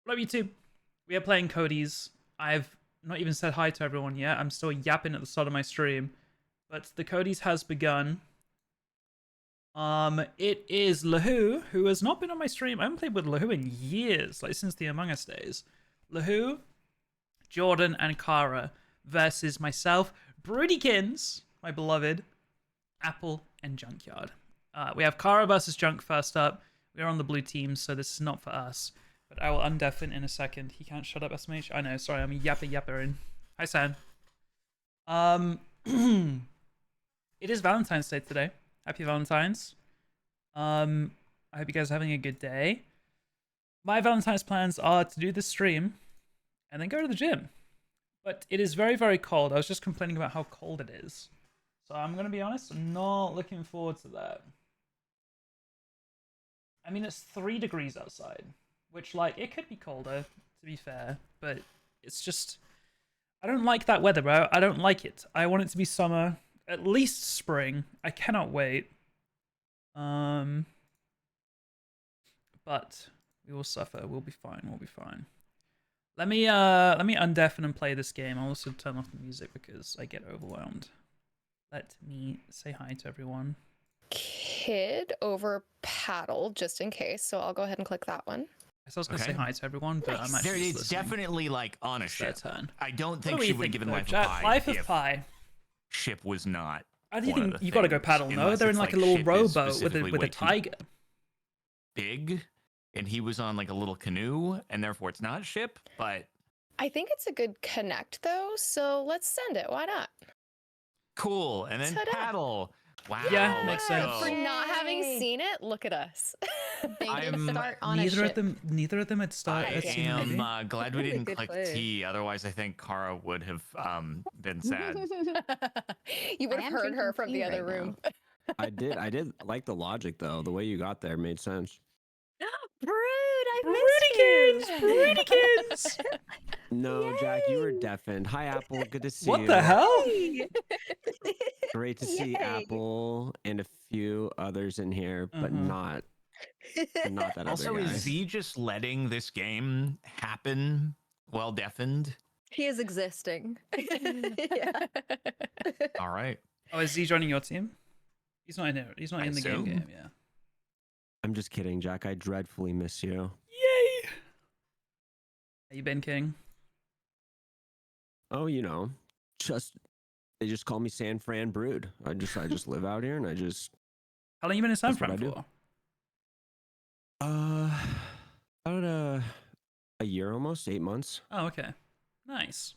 Hello, YouTube. We are playing Cody's. I've not even said hi to everyone yet. I'm still yapping at the start of my stream. But the Cody's has begun. It is Lahu, who has not been on my stream. I haven't played with Lahu in years, like since the Among Us days. Lahu, Jordan, and Kara versus myself, Broodykins, my beloved, Apple, and Junkyard. We have Kara versus Junk first up. We are on the blue team, so this is not for us. But I will undeafen in a second. He can't shut up, SMH. I know, sorry, I'm a yapper. Hi, San. It is Valentine's Day today. Happy Valentine's. I hope you guys are having a good day. My Valentine's plans are to do this stream and then go to the gym. But it is very, very cold. I was just complaining about how cold it is. So I'm going to be honest, I'm not looking forward to that. I mean, it's 3 degrees outside, which, like, it could be colder, to be fair, but it's just, I don't like that weather, bro. I don't like it. I want it to be summer, at least spring. I cannot wait. But we will suffer. We'll be fine. We'll be fine. Let me undeafen and play this game. I'll also turn off the music because I get overwhelmed. Let me say hi to everyone. Kid over paddle, just in case. So I'll go ahead and click that one. I was going to say hi to everyone, but I'm actually It's definitely like on a ship. Turn. I don't think she would have given Life of Pi. Life of Pi. Ship was not. I do think you got to go paddle. No, they're in like a little rowboat with a tiger. Big, and he was on like a little canoe, and therefore it's not ship. But I think it's a good connect though, so let's send it. Why not? Cool, and then paddle. Wow. Yeah, makes sense. For not having seen it, look at us. Neither of them had started. I am glad we didn't click T. Otherwise, I think Kara would have been sad. You would have heard her from the other room. I did like the logic though. The way you got there made sense. Brood, I missed you. Broodykins. No, Jack, you were deafened. Hi, Apple. Good to see you. What the hell? Great to see Apple and a few others in here, but not that also, other guy. is Z just letting this game happen while deafened? He is existing. Yeah. All right. Oh, is Z joining your team? He's not in here. He's not in the game. Yeah. I'm just kidding, Jack. I dreadfully miss you. Yay! How you been, King? Oh, you know, they just call me San Fran Brood. I just live out here, and I just. How long you been in San Fran for? About a year almost, 8 months. Oh, okay, nice.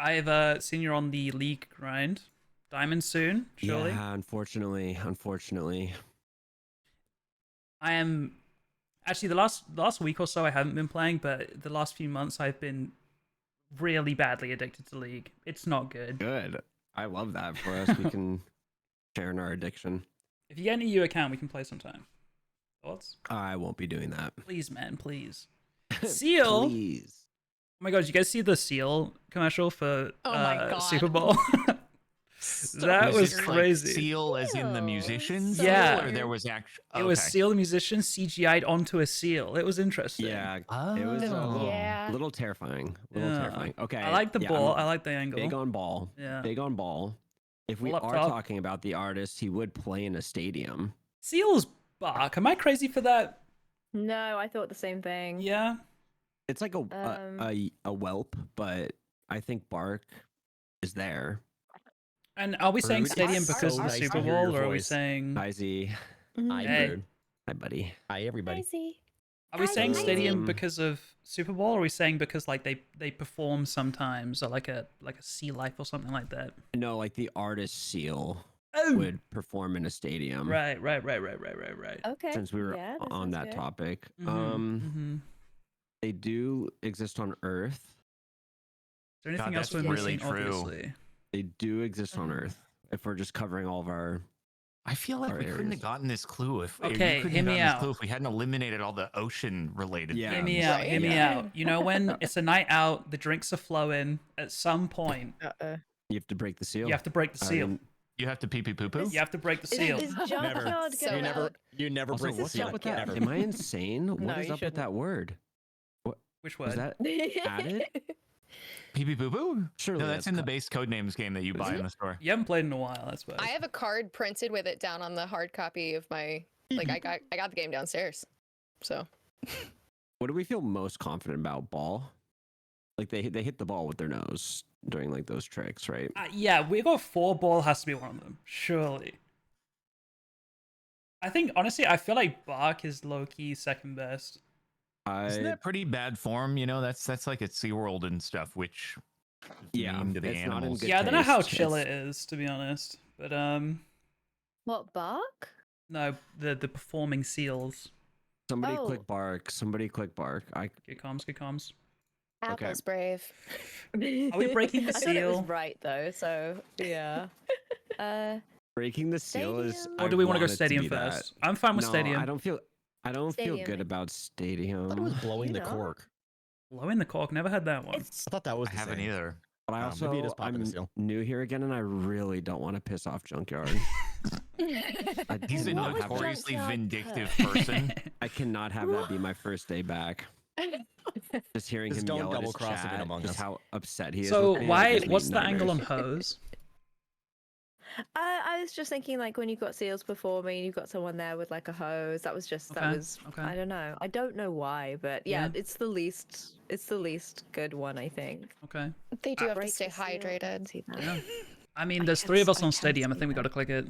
I've seen you on the league grind. Diamond soon, surely. Yeah, unfortunately. I am actually the last week or so I haven't been playing, but the last few months I've been really badly addicted to League. It's not good. Good. I love that for us. We can share in our addiction. If you get an EU account, we can play sometime. Thoughts? I won't be doing that. Please, man, please. Seal. Please. Oh my god, did you guys see the Seal commercial for Super Bowl? That was crazy. Like seal as in the musicians? Yeah. Or there was actually... It was Seal the musician CGI'd onto a seal. It was interesting. Yeah. It was a little terrifying. Okay. I like the ball. I like the angle. Big on ball. Yeah. Big on ball. If we are talking about the artist, he would play in a stadium. Seal's bark. Am I crazy for that? No, I thought the same thing. Yeah. It's like a whelp, but I think bark is there. And are we saying stadium because of the Super Bowl, or are we saying... Hi, Z. Hi, Brood. Hi, buddy. Hi, everybody. Hi, Z. Are we saying stadium because of Super Bowl, or are we saying because like they perform sometimes, or like a Sea Life or something like that? No, like the artist Seal would perform in a stadium. Right. Okay. Since we were on that topic. They do exist on Earth. Is there anything else we're really missing? true. Obviously. They do exist on Earth. If we're just covering all of our... I feel like we couldn't have gotten this clue if hear me out. If we hadn't eliminated all the ocean-related things. Hear me out. Hear me out. You know when it's a night out, the drinks are flowing. At some point, you have to break the seal. You have to break the seal. You have to pee-poo-poo-poo? You have to break the seal. Is Junkyard You never break the seal. Am I insane? What is up with that word? Which Was word? that added? Pee pee poo poo? Surely No, that's in the base Codenames game that you buy in the store. You haven't played in a while, I suppose. I have a card printed with it down on the hard copy of my. Like I got the game downstairs. So. What do we feel most confident about? Ball? Like they hit the ball with their nose doing like those tricks, right? Yeah, we got 4 ball has to be one of them, surely. I think honestly, I feel like Bark is low key second best. Isn't that pretty bad form? You know, that's like at SeaWorld and stuff, which Yeah, mean to the it's not in animals. good Yeah, I don't know how taste. chill It's- it is, to be honest. But What, bark? no, the performing seals. Somebody Oh. click bark. Somebody click bark. Good comms, good comms. Apple's brave. Are we breaking the I thought it was seal? right though, so yeah. Breaking the seal is. Stadium? Or do we want to go want it stadium be that. first? I'm fine with No, stadium. I don't feel Stadium. good about stadium. I thought it was blowing You the know. cork. Blowing the cork, never had that one. It's I thought that was I the haven't same. either. But I maybe it is also popping I'm a seal. new here again, and I really don't want to piss off Junkyard. I He's a do not have that. notoriously Junkyard vindictive Perk? person. I cannot have that be my first day back. Just hearing Just him don't yell at his double-cross him in chat, Among just Us. how upset he is. So with me, why? it gives me What's the angle on nightmares. hose? I was just thinking like when you've got seals performing, you've got someone there with like a hose. That was just Okay, that was okay. I don't know. I don't know why, but yeah, Yeah. it's the least good one, I think. Okay. They do have to Break stay the seal, I can hydrated. see that. Yeah. I mean, there's can 3 of us I on can stadium. I see think we got to that. click it.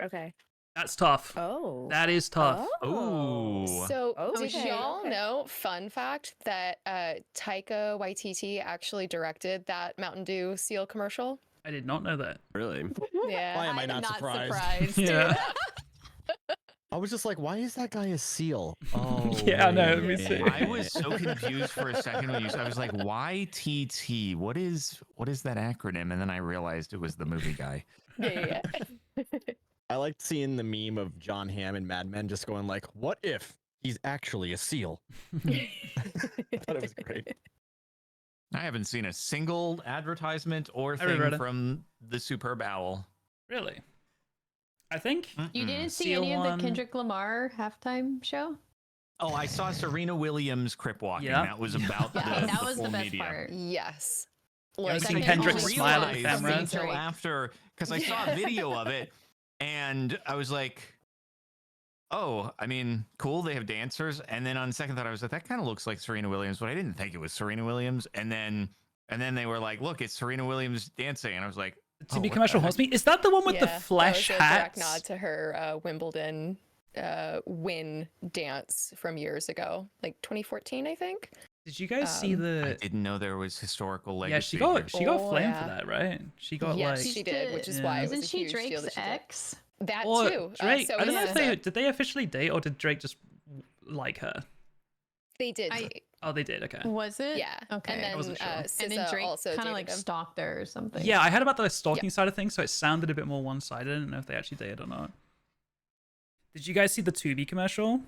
Okay. That's tough. Oh. That is tough. Ooh. So did Okay, y'all okay. know, fun fact, that Taika Waititi actually directed that Mountain Dew seal commercial? I did not know that. Really? Yeah. Why am I I'm not surprised? Yeah. I was just like, why is that guy a seal? Oh, Yeah, I know, wait. me too. I was so confused for a second when you said, I was like, YTT? What is that acronym? And then I realized it was the movie guy. Yeah. I liked seeing the meme of John Hamm and Mad Men just going like, what if he's actually a seal? I thought it was great. I haven't seen a single advertisement or I read thing it. from the Superb Owl. Really? I think You didn't see Seal any of one. the Kendrick Lamar halftime show? Oh, I saw Serena Williams crip walking. Yeah. That was about Yeah, the, that the was full the best media. part. Yes. You Like, ever seen Second Kendrick only smile at the realized camera? until after, because I saw a video of it, and I was like, "Oh, I mean, cool. They have dancers." And then on second thought, I was like, "That kind of looks like Serena Williams," but I didn't think it was Serena Williams. And then they were like, "Look, it's Serena Williams dancing," and I was like, TV what the commercial heck? haunts me. Is that the one with the yeah, flesh that was a direct hats? nod to her Wimbledon win dance from years ago, like 2014, I think. Did you guys see I the? didn't know there was historical legacy. Yeah, she got Oh, flamed yeah. for that, right? She got Yes, like. she did, which is Yeah. why it Isn't was a she huge deal Drake's that she did. ex? That Or too. Drake. So I don't know is if they the- did they officially date or did Drake just like her? They did. I- date. Oh, they did. Okay. Was it? Yeah. Okay. And then wasn't sure. And then SZA Drake also kind of dated like him. stalked her or something. Yeah, I heard about the stalking side of things, so it sounded a bit more one-sided. I didn't know if they actually dated or not. Did you guys see the Tubi commercial?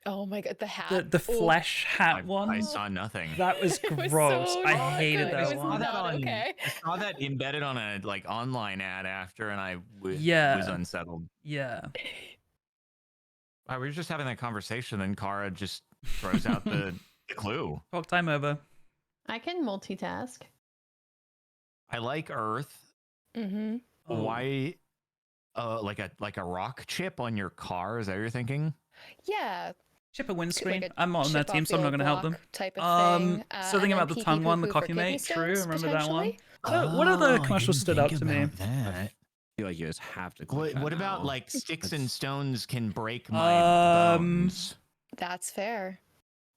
Oh my god, the hat. The Ooh. flesh hat one? I saw nothing. That was It was gross. so I not hated good. that It was one. not okay. I saw that embedded on a like online ad after, and I Yeah. was unsettled. Yeah. We were just having that conversation, and Kara just throws out the clue. Talk time over. I can multitask. I like Earth. Mm-hmm. Oh. Why? Like a rock chip on your car? Is that what you're thinking? Yeah. Chip a windscreen. like a I'm not on their chip team, off so I'm the not going to help old them. block type of thing. So thinking And about then the tongue one, the pee-pee-poo-poo coffee for kidney mate. True, stones, remember that one? potentially. What other I commercials didn't stood out think to me? about that. I feel like you guys have to. Click What that about now. like sticks and stones can break my bones? That's fair.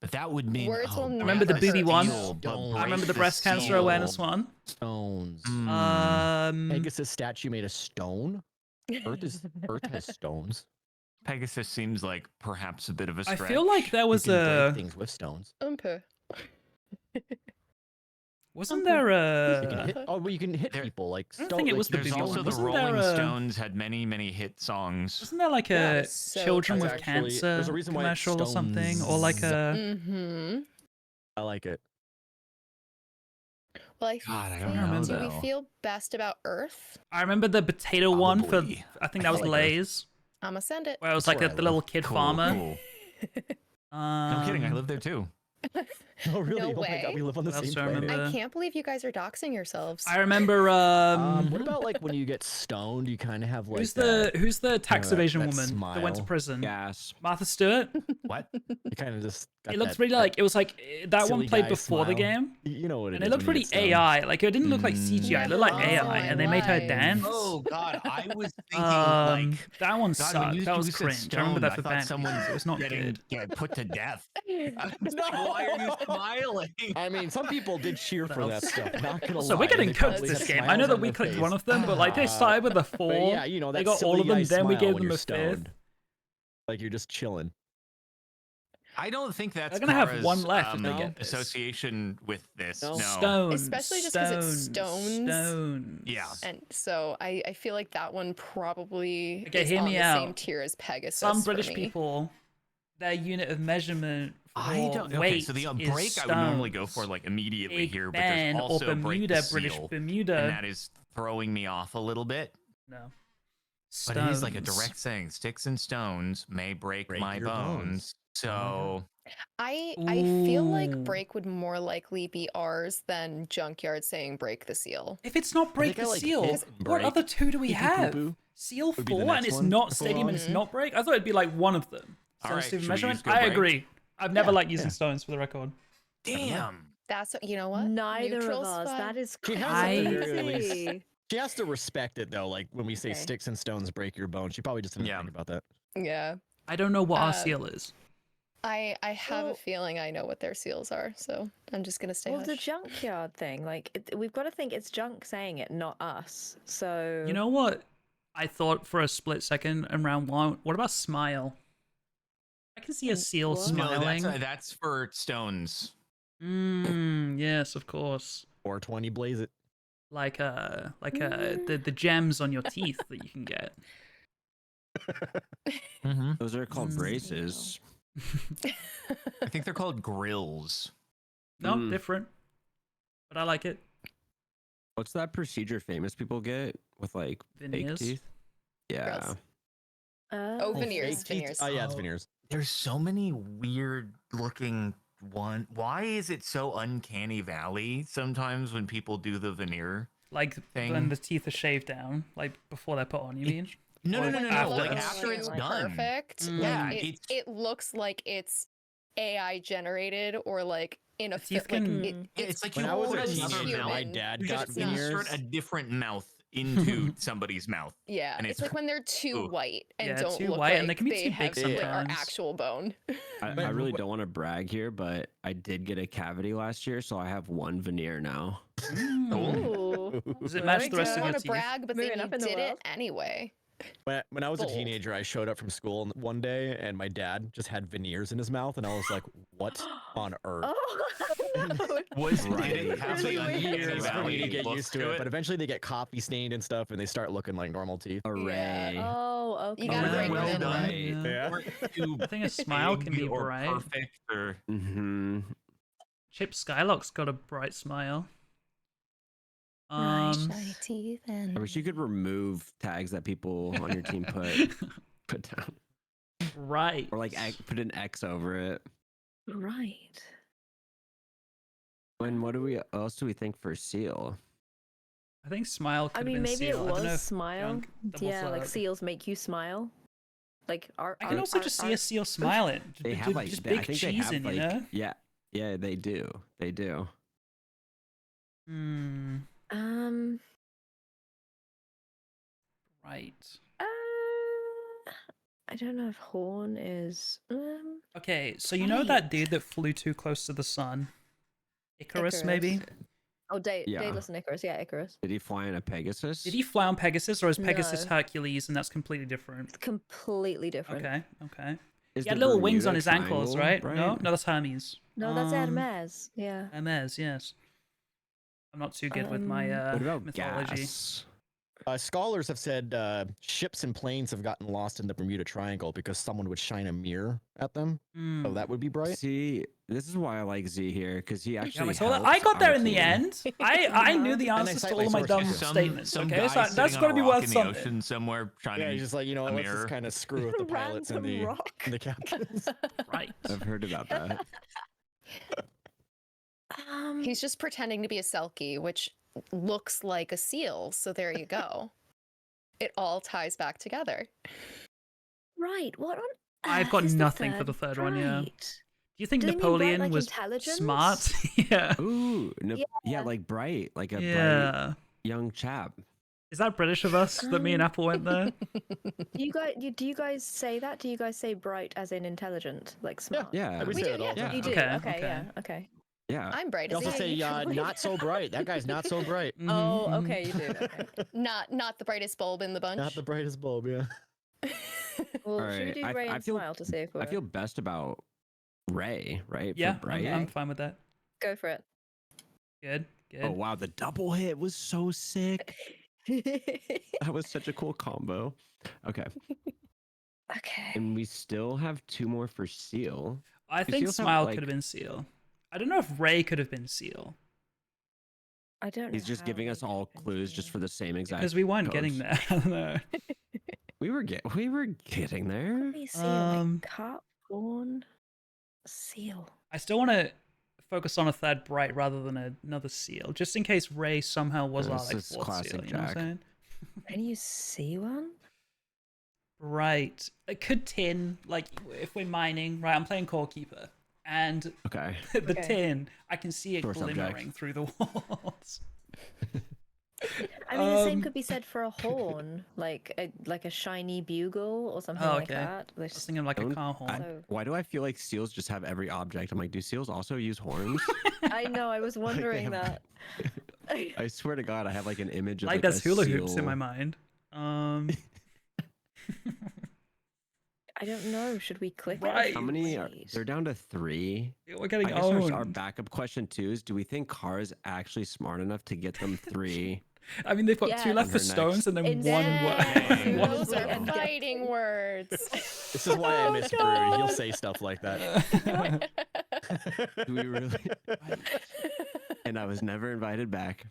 But that would mean Words will break Remember the never booby hurt one? you. Don't I remember the break breast cancer seal. awareness one. Stones. Pegasus statue made of stone. Earth has stones. Pegasus seems like perhaps a bit of a I stretch. feel like there was you can a. break things with stones. Wasn't there You can a? hit, well, you can hit There- people like I don't stone. think it like was the you There's booby can- also one. the Wasn't there Rolling a- Stones had many hit songs. Wasn't there like That a was so children with There's actually- cancer there's a reason why it's commercial or something, or like stones. a? Mm-hmm. I like it. Well, I God, I don't think, know, do we though. feel best about Earth? I remember the potato one for. Probably. I think that was like Earth. Lay's, I'ma send it. where it was That's like where the I little live. kid Cool, farmer. cool. No kidding, I Um, live there too. Oh really? No Oh my way. god, we live on the What else same do I planet. remember? I can't believe you guys are doxing yourselves. I remember. What about like when you get stoned? You kind of have like who's the tax evasion that woman that went to smile. prison? Gas. Martha Stewart. What? You kind of just. Got It looked that- pretty that- like it was like that one silly played guy before the smile. game, You know what it and is it looked when you pretty get stoned. AI. Like it didn't look like CGI. It looked like Yeah, AI, oh and they made her my. dance. Oh god, I was thinking like That one God, when sucked. you, That was you said cringe. I remember stoned, that I for thought Bank. someone's It was not getting good. put to death. I was like, why are you smiling? I mean, some people did cheer for that stuff. Not gonna So lie. we're getting They cooked probably this had game. I smiles know that on we their clicked face. one of them, but like they started with the But four. yeah, you know that they got all of silly them. guy Then we smile gave when them you're a fifth. stoned. Like you're just chilling. I don't think that's They're gonna have Kara's, one left if they get this. association with this. No. No. Stone, Especially just 'cause it's stones. Stones. Yeah. And so I feel like that one probably Okay, is hear on me the same out. tier as Pegasus. Some for British me. people, their unit of measurement for I don't. Okay, weight so the is break I would normally go stones. for like immediately Big here, but Ben there's or also break the Bermuda, British seal, Bermuda. and that is throwing me off a little bit. No. But it is like a Stones. direct saying: sticks and stones may break Break my your bones. So I feel like Ooh. break would more likely be ours than junkyard saying break the seal. If it's not break think I the like seal, hit what and break. other two do we Pee-pee have? poo-poo Seal would be the 4 and next it's one not if we're stadium wrong. and it's not break? I thought it'd be like one of them. All So right, Stephen should we measurement? just go I break? agree. I've never Yeah, liked using yeah. stones for the record. damn. That's you know what? Neither Neutral's of us. fine. That is She has at the very least- crazy. She has to respect it though. Like when we say Okay. sticks and stones break your bones, she probably just didn't Yeah. think about that. Yeah. I don't know what our Uh, seal is. I have a Well- feeling I know what their seals are, so I'm just gonna stay Well, the hush. junkyard thing, like, we've got to think it's junk saying it, not us. So You know what? I thought for a split second in round 1. What about smile? I can see a seal What? No, smiling. that's for stones. Yes, of course. 420 blaze it. Like the gems on your teeth that you can get. Mm-hmm. Those are called Mm. braces. I think they're called grills. No, Mm. different. But I like it. What's that procedure famous people get with like Veneers. fake teeth? Yeah. Gross. Oh, veneers, fake teeth? veneers. Oh yeah, it's Oh. veneers. There's so many weird looking one. Why is it so uncanny valley sometimes when people do the veneer? Like Thing. when the teeth are shaved down, like before they're put on, you mean? No, Or no, no, no, no. after. Like Like, after it's too done. perfect. Mm. Yeah, Like, it looks like it's AI generated or like in a The teeth like can- It's like When you I was a put another teenager, mouth. my human. dad You got just insert veneers. a different mouth into somebody's mouth. Yeah, and it's it's- like when they're too Ooh. white and Yeah, don't too look white, like and they can be too big have like, our sometimes. actual bone. I But- really don't want to brag here, but I did get a cavity last year, so I have one veneer now. Mm. Ooh. Does it There match we the rest I of go. your want to teeth? brag, but then Moving you up in the did it world. anyway. When I was Bold. a teenager, I showed up from school one day, and my dad just had veneers in his mouth, and I was like, "What on earth?" Oh, no. Was Right. did it have Really the weird. uncanny Years for me valley to get look used to it, but eventually they get coffee stained and stuff, and they start looking like normal teeth. Hooray. Oh, okay. You gotta Oh, bring well them in. done. Yeah. Yeah. Weren't too I think a smile can big be or bright. perfect or Mm-hmm. Chip Skylock's got a bright smile. Shiny teeth and I wish you could remove tags that people on your team put down, right. or like put an X over it. Right. And what else do we think for seal? I think smile could I have mean, been maybe seal. it I don't know was if smile. Junk double Yeah, like flirted. seals make you smile. Like our. I can also just see a seal smiling. They have like just I big think they cheese have in, like you know? yeah they do Hmm. Right. I don't know if horn is. Okay, so you know that dude that flew too close to the sun? Icarus, maybe? Oh, Yeah. Daedalus and Icarus. Yeah, Icarus. Did he fly in a Pegasus? Did he fly on Pegasus, or is Pegasus No. Hercules, and that's completely different? It's completely different. Okay, okay. Is He had the little wings Bermuda on his ankles, Triangle, right? No, that's Hermes. No, that's Um, Hermes. Yeah. Hermes, yes. I'm not too good with my What about mythology. gas? Scholars have said ships and planes have gotten lost in the Bermuda Triangle because someone would shine a mirror at them. Hmm. So that would be bright. See, this is why I like Z here, because he Yeah, actually. my soul- I helps got there our in the team. end. I knew the I answers cite to my all of my dumb sources. statements. some Okay, guy so that's sitting got to on be a rock worth in the something. ocean somewhere trying Yeah, to he's just like, a let's mirror. just kind of screw with the pilots and Random the, rock. and the captains. Right. I've heard about that. He's just pretending to be a selkie, which looks like a seal. So there you go. It all ties back together. Right. What on I've earth got is the nothing for the third one, yeah. Do bright? you think Do they mean bright Napoleon like was intelligence? smart? Yeah. Ooh, yeah, Yeah. like bright, like a bright Yeah. young chap. Is that British of us that me and Apple went there? Do you guys say that? Do you guys say bright as in intelligent, like smart? Yeah, we We say do, it all the yeah. time. You do. Okay, Okay. okay. Yeah. Okay. yeah. I'm bright They as also a say not so bright. That guy's not so bright. Mhm, Oh, mhm. okay. You do. Okay. not the brightest bulb in the bunch. Not the brightest bulb, yeah. Well, All should we right, do I- Ray I and feel- Smile to see if we're... I feel best about Ray, right? Yeah, For bright. I'm fine with that. Go for it. Good, good. Oh wow, the double hit was so sick. That was such a cool combo. Okay, Okay. and we still have 2 more for Seal. I Do think seals have, Smile like- could have been Seal. I don't know if Ray could have been Seal I don't know. He's just how giving we us could all have been clues just seeing. for the same exact. because we weren't getting codes. there. I don't know. We were getting there. Let me see. Um, Like carp, fawn, seal. I still want to focus on a third Bright rather than another Seal, just in case Ray somehow was our This like is fourth classic Seal. You know what I'm Jack. saying? Can you see one? Right. It could tin, like if we're mining, right? I'm playing Core Keeper. And Okay. the Okay. tin, I can see it Sore subject. glimmering through the walls. I mean, the same Um, could be said for a horn, like a shiny bugle or something Oh, like okay. that. I was thinking like a Don't- car horn. So- Why do I feel like seals just have every object? I'm like, do seals also use horns? I know. I was they wondering have- that. I swear to God, I have like an image of Like like there's a hula hoops in seal. my mind. I don't know. Should we click it? or Right. should How we many are? wait? They're down to 3. We're getting I guess our owned. backup question too is: do we think Kara's actually smart enough to get them 3? I mean, they've got 2 Yeah. left On for her stones next. and then It's- one Dang, word. those are And get- fighting words. This is why I miss Brewery. He'll say stuff like that. Do we really? And I was never invited back.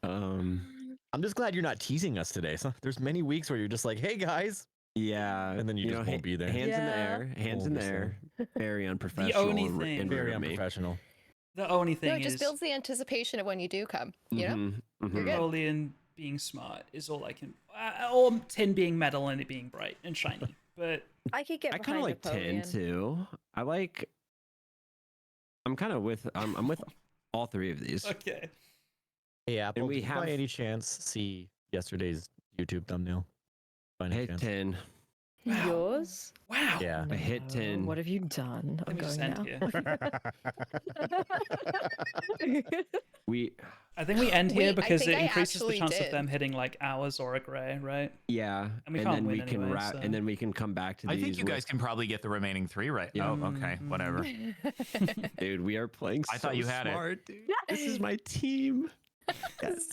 I'm just glad you're not teasing us today. So there's many weeks where you're just like, "Hey guys," Yeah, And then you just won't be there. Hands in the Yeah. air, hands in Won't the be air. Very unprofessional. only and thing- and very rude of me. unprofessional. The only No, thing it just is builds the anticipation of when you do come. You know? Mhm, You're mhm. good. Napoleon being smart is all I can. Or tin being metal and it being bright and shiny. But I could get I kind of behind like 10 Napoleon. too. I'm kind of with. I'm with all 3 of these. okay. Hey Apple, we did you by have- any chance see yesterday's YouTube thumbnail? By any Hit chance? 10. Wow. Yours? Wow. Yeah. I hit No, 10. What have you done? Let I'm me just going end now. here. We, I think we end here Wait, I because think it I increases the actually chance of did. them hitting like ours or a gray, right? yeah, And we can't then win we can anyway, wrap, so- and then we can come back to I these. think you guys can probably get the remaining 3 right. Yeah. Oh, okay, whatever. Dude, we are playing. I thought so you had it. smart, dude. This is my team. Yes.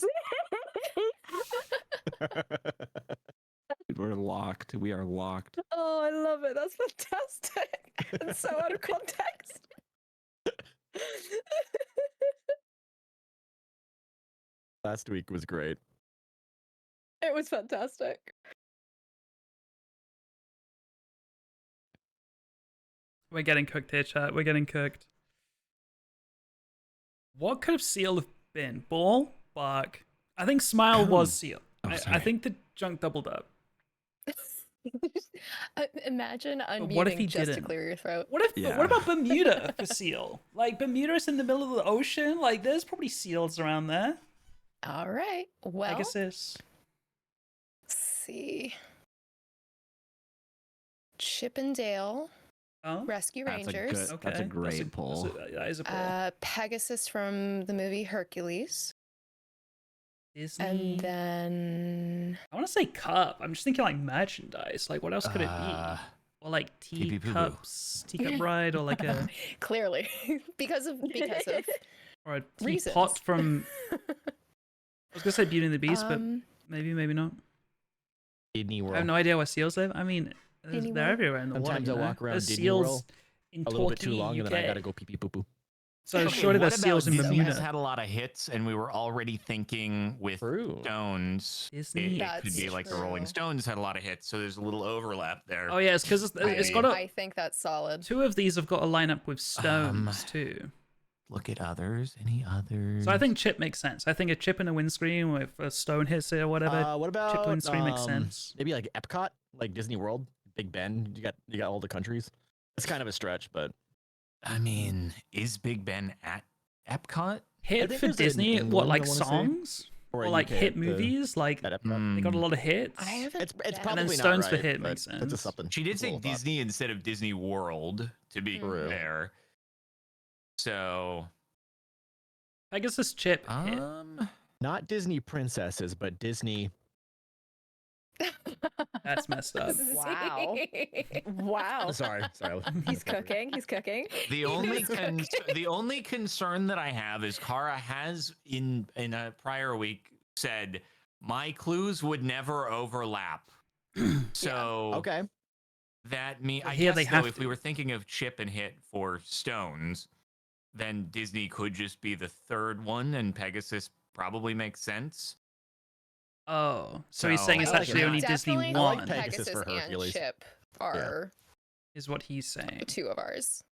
Dude, we're locked. We are locked. Oh, I love it. That's fantastic. It's so out of context. Last week was great. It was fantastic. We're getting cooked here, chat. We're getting cooked. What could have Seal have been? Ball? Bark? I think Smile was Seal. Oh, I sorry. think the junk doubled up. Imagine what if he unmuting just to didn't? clear your throat. What if? Yeah. What about Bermuda for Seal? Like Bermuda's in the middle of the ocean. Like there's probably seals around there. All right. Well, Pegasus. let's see. Chippendale, Oh, Rescue That's a Rangers, good- okay. That's a great pull. That is a pull. Pegasus from the movie Hercules, Disney. and then I want to say cup. I'm just thinking like merchandise. Like what else could it be? Or like Pee-pee poo-poo. teacups, teacup ride, or like a clearly because of or a Reasons. teapot from. I was gonna say Beauty and the Beast, but um, maybe not. Disney I have World. no idea where seals live. I mean, Disney they're World? everywhere in the Sometimes water. I you walk know? around There's Disney seals World in a little bit too Torquay, long, and then I UK. gotta go pee pee poo poo. So Okay, surely what there's seals in about Bermuda. Disney's had a lot of hits, and we were already thinking with True. Stones. Disney. It could That's be like the Rolling true. Stones had a lot of hits, so there's a little overlap there. Oh yeah, it's because it's got I think that's solid. 2 of these have got a lineup with stones too. look at others. Any others? So I think chip makes sense. I think a chip in a windscreen with a stone hits it or whatever. What Chip about windscreen makes sense. maybe like Epcot, like Disney World, Big Ben. You got all the countries. It's kind of a stretch, but I mean, is Big Ben at Epcot? Hit think for there's in Disney, what, England, like I wanna say, songs? or Or a like UK hit at the- movies? Like, at Epcot. they got a lot of hits? I haven't. It's been. probably then not Stones for right, Hit but makes That's sense. just something. She did to say roll with. Disney instead of Disney World, to be True. fair. So, Pegasus chip hit. Not Disney princesses, but Disney. That's messed up. Wow. Wow. Sorry. He's cooking. He's cooking. the only concern that I have is Kara has in a prior week said my clues would never overlap. So Okay. that means I Here guess they though, have if to. we were thinking of chip and hit for stones, then Disney could just be the third one, and Pegasus probably makes sense. Oh, so he's So- saying it's I like actually it. only Disney Definitely I like one, Pegasus for and Hercules. Chip are is what he's saying. two of ours.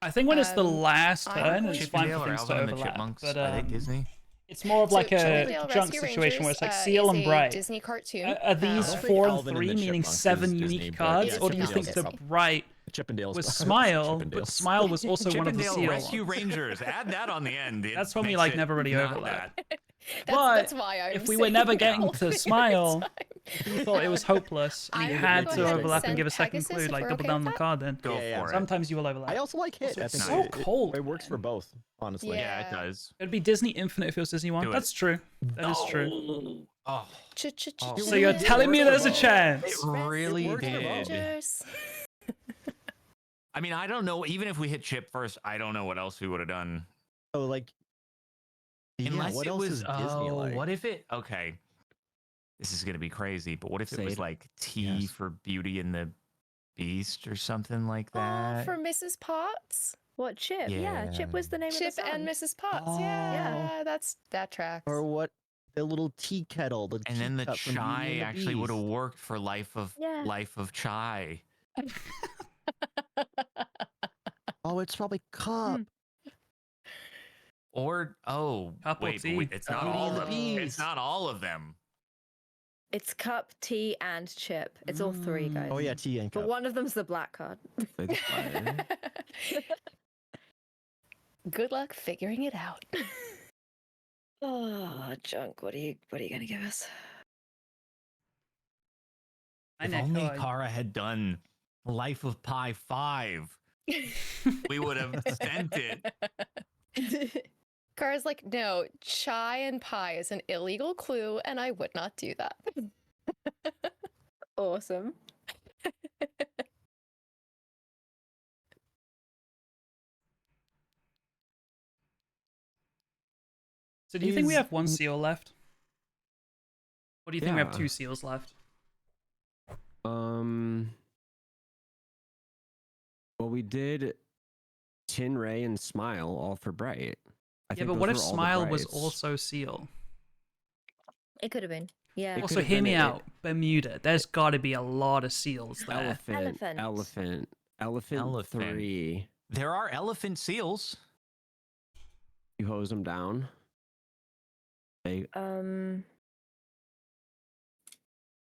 I think when it's the Um, last I'm turn, going it's to- fine Chippendale for or things to Alvin and the overlap. Chipmunks, But are they Disney? it's more of So like a Chippendale junk Rescue situation where it's like Rangers, Seal is and a Bright. Disney cartoon. Are these I don't think 4 and Alvin and 3, the meaning Chipmunks 7 is unique Disney, but cards, yeah, or do you think Chippendale's the Disney. Bright Chippendales. was Smile, but Chippendales. Smile was also one of the Chippendale Seal Rescue ones? Rangers. Add that on the end. It That's when we makes like it never really not overlap. that. That's why I'm if we were saying never it getting all to the Smile, time. he thought it was hopeless, and he I would had go to ahead and overlap and send give a second Pegasus clue, if like we're double okay down with the that. card then. Go Yeah, for it. Sometimes you will overlap. I also like hit. Also, I it's think so it- cold, It works for man. both, honestly. Yeah. Yeah, it does. It'd be Disney Infinite if it was Disney One. Do it. That's true. That is true. Oh, So you're telling me there's a chance? it really works for both. did. I mean, I don't know. Even if we hit Chip first, I don't know what else we would have done. So like, yeah, Unless what it else was, is Disney like? what if it? Okay, this is gonna be crazy. But what if it Say was it. like T Yes. for Beauty and the Beast or something like Oh, that? for Mrs. Potts. What Chip? Yeah, Chip Yeah. was the name Chip of the and son. Mrs. Potts. Oh. Yeah, that tracks. Or what? The little tea kettle. The And then the teacup from Beauty chai and the actually would have Beast. worked for Life of Chai. Oh, it's probably cup. Or Cup or wait, tea? it's not Beauty all and the of them. It's Beast. not all of them. It's cup, tea, and chip. It's all three, guys. Oh yeah, tea and But cup. one of them's the black card. Play the fire. Good luck figuring it out. Oh, Junk, what are you gonna give us? If only Kara had done Life of Pi 5, we would have sent it. Cara's like, no, chai and pie is an illegal clue, and I would not do that. Awesome. So do you think we Is- have one seal left? Or do you think we have Yeah. 2 seals left? Well, we did Tin Ray and Smile all for Bright. I Yeah, think but those what if were all the Smile was Brights. also seal? It could have been. Yeah. It Also, could've hear been me it- out. Bermuda. There's got to be a lot of seals there. Elephant Elephant. 3. There are elephant seals. You hose them down. They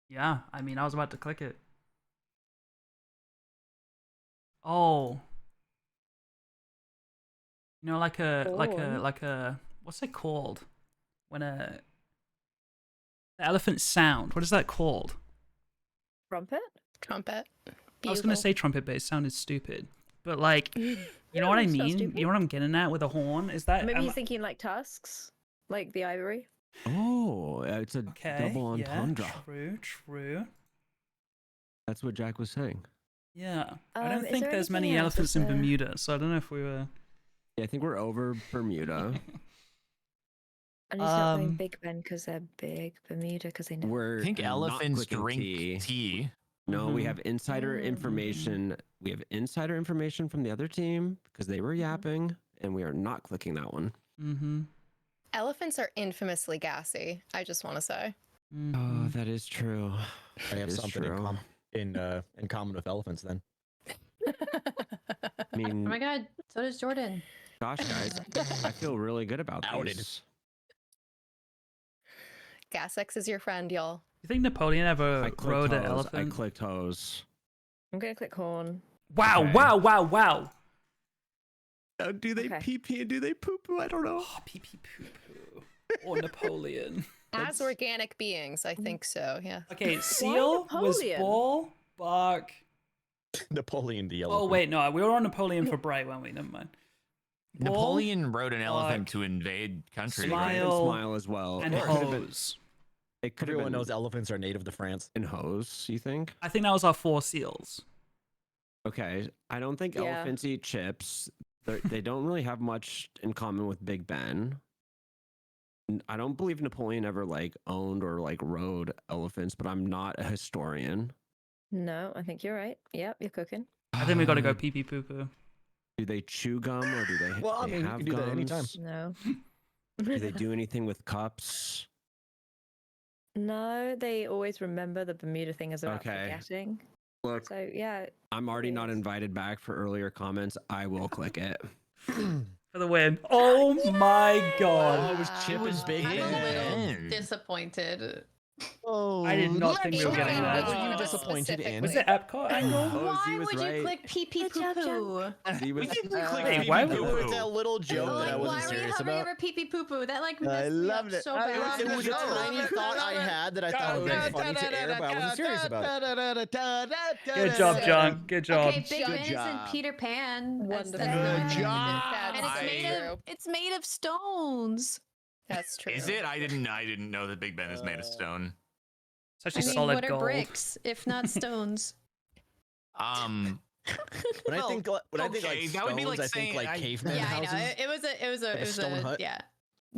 Yeah, I mean, I was about to click it. Oh. You know, like a, what's it called? When the elephant sound, what is that called? Trumpet? Trumpet. I was going to say trumpet, but it sounded stupid. But like, you know what I it's not mean? stupid. You know what I'm getting at with a horn? Is that... Maybe he's thinking like tusks, like the ivory. Oh, it's a Okay, double entendre. yeah, true. That's what Jack was saying. Yeah. I don't Is think there there's many anything else? elephants Is in there- Bermuda, so I don't know if we were... Yeah, I think we're over Bermuda. And he's not Um, going Big Ben because they're big. Bermuda because they know. We're I think not elephants clicking drink tea. tea. No, we Mhm. have insider information. We have insider information from the other team because they were yapping, and we are not clicking that one. Mm-hmm. Elephants are infamously gassy, I just want to say. Oh, that is true. I have That is something true. in common with elephants then. I Oh mean, my god, so does Jordan. Gosh, guys, I feel really good about Outed. these. GasX is your friend, y'all. You think Napoleon ever I clicked rode an hose. I elephant? clicked hose. I'm gonna click horn. Wow, Okay. wow, wow, wow. Do they Okay. pee pee and do they poo poo? I don't know. Oh, pee pee poo poo. Or Napoleon. As organic beings, I think so. Yeah. Okay, seal was Napoleon? ball, bark. Napoleon the Oh, elephant. wait, no, we were on Napoleon for Bright, weren't we? Never mind. Ball Napoleon rode an elephant bark, to invade countries, smile, right? And smile as well. and It could have been- hose. It could have Everyone been knows elephants are native to France. in hose. You think? I think that was our 4 seals. Okay, I don't think Yeah. elephants eat chips. They don't really have much in common with Big Ben. I don't believe Napoleon ever like owned or like rode elephants, but I'm not a historian. No, I think you're right. Yep, you're cooking. I think we got to go pee pee poo poo. Do they chew gum or do they? Well, I they mean, you have can do that gums? anytime. No. Do they do anything with cups? No, they always remember the Bermuda thing is about Okay. forgetting. Look, So yeah, I'm already not Yes. invited back for earlier comments. I will click it. For the win. Oh my god. Oh, it was Chip and Big I'm a Ben. little disappointed. Oh, I did not think we were getting that. What were you Oh. disappointed in? Was it Epcot angle? Oh, Why Z was would right. you click pee pee Good poo job, poo? He was, Wait, why It would was that little joke that I Like, wasn't why were you serious hovering about. over pee pee poo poo? That like I messed me loved up it. so I bad. loved it. It was a tiny thought I had that I thought would be funny to air, but I wasn't serious about it. Good job, John. Good job. Okay, Big Good Ben's job. and Peter Pan. Wonderful. That's Good not- job. And it's I- made of stones. That's true. Is it? I didn't know that Big Ben is made of stone. It's I actually mean, solid what are gold. bricks if not stones? When I think like okay, that would be like stones, I think saying like I- caveman Yeah, I houses. know. It was Like a stone hut? yeah.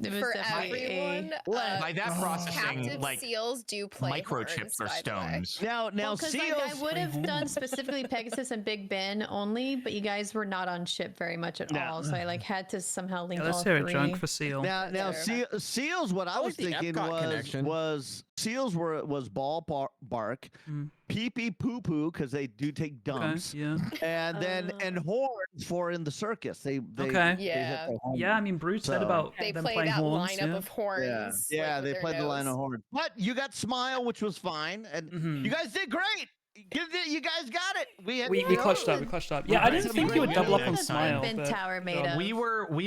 It was For definitely everyone, by that processing, captive like seals do play microchips horns, are by the way. stones. Now, because like, I would have done specifically Pegasus and Big Ben only, but you guys were not on ship very much at Yeah. all, so I like had to somehow link Yeah, let's all hear it, three. Junk, for seal. now, Fair seals. What I like was the thinking Epcot connection. was seals was bark, Mm. pee pee poo poo because they do take Okay, dumps, yeah. and then and horns for in the circus. They Okay. they hit Yeah. their horns. Yeah, I mean, Brood said So- about They them play playing that horns. lineup Yeah. of horns. Yeah, like, with they their played the line of nose. horn. But you got smile, which was fine, and Mhm. you guys did great. You guys got it. We clutched up. We clutched up. Yeah, I didn't think you would double up on What's the Smile. Big Ben but- Tower made of? We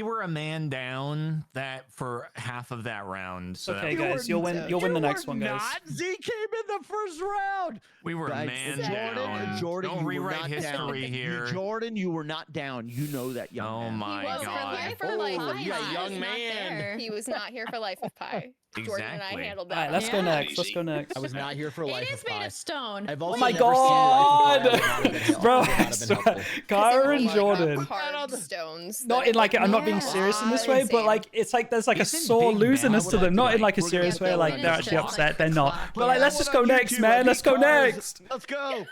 were a man down that for half of that round. So Okay, that guys, you'll win. You'll win the next one, guys. Not Z came in the first round. we were a Guys, man Jordan, down. Don't you were rewrite not history down. here. Jordan, you were not down. You know that, young Oh man. my He was god. for life Oh, of you got Pi. young man. He was not here for life of Pi. Jordan and I Exactly. handled All that. right, let's go Yeah. next. Let's go next. I was not here for It life is of made Pi. of stone. I've Oh also my never seen god, Life of Pi. I would not have been bro! helpful. I would not have been helpful. Kyra and Jordan. Carved stones. Not that in like look I'm not being Yeah. serious in this Why? way, but like it's like there's like a Isn't sore Big Ben- loserness I to would them, like not to, in like a we're serious gonna way, have like to they're finish actually it, like, upset. They're not. clock, But like yeah. let's just go next, man. Let's go next. Let's go.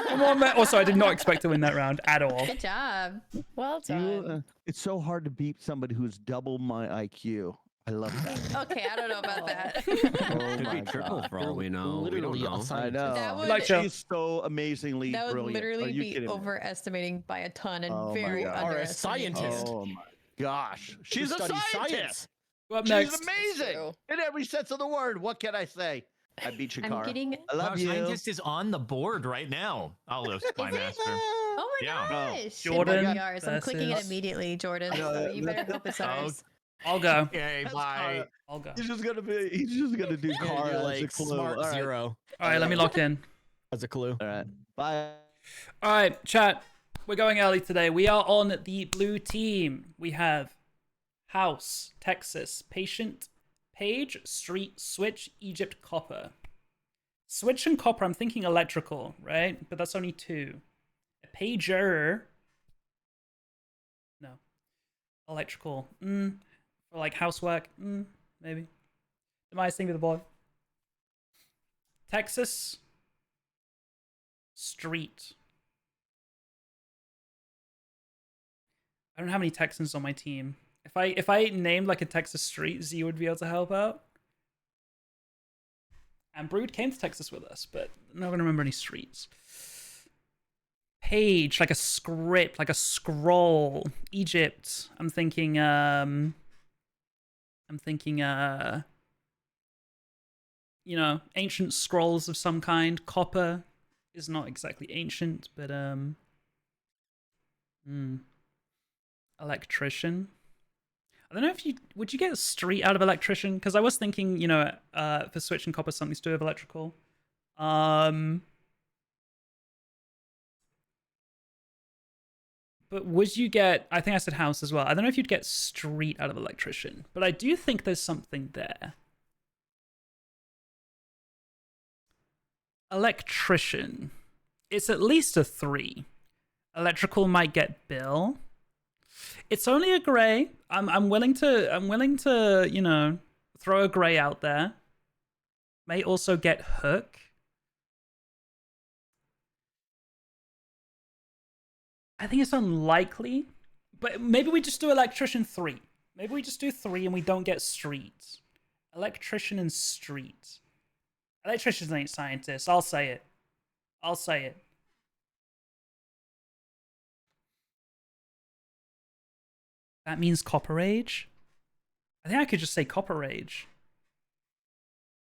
Come on, man. Also, I did not expect to win that round at all. Good job. Well done. It's so hard to beat somebody who's double my IQ. I love that. Okay, I don't know about that. Oh Could my be triple God. for all we know. We don't Literally know. a I scientist. know. That would- Like Joe. She's so amazingly That would brilliant. Are literally you be kidding me? overestimating by a ton and Oh my very God. Or a underestimating. scientist. Oh my gosh. She's a studies scientist. science. Go up She's next. amazing True. in every sense of the word. What can I say? I beat I'm Shakara. getting. I love Wow, you. Scientist is on the board right now. I'll Spy Master. Oh my Yeah. gosh! Jordan It might be ours. I'm clicking it versus- immediately, Jordan. No, So you better hope it's Oh, ours. I'll go. Okay, bye. I'll go. He's just gonna do Yeah, Kara you're as like a clue. smart All right. zero All right, let me lock in. as a clue. All right. Bye. All right, chat. We're going early today. We are on the blue team. We have House, Texas, Patient, Page, Street, Switch, Egypt, Copper. Switch and Copper, I'm thinking electrical, right? But that's only 2. A pager. No. Electrical. For like housework. Maybe. Demise thing with the boy. Texas. Street. I don't have any Texans on my team. If I named like a Texas street, Z would be able to help out. And Brood came to Texas with us, but I'm not gonna remember any streets. Page, like a script, like a scroll. Egypt. I'm thinking you know, ancient scrolls of some kind. Copper is not exactly ancient, but electrician. I don't know if would you get a street out of electrician? Because I was thinking, you know, for switch and copper, something to do with electrical. But would you get? I think I said house as well. I don't know if you'd get street out of electrician, but I do think there's something there. Electrician. It's at least a 3. Electrical might get bill. It's only a gray. I'm willing to, you know, throw a gray out there. May also get hook. I think it's unlikely, but maybe we just do electrician 3. Maybe we just do 3 and we don't get street. Electrician and street. Electricians ain't scientists. I'll say it. I'll say it. That means Copper Age? I think I could just say Copper Age.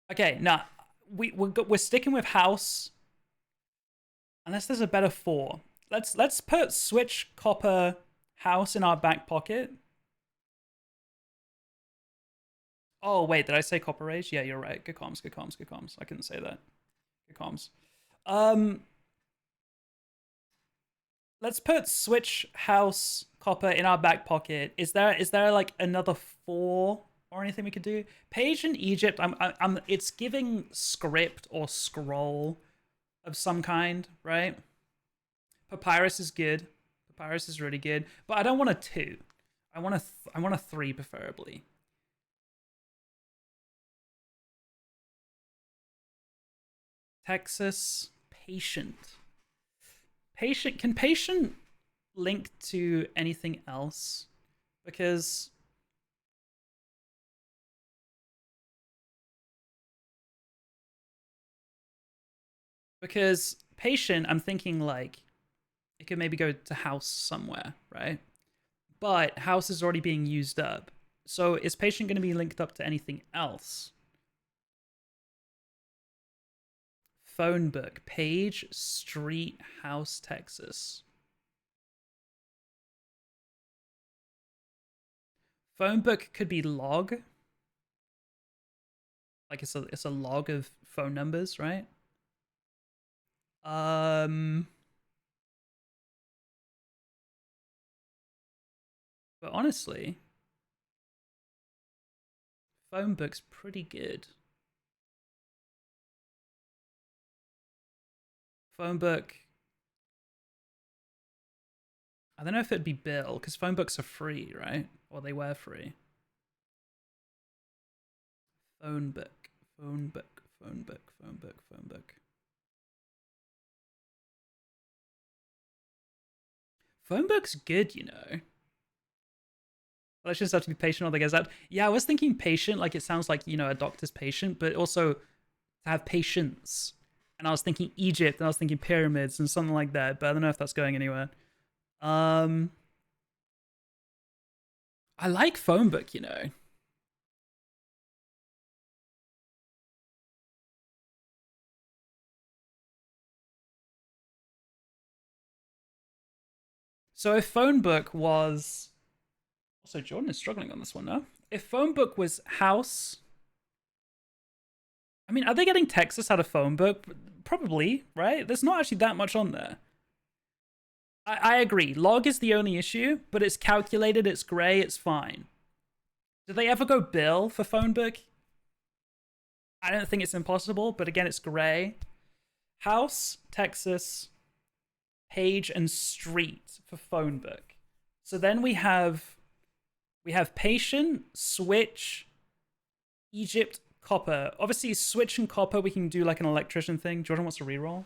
Okay, nah. We're sticking with house. Unless there's a better 4. Let's put switch copper house in our back pocket. Oh wait, did I say Copper Age? Yeah, you're right. Good comms, good comms, good comms. I couldn't say that. Good comms. Let's put switch house copper in our back pocket. Is there like another 4 or anything we could do? Page in Egypt. It's giving script or scroll of some kind, right? Papyrus is good. Papyrus is really good, but I don't want a 2. I want a 3 preferably. Texas patient. Can patient link to anything else? Because patient, I'm thinking like it could maybe go to house somewhere, right? But house is already being used up. So is patient going to be linked up to anything else? Phone book, page, street, house, Texas. Phone book could be log. Like it's a log of phone numbers, right? But honestly, phone book's pretty good. Phone book. I don't know if it'd be bill, because phone books are free, right? Or they were free. Phone book, phone book, phone book, phone book, phone book. Phone book's good, you know. Let's just have to be patient or they get out. Yeah, I was thinking patient, like it sounds like, you know, a doctor's patient, but also to have patience. And I was thinking Egypt, and I was thinking pyramids and something like that, but I don't know if that's going anywhere. I like phone book, you know. So if phone book was... Also, Jordan is struggling on this one now. If phone book was house... I mean, are they getting Texas out of phone book? Probably, right? There's not actually that much on there. I agree. Log is the only issue, but it's calculated, it's gray, it's fine. Do they ever go bill for phone book? I don't think it's impossible, but again, it's gray. House, Texas, page, and street for phone book. So then we have patient, switch, Egypt, copper. Obviously, switch and copper, we can do like an electrician thing. Jordan wants to reroll.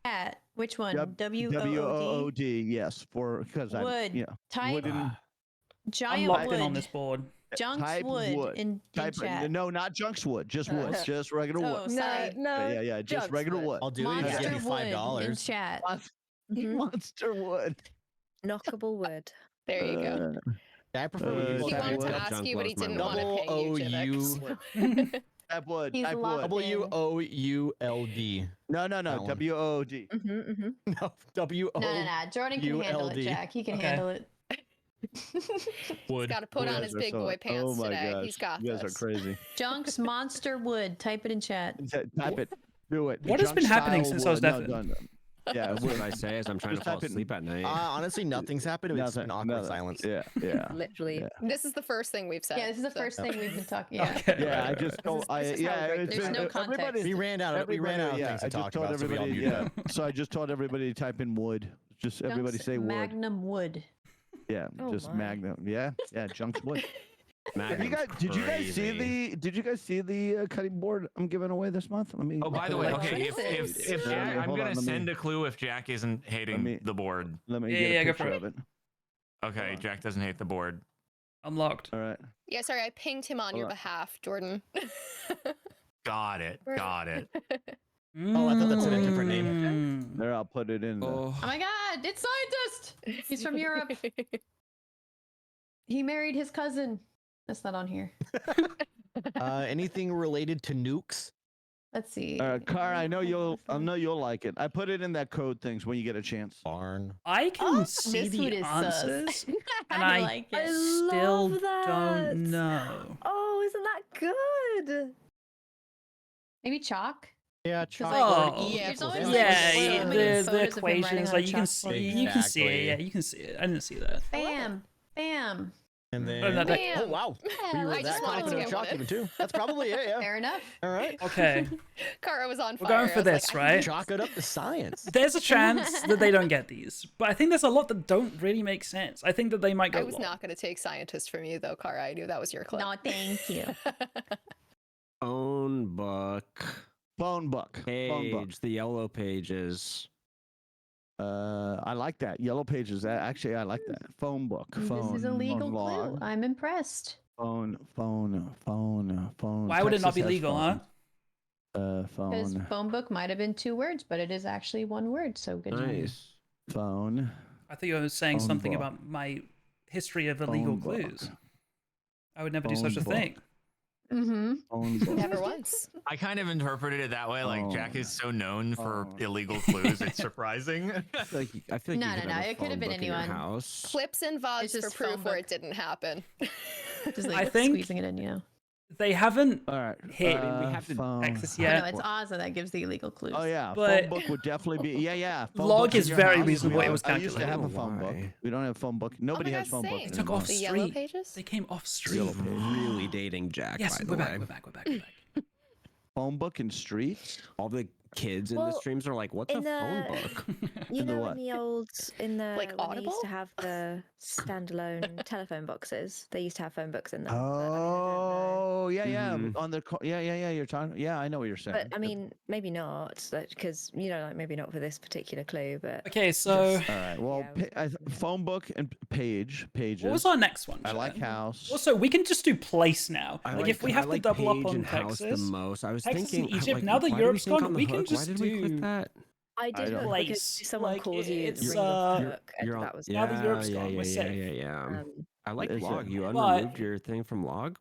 At which one? W-O-O-D, yes. Because wood. Yeah. Type Wooden. giant I'm locked wood. in on this board. Junks Type wood in chat. No, not junks wood. Just wood. Just regular Oh, wood. sorry. No, Yeah. Just Junks regular wood. wood. I'll do it. You Monster give me wood in $5. chat. Monster wood. Knockable wood. There you go. I prefer He That wanted would to ask junk you, but he blows my didn't want to mind. pay you, Jivix. Type wood. He's Type locked wood. in. WOULD. No. That one. WOOD. No, WO. No. Jordan can handle it, ULD. Jack. He can Okay. handle it. Wood. Got to put on his big boy pants Oh my today. gosh. He's got You guys this. are crazy. Junk's monster wood. Type it in chat. Type it. Do it. What has been happening since I was deaf? Yeah, that's what I say as I'm trying to Just fall type it in. asleep at night. Honestly, nothing's happened. It's been awkward silence. Yeah. Literally. Yeah. This is the first thing we've said. Yeah, this is the so- first thing we've been talking. Yeah. Okay. Yeah, I just This is- this is how we break it's the There's been- no context. everybody- We ran out of yeah, things to I talk just told about. So we all everybody. muted Yeah, so I just told everybody to type in wood. Just everybody Junk's say wood. Magnum wood. Yeah, Oh just my. Magnum. Yeah, Junk's wood. Magnum's Did you guys see crazy. Did you guys see the cutting board I'm giving away this month? Let me. Oh, by the way, Like, okay, what if is if it? Jack, I'm Hold gonna on, let me- send a clue if Jack isn't hating me- the board. Let me Yeah, get yeah, a go for picture it. of it. Okay, on. Jack doesn't hate the board. I'm locked. All right. Yeah, sorry, I pinged him on Hold your on. behalf, Jordan. Got it. Got it. Oh, I thought that said a different name. Mm. There, I'll put it in. Oh. Oh my god, it's scientist! He's from Europe. He married his cousin. That's not on here. Anything related to nukes? Let's see. Car, I know you'll like it. I put it in that code things when you get a chance. Barn. I can Oh, see this food the is sus. answers, I and I like it. I still love that. don't know. Oh, isn't that good? Maybe chalk. Yeah, Oh, yeah, There's always, Yeah, like, Yeah, so yeah, many the photos of him writing equations, on like you can chalkboard. see it. Exactly. Yeah, you can see it. I didn't see that. Bam. Bam. And then. no, that- Oh wow. We were I just that wanted to confident get chalk one in. even too. That's probably it. Yeah. Fair enough. All right. Okay, Kara was on we're fire. going I for was like, this, I right? Chalk it up to science. There's a chance that they don't get these, but I think there's a lot that don't really make sense. I think that they might go. I was long. not going to take scientist from you though, Kara. I knew that was your clip. No, thank you. Phone book. Phone book. Phone book. Page. The yellow pages. I like that. Yellow pages. Actually, I like that. Phone book. Phone. This is a legal phone clue. log. I'm impressed. Phone. Why would it not Texas be has legal, huh? Because Phone. phone book might have been 2 words, but it is actually 1 word. So good job. Nice. Phone. I thought you were saying Phone something book. about my history of illegal Phone book. clues. I would never do Phone such a book. thing. Mm-hmm. Phone book. Never once. I kind of interpreted it that way. Like Jack is so known for Oh. illegal clues, it's surprising. I feel like No, you could no, have no, a it could have phone been book in your anyone. house. Clips and VODs It's for just proof phone where book. it didn't happen. Just like I think- squeezing it in, you know. They haven't All right. hit we have to phone. Texas Oh, yet. no, it's Ozza that gives the illegal clues. Oh yeah, But- phone book would definitely be. Yeah. Phone Log book in is your very house. reasonable. We It was I used to calculated. have a I don't know phone book. why. We don't have phone book. Nobody my has God, phone same. books Took off anymore. The yellow street. pages? They came off street. Yellow page. Really dating Jack, Yes, by the we're way. back. We're back. We're back. We're back. Phone book and streets. All the kids in the Well, streams are like, "What's a in phone the- book?" You In the know, what? in the old, in the Like when they Audible? used to have the standalone telephone boxes. They used to have phone books in them. but, Oh yeah. Mhm. On the yeah. You're talking. Yeah, I know what you're saying. But I mean, maybe not, because like maybe not for this particular clue. But Okay, so Just- all right. Well, Yeah. phone book and pages. what was our next one? I like Chad? house. Also, we can just do place now. I Like if we have I like to double Page up on and House Texas, the most. I was Texas and thinking, Egypt, like, now that why did we Europe's think gone, on the we can hook? just Why did we do click that? I did don't- look Place, because someone like, calls you it's, ring off the uh, hook, and You're on- that was Now that Europe's yeah, gone, yeah, we're yeah, safe. yeah. um, I like Is it? log. You But- unremoved your thing from log.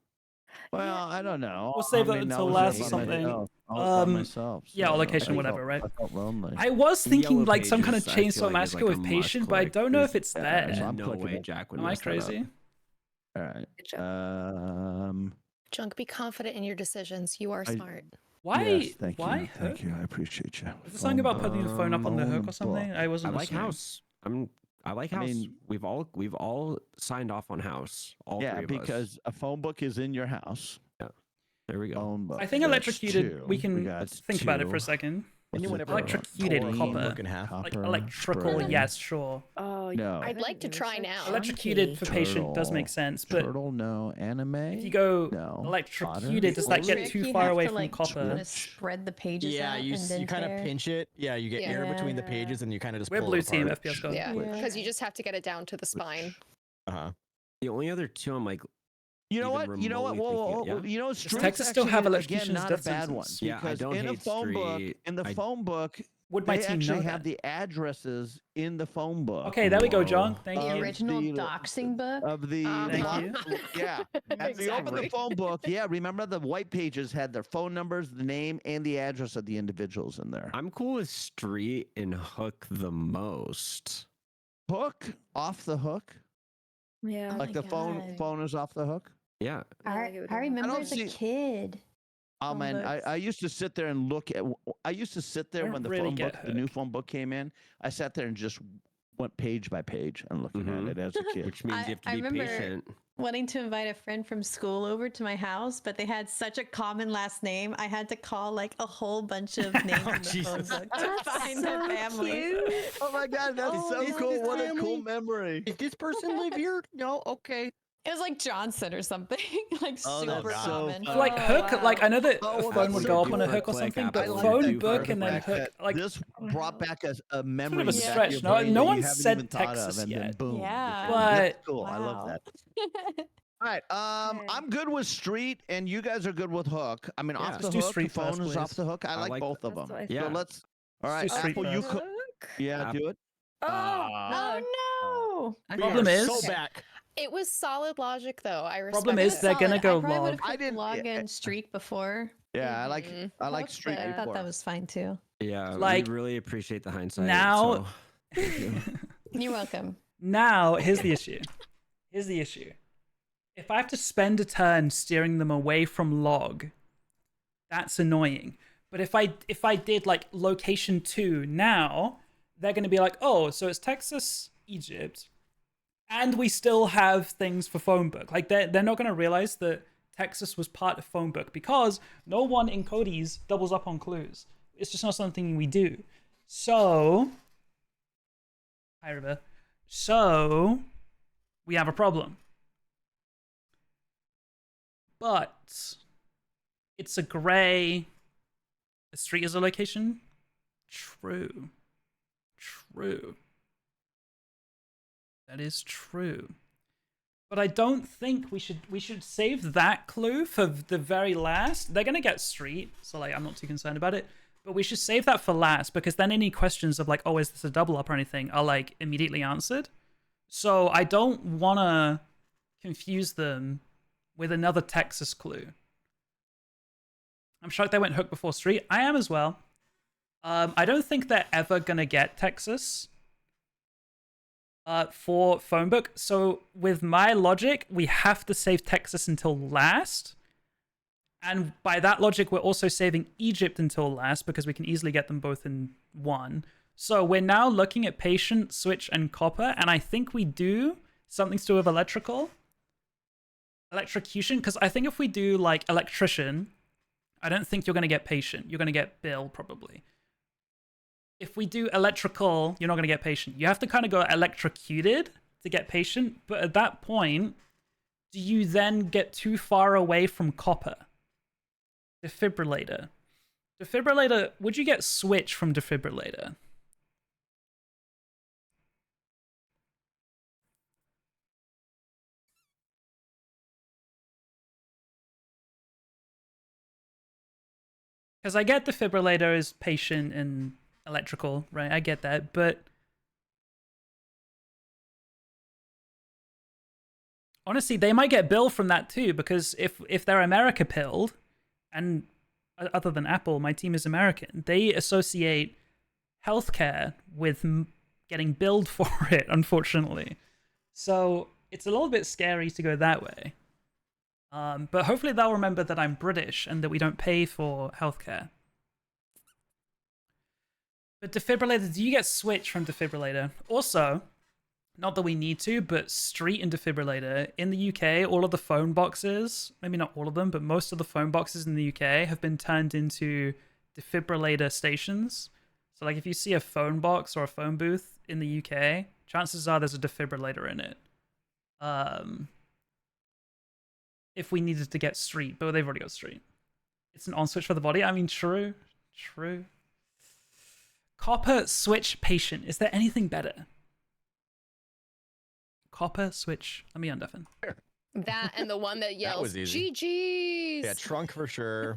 Well, I don't know. We'll save I that mean, until was last just something. myself. I was by Um, myself. yeah, so location, I felt- whatever, right? I felt lonely. I was thinking Yellow like some kind of Pages, I feel Chainsaw like, is Massacre like with a Patient, must but I click. don't know if There's- it's yeah, there. so There's I'm no clicking way it. Jack would Am I mess that up. crazy? All right. good job. Junk, be confident in your decisions. You are I- smart. Why? Yes, thank why you. hook? Thank you. I appreciate you. Is it something about putting the phone up on the hook or Phone something? book. I I wasn't like listening. House. I like I House. mean- we've all signed off on House. All Yeah, three of us. because a phone book is in your house. There we go. Phone book. I think That's electrocuted. two. We can got think about it for a two. second. Anyone What's ever it? Electrocuted tore a copper. book in half? Like Copper, electrical, bird. yes, sure. Oh, No. I'd like to try now. Electrocuted for patient does make Turtle. sense, but Turtle, no. Anime. if you go No. electrocuted, does that This get trick, too you far have away to, from like, copper? kinda spread the pages Yeah, out you and then you kind of tear. pinch it. Yeah, you get air between the Yeah. pages, and you kind of just We're pull blue it team, apart. FPS go. Yeah, Yeah. because you just have to get it down to the spine. Uh-huh. The only other two I'm like, You know even what? You know what? remotely Whoa, thinking whoa, it, whoa. You know, streets Texas still have actually, electrocution's again, not a death bad one. sentence. Yeah, I Because don't in a hate phone book, street. in the I- phone book, Would my They team actually know have that? the addresses in the phone book. Okay, there we go, John. Whoa. Thank The you. original the- doxing book. Of the Thank lot- you. Yeah. If you open the Exactly. phone book, yeah, remember the white pages had their phone numbers, the name, and the address of the individuals in there. I'm cool with street and hook the most. Hook off the hook, Yeah. Oh like my the phone God. phone is off the hook. Yeah. Yeah, I get what I you mean. remember don't as a see- kid. Oh Phone man, books. I used to sit there and look at. I used to sit there don't when the really phone get book, the new hooked. phone book came in. I sat there and just went page by page and looking Mhm. at it as a kid. Which means I- you have to I be remember- patient. Wanting to invite a friend from school over to my house, but they had such a common last name. I had to call like a whole bunch of names in the phone Jesus. book to That's find so the family. cute. Oh my god, that's Oh, so that's cool! What a cool family. memory. Does this person live here? No. Okay. It was like Johnson or something, like Oh, that's super so common. fun. Like Oh, hook, wow. like I know that Oh, a well, phone that's would so go up cool. on a For hook or click, something, but Apple I phone like book that and then fact hook, that like this brought back a memory. of a in the back stretch. of No- your brain no that one you haven't said even thought of, Texas and then yet. boom, Yeah. that's But- cool. I love Wow. that. All right, Okay. I'm good with street, and you guys are good with hook. I mean, Yeah. off Let's the do hook, street the phone first, is off please. the hook. I I like like both of That's them. what I Yeah. So let's. All right, do street Apple, you first. could. Hook. Yeah, do it. Oh, Ah. no. Oh no! We Problem are is- so Okay. back. It was solid logic, though. I respect Problem is it. they're gonna Solid. go I probably would log. have I clicked didn't- log yeah, and streak before. Yeah, I Mhm. like Hook, street. but I thought before. that was fine too. Yeah, Like, we really appreciate the hindsight. now- so- You're welcome. Now, here's the issue. If I have to spend a turn steering them away from log, that's annoying. But if I did like location 2 now, they're going to be like, oh, so it's Texas, Egypt, and we still have things for phone book. Like they're not going to realize that Texas was part of phone book because no one in Cody's doubles up on clues. It's just not something we do. So, hi River. So, we have a problem. But it's a gray. A street is a location? True. That is true. But I don't think we should save that clue for the very last. They're gonna get street, so like I'm not too concerned about it. But we should save that for last because then any questions of like, oh, is this a double up or anything are like immediately answered. So I don't wanna confuse them with another Texas clue. I'm shocked they went hook before street. I am as well. I don't think they're ever gonna get Texas for phone book. So with my logic, we have to save Texas until last. And by that logic, we're also saving Egypt until last because we can easily get them both in one. So we're now looking at patient, switch, and copper. And I think we do something to do with electrocution. Because I think if we do like electrician, I don't think you're going to get patient. You're going to get Bill probably. If we do electrical, you're not going to get patient. You have to kind of go electrocuted to get patient. But at that point, do you then get too far away from copper? Defibrillator. Defibrillator, would you get switch from defibrillator? Because I get defibrillator is patient and electrical, right? I get that, but honestly, they might get Bill from that too, because if they're America pilled, and other than Apple, my team is American, they associate healthcare with getting billed for it, unfortunately. So it's a little bit scary to go that way. But hopefully they'll remember that I'm British and that we don't pay for healthcare. But defibrillator, do you get switch from defibrillator? Also, not that we need to, but street and defibrillator in the UK, all of the phone boxes, maybe not all of them, but most of the phone boxes in the UK have been turned into defibrillator stations. So like if you see a phone box or a phone booth in the UK, chances are there's a defibrillator in it. If we needed to get street, but they've already got street. It's an on switch for the body. I mean, true. Copper switch patient. Is there anything better? Copper switch. Let me undeafen. That and the one that yells was easy. GG's. Yeah, trunk for sure.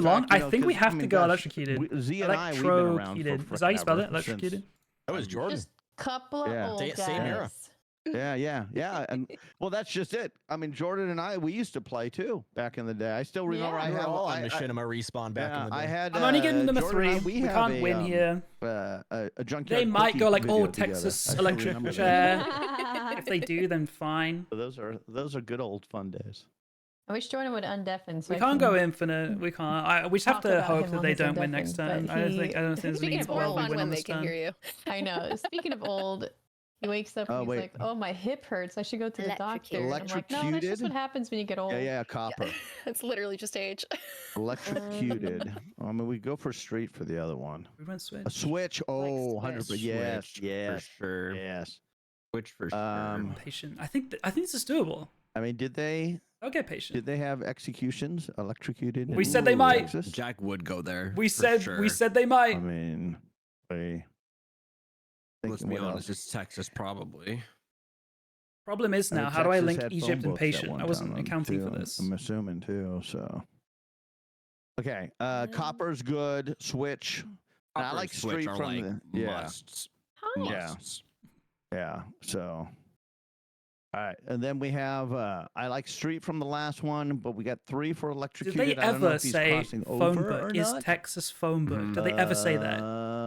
too long. fact, you I know, think we 'cause, have I to mean, go gosh, electrocuted. Z and I, we've been around for Electrocuted. Is that how you spell it? forever, since- Electrocuted? That was Jordan. Just couple of Yeah. old guys. Same era. Yeah. And well, that's just it. I mean, Jordan and I, we used to play too back in the day. I still remember. Yeah. I We were have all on I- machinima respawn back in the day. I had. I'm only getting number Jordan and I, 3. We have can't a, win here. A junkyard. They might cookie go like, video oh, together. Texas I still electric remember that. chair. If they do, then fine. Those are good old fun days. I wish Jordan would undeafen. So We I can't can go infinite. We can't. We just have talk to about hope him that while they he's don't win next undeafened, turn. but I don't think this Speaking means of well we fun win when on they this can turn. hear you. I know. Speaking of old, he wakes up and Oh, he's wait. like, "Oh, my hip hurts. I should go to the doctor." Electrocuted. And I'm like, "No, that's just Electrocuted? what happens when you get old." Yeah, copper. It's literally just age. Electrocuted. I mean, we go for street for the other one. We went switch. A switch. Oh, 100%. switch. Yes, Switch, yes, for sure. yes. Which for Um, sure. Patient. I think this is doable. I mean, did they Patient. have executions electrocuted? We in said they might. Texas? Jack would go there. We for said sure. we said they I might. mean, Let's thinking be what honest, else? it's Texas probably. Problem is now, mean, how do I Texas link had Egypt phone and books at patient? one I wasn't time, accounting for too, this. I'm assuming too. So, okay, copper's good. Switch. And I Copper like and switch street are from like the musts. Huh? Yeah. Musts. Yeah. So, all right, and then we have I like street from the last one, but we got 3 for Did electrocuted. they I don't know ever if he's say crossing phone over book or is not. Texas phone book? Mhm. Did they ever say that?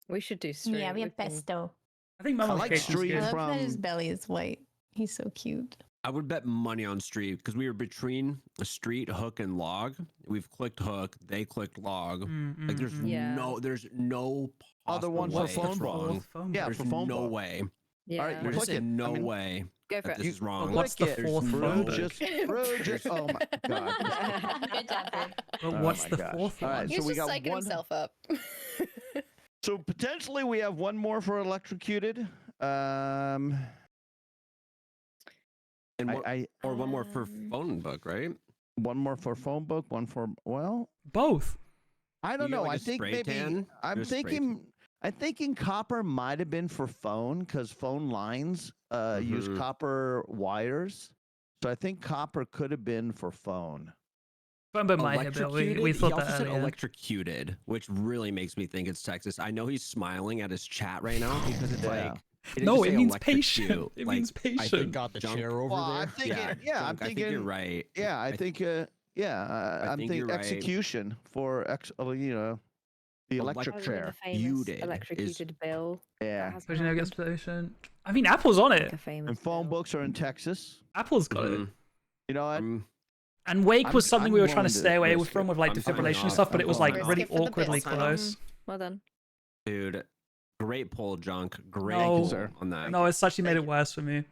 We should do stream. Yeah, we have can- pesto. I think I like mummification's street good. I love from- that his belly is white. He's so cute. I would bet money on street because we were between a street, hook, and log. We've clicked hook, they clicked log. Like there's Yeah. there's no Other one possible for way phone it's book. wrong. Phone Yeah, book. There's for phone no book. way. Yeah. right, There's click it. I no mean, way Go for that it. this is wrong. What's the Click it. fourth phone book? Bruges. Oh my god. Good job, Big. But Oh what's my the gosh. fourth All one? right, He's so we just got psyching one. himself up. So potentially we have one more for electrocuted. And I or one more for Um, phone book, right? one more for phone book, one for Both. I don't You got, know. like, I a think spray maybe tan? I'm Just spray thinking copper might have been for phone because phone lines use Mhm. copper wires. So I think copper could have been for phone. Phone book might have been. We Electrocuted. thought He also that said earlier. electrocuted, which really makes me think it's Texas. I know he's smiling at his chat right now because it's Yeah. like didn't No, just it say means electrocute. patient. It means I patient. think Got the Junk- chair over Well, there. I'm thinking, Yeah, I'm Junk, I think you're thinking, right. yeah, I think, I'm think thinking you're right. execution for the electric Oh, yeah, chair. the famous Electrocuted is- electrocuted bill. that Yeah, has Because you know happened. gets patient. I mean, Apple's on Like it. a famous and phone bill. books are in Texas. Apple's got it. Mhm. You know what? I'm- And Wake I'm- was something I'm we were trying willing to to stay away risk from it. with like I'm signing defibrillation and off. stuff, but it was I'm like signing really off. Risk it for the awkwardly biscuit. close. Well done. Dude, great poll, Junk. Great No. poll sir. on that. No, it's actually made it worse for me.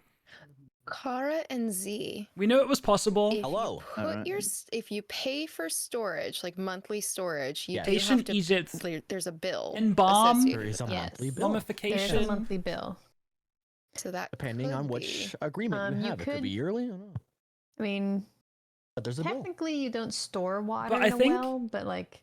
Kara and Z. We knew it was possible. If Hello. you put Alright. if you pay for storage, like monthly storage, you Yeah. do have Patient to. Egypt There's a bill. Embalm. associated There is a with it. Yes. monthly There's bill, There's a mummification. monthly bill. So that depending on could which be. agreement you You have. It could be could- yearly. I don't know. I mean, But there's a bill. technically you don't store water I in a think- well, but like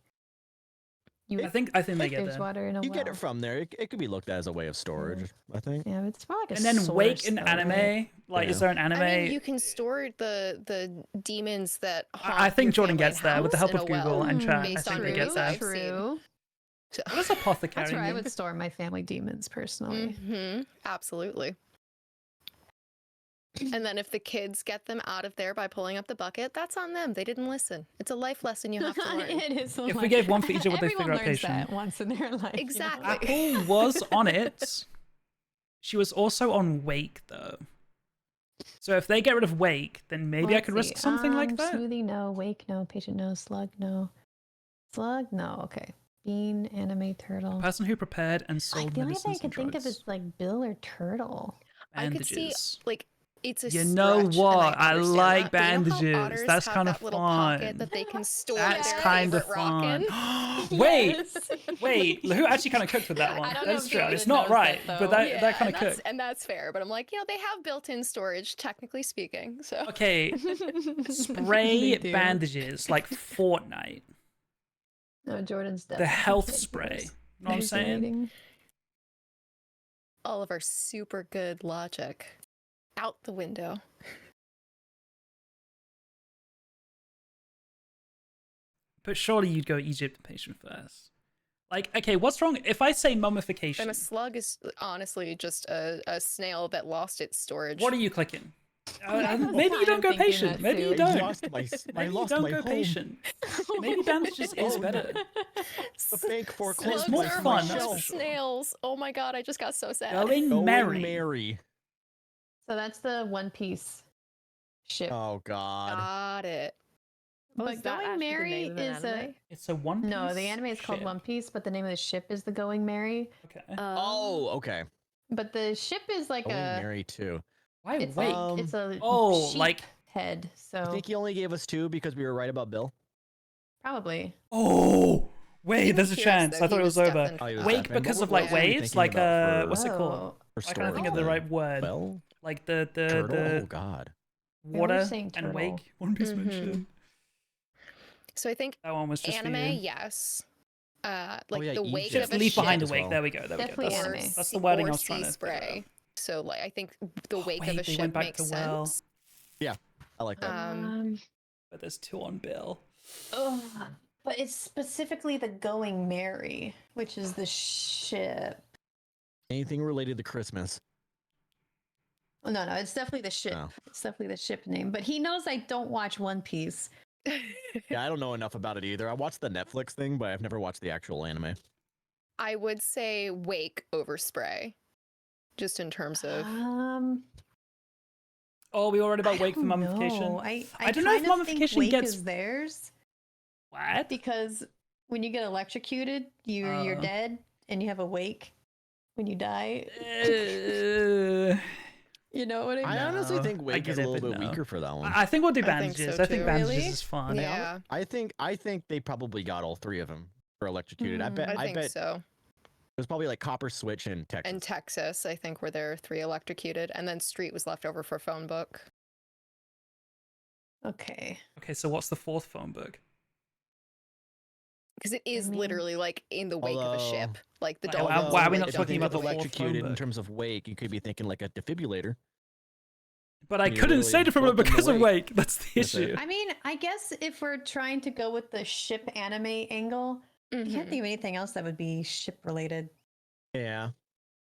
you I think they get there's there. water in a You well. get it from there. It could be looked at as a way of storage. I think. Yeah, but it's probably like a And then source, Wake in though, anime. right? Like, is Yeah. there an anime? I mean, you can store the demons that. I haunt think your Jordan family gets there with the house help in of a well. Google and chat. I based think on they get reviews there. I've seen. True. So, What is apothecary? That's where I mean? would store my family demons personally. absolutely. And then if the kids get them out of there by pulling up the bucket, that's on them. They didn't listen. It's a life lesson you have to learn. It is. If we gave one for each, would they Everyone figure out learns patient? that once in their life. Exactly. Apple was on it. She was also on Wake though. So if they get rid of Wake, then maybe I could risk something like that. Smoothie, no. Wake, no. Patient, no. Slug, no. Slug, no. Okay. Bean, anime, turtle. Person who prepared and Like, sold the only thing I medicines could and think of drugs. is like Bill or Turtle. I could see Bandages. like it's a You know stretch, and what? I understand like that, but you know how bandages. otters That's have kinda that little pocket fun. that they can store That's their kind of favorite rock in. fun. Wait, Yes. wait. Who actually kind of cooked with that I one? don't know That's if true. Jordan It's not knows right, that, but though. that kind of and cooked. and that's fair. But I'm like, they have built-in storage, technically speaking. So Okay, spray They do. bandages like Fortnite. No, Jordan's The definitely health taking spray. this. You know what I'm saying? Rating. all of our super good logic out the window. But surely you'd go Egypt patient first. Like, okay, what's wrong if I say And mummification? a slug is honestly just a snail that lost its storage. What are you clicking? Yeah, Maybe you I'm don't go thinking patient. that Maybe you too. don't. I Maybe you lost don't my go home. patient. Maybe bandages is Oh, no. better. The bank foreclosed It's more my fun, that's for shelf. sure. Snails. Oh my god, I just got so sad. Going Going merry. Mary. So that's the One Piece ship. Oh God. Got it. Oh, But is that Going actually the Merry name of an is anime? It's a One Piece. no, the anime is called ship. One Piece, but the name of the ship is the Going Merry. Okay. Oh, okay. But the ship is like Going a Mary too. Why it's wait? like it's a Oh, sheep like- head. So I think he only gave us 2 because we were right about Bill. probably. Oh, wait, there's a Curious, chance. though, I thought he it was was over. definitely Oh, he was Wake definitely- because what- of what like were you waves, thinking like about for- what's it called? Oh, For I can't think of the story? right word. Well, Like the turtle. Oh God. we were water saying and turtle. wake. One Piece Mhm. mentioned. So I think That one was just for anime, you. yes. Like yeah, the wake Egypt. of Just a leave behind ship a wake. well. There we go. There we go. Definitely That's, anime. that's the wording I or was trying sea to figure out. spray. So like I think the wake wait, of a they ship went back makes to well. sense. I like that. But there's 2 on Bill. Ugh. But it's specifically the Going Merry, which is the ship. Anything related to Christmas. Oh, no, it's definitely the ship. Oh. It's definitely the ship name. But he knows I don't watch One Piece. Yeah, I don't know enough about it either. I watched the Netflix thing, but I've never watched the actual anime. I would say wake over spray. Just in terms of Oh, we were worried about I wake for don't mummification. know. I don't know if kinda think mummification Wake gets- is theirs What? because when you get electrocuted, you're dead and you have a wake when you die. You know what I mean? I honestly No, think I Wake get is a it, little but bit no. weaker for that one. I think we'll do I think bandages. so I think too. bandages Really? is fun. Yeah, I think they probably got all 3 of them for electrocuted. I bet I think so. it was probably like Copper Switch and Texas. And Texas, I think, were there 3 electrocuted, and then Street was left over for phone book. Okay. Okay, so what's the 4th phone book? Because it is mean- literally like in the wake of a ship, like the Why- dolphins. why are and we the not if you talking think about of the 4th electrocuted phone in book? terms of Wake, you could be thinking like a defibrillator. But I You couldn't say literally defibrillator broke them because of awake wake. That's the with issue. it. I mean, I guess if we're trying to go with the ship anime angle, I can't Mhm. think of anything else that would be ship related. Yeah.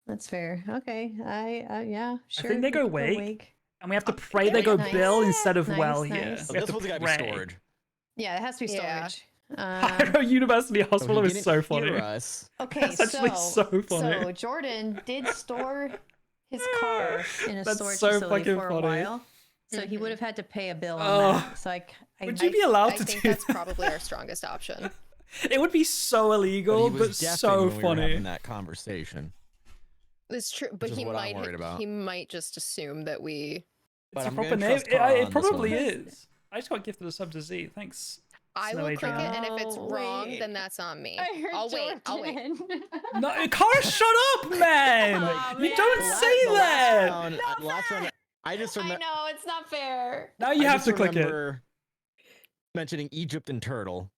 That's fair. Okay. Yeah, sure. think they we go could wake. And we have to pray yeah, they go nice. Bill instead of Nice, well here. nice. So We have this one's to gotta be pray. storage. Yeah, it has to be Yeah. storage. Pyro University So Hospital he was didn't so hear funny. us. Okay, That's actually so funny. So Jordan did store his car in a That's storage so facility fucking for a funny. while, so he would have had to pay a bill on Oh. that. So Would you be allowed I to think do that's that? probably our strongest option. It would be so illegal, he but was deafened so when we were funny. having that conversation. It's true, but is he what I'm might worried about. he might just assume that we. But It's a I'm proper gonna name. trust Kara It on this probably one. is. I just got gifted a sub to Z. Thanks. I Snow will click it, Adrian. and if it's Oh, wrong, wait. then that's on me. I heard I'll wait. I'll wait. Jordan. No, Cara, shut up, man! Aw, You man. don't The say the last that. round, the last round, I just I remember. know it's not fair. Now you have to click it. remember mentioning Egypt and Turtle.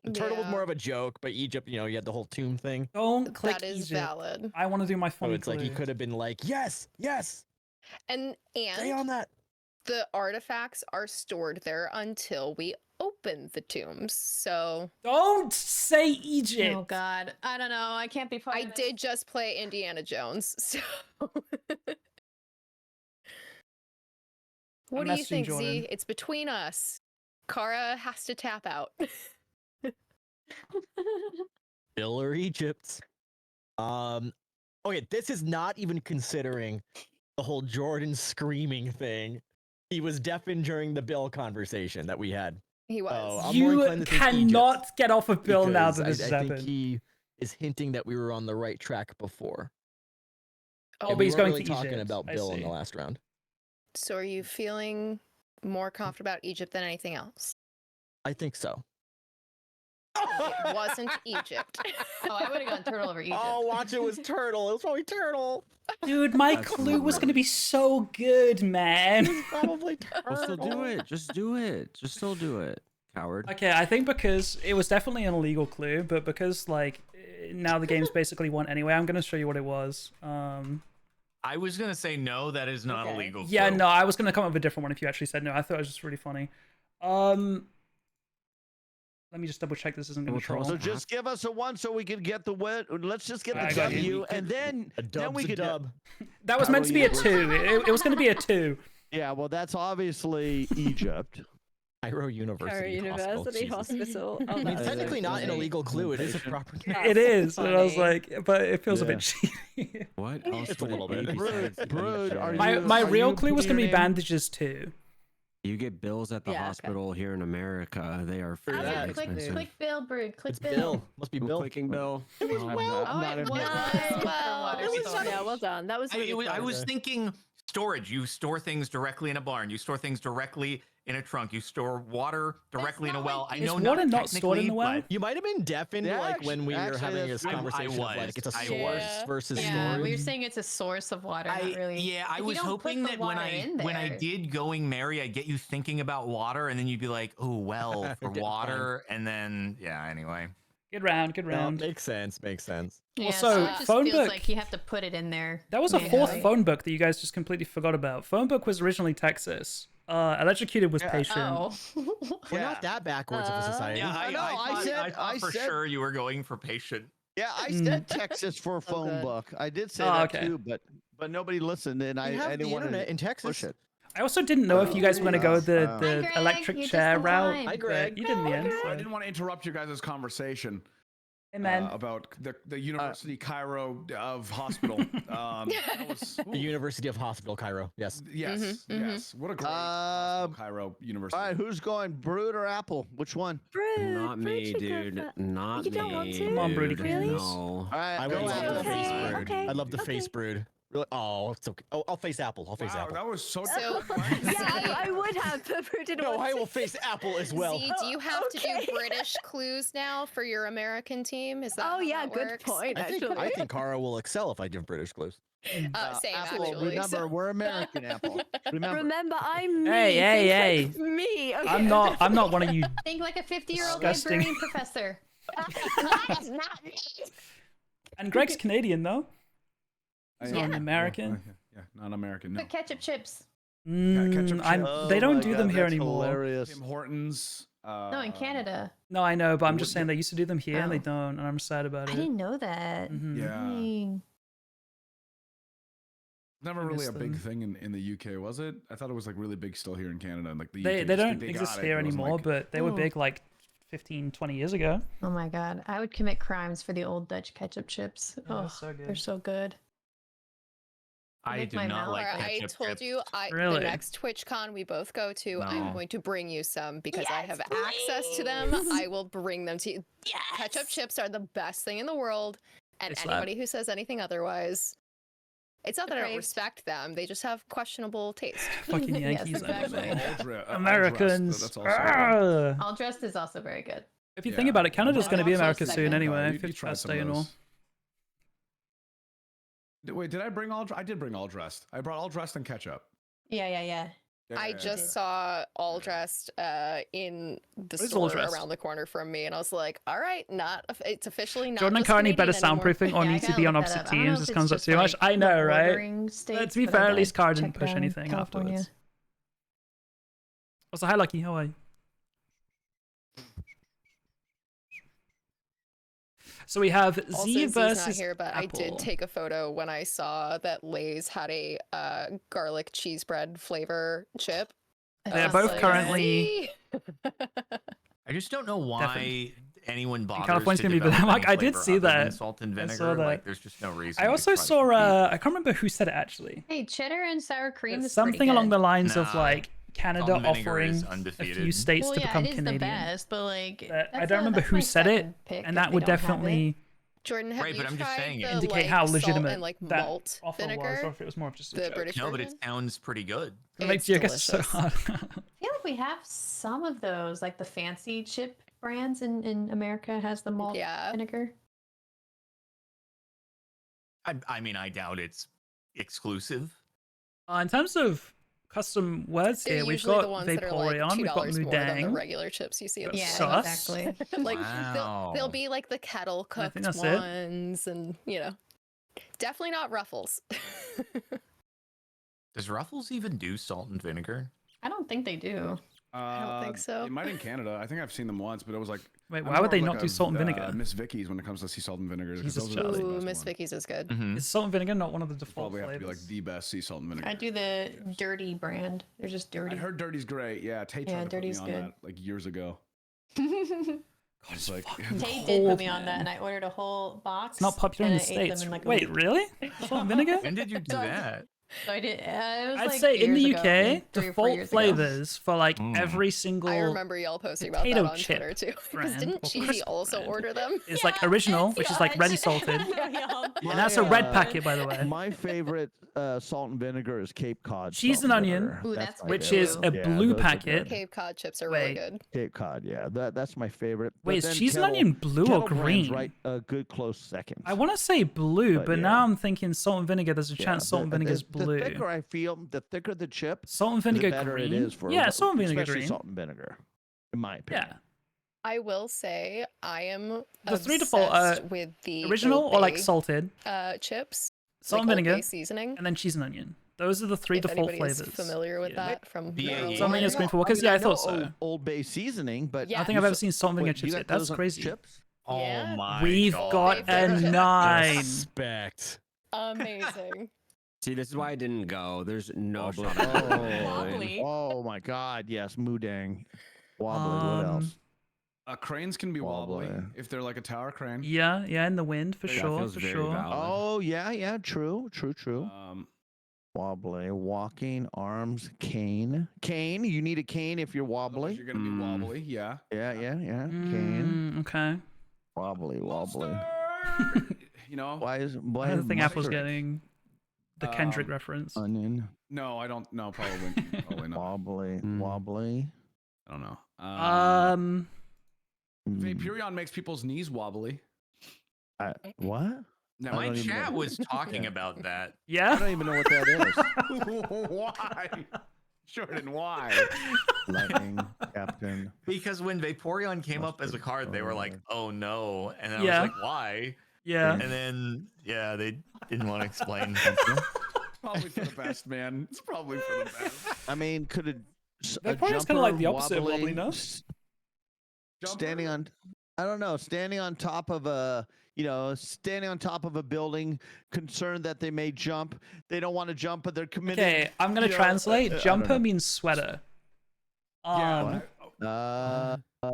The Turtle was Yeah. more of a joke, but Egypt, you had the whole tomb thing. Don't click That is Egypt. valid. I want to do my So funny it's like he clue. could have been like, yes, yes, And stay on that. the artifacts are stored there until we open the tombs. So Don't say Egypt. Oh God, I don't know. I can't be part I of this. did just play Indiana Jones. So what do you messaging think, Jordan. Z? It's between us. Kara has to tap out. Bill or Egypt. Okay, this is not even considering the whole Jordan screaming thing. He was deafened during the Bill conversation that we had. He was. Oh, I'm more You inclined to think Egypt, cannot get off of Bill now that because this has I think happened. he is hinting that we were on the right track before. Oh, And but we he's weren't going really to talking Egypt. about I Bill in see. the last round. So are you feeling more confident about Egypt than anything else? I think so. It wasn't Egypt. Oh, I would have gone turtle over Egypt. Oh, watch it was Turtle. It was probably Turtle. Dude, my That's clue was smart. going to be so good, man. Probably Turtle. Well, still do it. Just do it. Just still do it, coward. Okay, I think because it was definitely an illegal clue, but because now the game's basically won anyway, I'm going to show you what it was. I was gonna say no, that is not Okay. illegal. Yeah, clue. no, I was going to come up with a different one if you actually said no. I thought it was just really funny. Let me just double check this isn't going Well, to troll. So just give us a 1 so we can get the win. Let's just get I the got you. W, and then We we could. dub. That was meant to be a 2. It was going to be a 2. Yeah, well, that's obviously Egypt. Cairo University, University Hospital. Hospital. Oh, I mean, that's technically not an funny. illegal clue. It is a proper. It is, and I was funny. like, but it feels a Yeah. bit cheaty. What else It's a would little it bit. be besides Brood, are Egypt? you- My real clue was putting going to be your name- bandages too. You get bills at the Yeah, okay. hospital here in America. They are Sure Oh, very that. yeah, click, expensive. click Bill, Brood. Click It's Bill. Bill. Must be I'm Bill. clicking Bill. Oh, not it in was. there. Well, That was, yeah, well done. That was really I close. was thinking storage. You store things directly in a barn. You store things directly in a trunk. You store water directly in a not well. like- I Is know water not stored in technically, the well? but You might have been deafened Yeah, like when we were actually, having that's this true. conversation of like was. it's a I source was. versus Yeah, storage. we were saying it's a source of water, not really. Yeah, I If you was don't put hoping the that when water in when I there- did Going Merry, I'd get you thinking about water, and then you'd be like, "Oh well, for Getting water," and then yeah. Anyway, Good round, good Yeah, round. makes sense. Makes sense. Yeah, Also, so it just phone feels book- like you have to put it in there. That was a manually. 4th phone book that you guys just completely forgot about. Phone book was originally Texas. Electrocuted was patient. Oh. We're not that backwards of a society. yeah, No, I said- thought I for said- sure you were going for patient. Yeah, I said Texas for a phone good. book. I did say Oh, that okay. too, but nobody listened, and We I have didn't the want internet to in Texas. push it. I also didn't know if you guys were going to go the, Hi, the Greg, electric you're just chair in route. time. Hi, but Greg. You did in the end. I So. didn't want to interrupt you guys' conversation Hey, man. about the University Cairo of Hospital. That was, The University of Hospital, Cairo. Yes. yes, yes. What a great Cairo University. All right, who's going, Brood or Apple? Which one? Brood, Not Brood me, should go dude. for- Not You me. don't want to? Come on, Broody. dude. Really? No. All right, I go would love the Apple. face Okay, brood. okay, I love the face okay. brood. Really? Oh, it's okay. Oh, I'll face Apple. I'll face Wow, Apple. that was so. So- Yeah, I would have, but Brood didn't No, want I to. will face Apple as well. Z, do you have to Okay. do British clues now for your American team? Is that Oh how yeah, that good works? point. I Actually, think Kara will excel if I give British clues. Same, Apple, actually. remember, so- we're American, Apple. Remember. remember, I'm me. Hey, Think like me. Okay. I'm not one of you. Think like a 50-year-old Disgusting. librarian professor. That's not me. And Greg's Canadian though. I- not an American. Yeah, not American. No. Put ketchup chips. ketchup I'm, chips. they Oh don't my do God, them here that's anymore. Hilarious. Tim Hortons. No, in Canada. No, I know, but I'm What just the- saying they used to do them here and they Oh. don't, and I'm sad about I it. didn't know that. Mhm. Yeah. Dang. Never I really miss a big them. thing in the UK, was it? I thought it was like really big still here in Canada. And like the They UK they just- don't got exist it, here it wasn't anymore, like- but they were Oh. big like 15, 20 years ago. Oh my god. I would commit crimes for the old Dutch ketchup chips. Yeah, Oh, they're so they're good. so good. I Make do my not mouth like Or I ketchup told chips. you, Really? the next TwitchCon we both go to, No. I'm going to bring you some because I Yes, have access to them. I will bring them to you. Ketchup chips are the best thing in the world, and They slap. anybody who says anything otherwise, it's not that I don't Depraved. respect them. They just have questionable taste. Fucking Yes, Yankees. I exactly. think. All Americans. That's also Ah! All dressed is also very good. If you Yeah. think about it, Canada's Yeah, going to be also America soon second. anyway. You 50 tried first some day of and all. those. Wait, did I bring all? I did bring all dressed. I brought all dressed and ketchup. Yeah. Yeah, I yeah, just yeah. saw all dressed in the What is all store dressed? around the corner from me, and I was like, "All right, it's officially not." Jordan and just Kara need better Canadian anymore." soundproofing or Yeah, I need to gotta be on look that opposite up. I don't know teams. if This it's comes up just, too much. like, I know, the right? bordering But states, to be but I fair, at gotta least Kara didn't check push down anything California. afterwards. Also, hi, Lucky. How are you? So we have Also, Z Z's versus not here, but I Apple. did take a photo when I saw that Lay's had a garlic cheese bread flavor chip. That They're sounds both so good. currently- I just don't know why anyone bothers California's to gonna be develop better. any I did flavor see other than that. salt and I vinegar. saw that. Like, there's just no reason. I to also try to saw. compete. I can't remember who said it actually. Hey, cheddar and sour cream It's is pretty something along good. the lines of Nah, like Canada and vinegar offering is a few undefeated. states Well, to yeah, become it is the Canadian. best, but like I that's don't remember that's who my said it, second pick and if that they would don't have it. definitely Jordan, have Right, you but I'm just tried saying it. the, indicate like, how salt legitimate and like that malt offer vinegar? was, or if it was more of just a The joke. British No, but it version? sounds pretty good. It makes It's geoguessr so delicious. hard. I feel like we have some of those, like the fancy chip brands in America has the malt Yeah. vinegar. I mean, I doubt it's exclusive. In terms of custom words They're here, we've usually got the ones that are like Vaporeon, we've got $2 more than the Mudang. regular chips you see at the Yeah, store. Sus. exactly. Like Wow. they'll be like the kettle I think cooked that's it. ones, and definitely not Ruffles. Does Ruffles even do salt and vinegar? I don't think they do. I don't think so. It might in Canada. I think I've seen them once, but it was like. Wait, I'm why more would of they like not do salt and vinegar? Miss Vicky's when it comes to sea salt and vinegar. 'cause Jesus, those are the Charlie. Ooh, best Miss ones. Vicky's is good. Mhm. Is salt and vinegar not one of the default Probably have to be like flavors? the best sea salt and vinegar. I do the dirty brand. They're just dirty. I heard Dirty's great. Yeah, Tay Yeah, tried to put me Dirty's on good. that like years ago. God, It's it's like fucking Tay cold, did put me on that, man. and I ordered a whole box. It's not popular in and the I ate them States. in, like, a Wait, week. really? Salt and vinegar? When did you do that? So I did. It was I'd like say in the years ago, UK, like 3 or 4 default years ago. flavors for like Mm. every single I remember y'all posting about potato that on chip Twitter too. Because brand didn't or Cheesy crisp also brand order them? is like original, which is like ready salted. Yum. And that's a red packet, by the way. My favorite salt and vinegar is Cape Cod. Cheese salt and onion, vinegar. Ooh, that's my which favorite. is a Yeah, blue those are packet. good. Cape Cod chips are really Wait. good. Cape Cod, yeah, that's my favorite. Wait, But is then cheese and Kettle- onion blue or Kettle Brand's green? right, a good close second. I want to say blue, But but yeah. now I'm thinking salt and vinegar. There's a chance salt and vinegar is The blue. thicker I feel, the thicker the chip, Salt and the vinegar better green. it is for Yeah, salt and vinegar especially green. salt and vinegar, in my opinion. Yeah. I will say I am The three default, obsessed with the Original Old or like Bay, salted, chips. salt like and Old vinegar, Bay seasoning. and then cheese and onion. Those are the three If default anybody flavors. is familiar with Yeah. that from BAE. early Something is on. green for walkers. I mean, Yeah, I know thought so. Old Bay seasoning, but Yeah. I don't think you I've ever s- seen salt and vinegar wait, you chips got yet. That's those on crazy. Chips? Yeah. Oh my We've God. got a favorite chip. 9. Respect. Amazing. See, this is why I didn't go. There's no shot. Wobbly. Oh my God, yes, Moodang, wobbly. What else? Cranes can be wobbly Wobbly. if they're like a tower crane. Yeah, yeah, in the wind for That sure, feels for very sure. valid. Oh yeah, true. Um, Wobbly, walking, arms, cane. Cane, you need a cane if you're otherwise wobbly. you're gonna be wobbly. Yeah. Yeah, cane. Okay. Wobbly. You know. Why is why I don't is think Apple's mustard getting the Kendrick Um, reference. onion? No, I don't. No, probably. Probably not. Wobbly. I don't know. Mm, Vaporeon makes people's knees wobbly. what? No, I My don't even chat know. was talking about that. I Yeah. don't even know what that is. why? Jordan, why? Lightning, Captain. Because when Vaporeon came up as a Mustard, card, they were like, "Oh no," and then I Yeah. was like, "Why?" Yeah. And then they didn't want to explain. Probably for the best, man. It's probably for the best. I mean, could it? Vaporeon's kinda like the opposite of wobbly, no? Standing on, I don't know, standing on top of a, standing on top of a building, concerned that they may jump. They don't want to jump, but they're committed. Okay, I'm gonna you know, translate. I don't Jumper know. means sweater. Yeah.